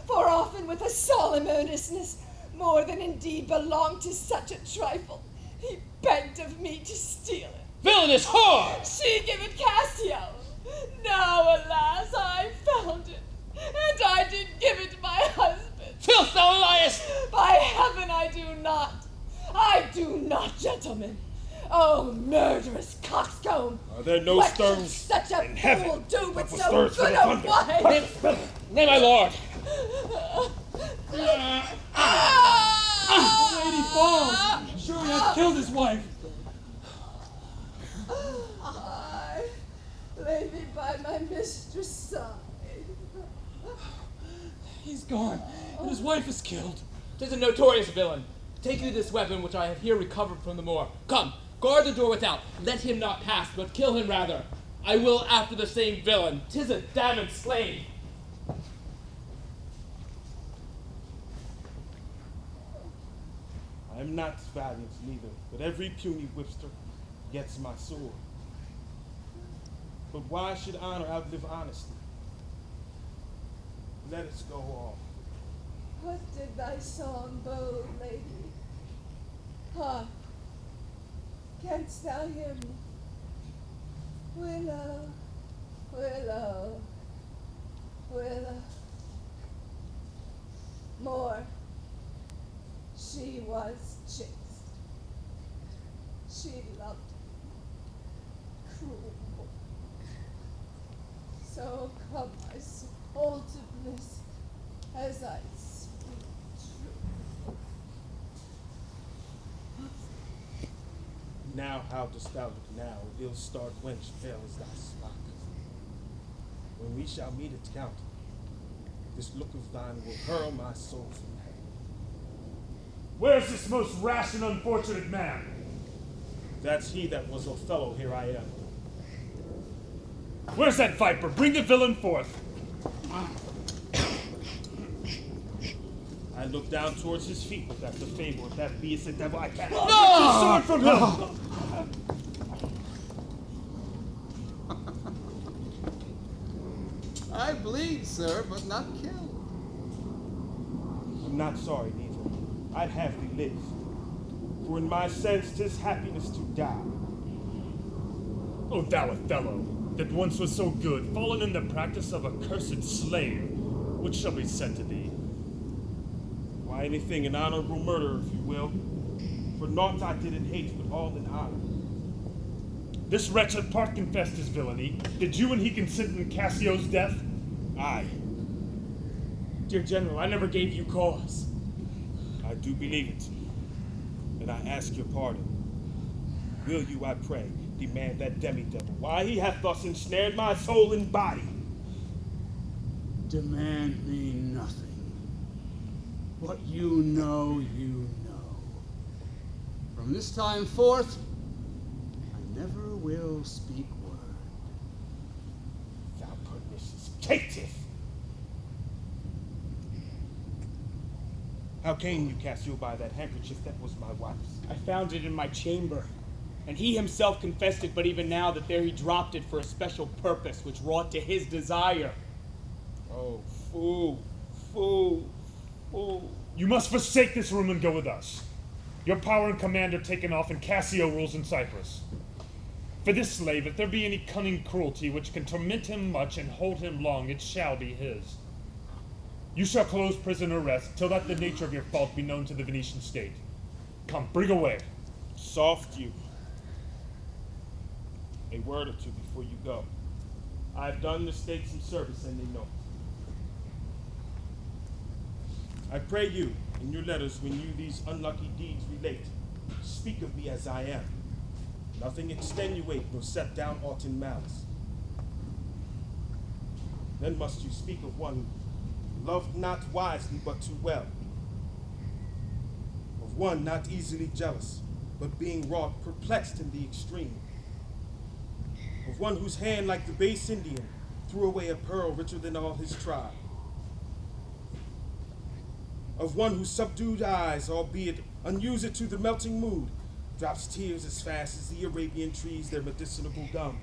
For often with a solemn earnestness, more than indeed belonged to such a trifle, he begged of me to steal it. Villainous whore! She give it Cassio. Now, alas, I found it, and I did give it my husband. Filth, thou liest! By heaven, I do not. I do not, gentlemen. Oh, murderous coxcomb! Are there no what stones should such a in fool heaven do with but for so stirs for good the a thunder? wife? Nay, my lord. The lady falls. Sure he hath killed his wife. I lay me by my mistress' side. He's gone, and his wife is killed. 'Tis a notorious villain. Take you this weapon which I have here recovered from the Moor. Come, guard the door without. Let him not pass, but kill him rather. I will after the same villain. 'Tis a damned slave. I am not valiant neither, but every puny whipster gets my sword. But why should honor outlive honesty? Let us go on. What did thy song bode, lady? Hark, canst thou hear me? Willow, willow, willow. More, she was chaste. She loved me, cruel boy. So come my soul to bliss as I speak true. Now how dost thou look now, ill-starred wench, pale as thy smock? When we shall meet at count, this look of thine will hurl my soul from heaven. Where's this most rash and unfortunate man? That's he that was Othello, here I am. Where's that viper? Bring the villain forth. I look down towards his feet with that the favor, if that be the devil I can't. Get your sword from him! I bleed, sir, but not killed. I'm not sorry neither. I'd have thee live. For in my sense 'tis happiness to die. O thou Othello, that once was so good, fallen in the practice of a cursed slave, what shall be said to thee? Why, anything, an honorable murder, if you will. For naught I did in hate, but all in honor. This wretch hath part confessed his villainy. Did you and he consent in Cassio's death? Aye. Dear General, I never gave you cause. I do believe it. And I ask your pardon. Will you, I pray, demand that demi-devil, why he hath thus ensnared my soul and body? Demand me nothing. What you know, you know. From this time forth, I never will speak word. Thou pernicious caitiff! How came you, Cassio, by that handkerchief that was my wife's? I found it in my chamber, and he himself confessed it, but even now that there he dropped it for a special purpose which wrought to his desire. Oh, fool, fool, fool. You must forsake this room and go with us. Your power and command are taken off, and Cassio rules in Cyprus. For this slave, if there be any cunning cruelty which can torment him much and hold him long, it shall be his. You shall close prison or rest, till that the nature of your fault be known to the Venetian state. Come, bring away. Soft you. A word or two before you go. I have done the state some service, and they know. I pray you, in your letters, when you these unlucky deeds relate, speak of me as I am. Nothing extenuate nor set down aught in malice. Then must you speak of one who loved not wisely but too well. Of one not easily jealous, but being wrought perplexed in the extreme. Of one whose hand, like the base Indian, threw away a pearl richer than all his tribe. Of one whose subdued eyes, albeit unused to the melting mood, drops tears as fast as the Arabian trees their medicinal gum.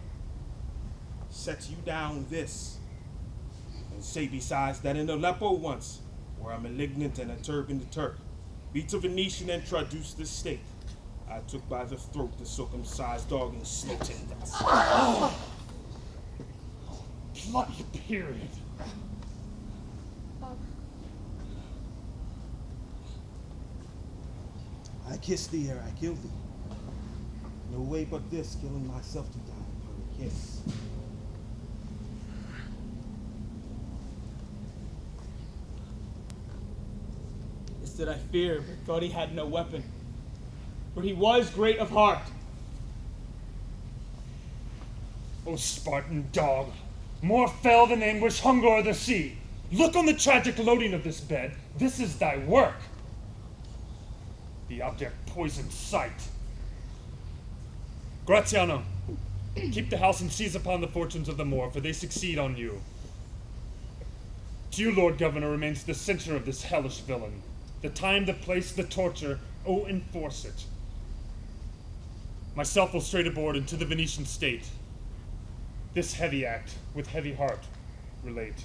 Set you down this, and say besides that in Aleppo once, where a malignant and a turbaned Turk beat a Venetian and traduced this state, I took by the throat the circumcised dog and smote him thus. Oh. Bloody period. I kiss thee ere I kill thee. No way but this, killing myself to die upon a kiss. This did I fear, but thought he had no weapon. For he was great of heart. O Spartan dog, more fell than anguish, hunger, or the sea. Look on the tragic loading of this bed. This is thy work. The object poisoned sight. Graziano, keep the house and seize upon the fortunes of the Moor, for they succeed on you. To you, Lord Governor, remains the censure of this hellish villain. The time, the place, the torture, oh, enforce it. Myself will straight aboard into the Venetian state. This heavy act, with heavy heart, relate.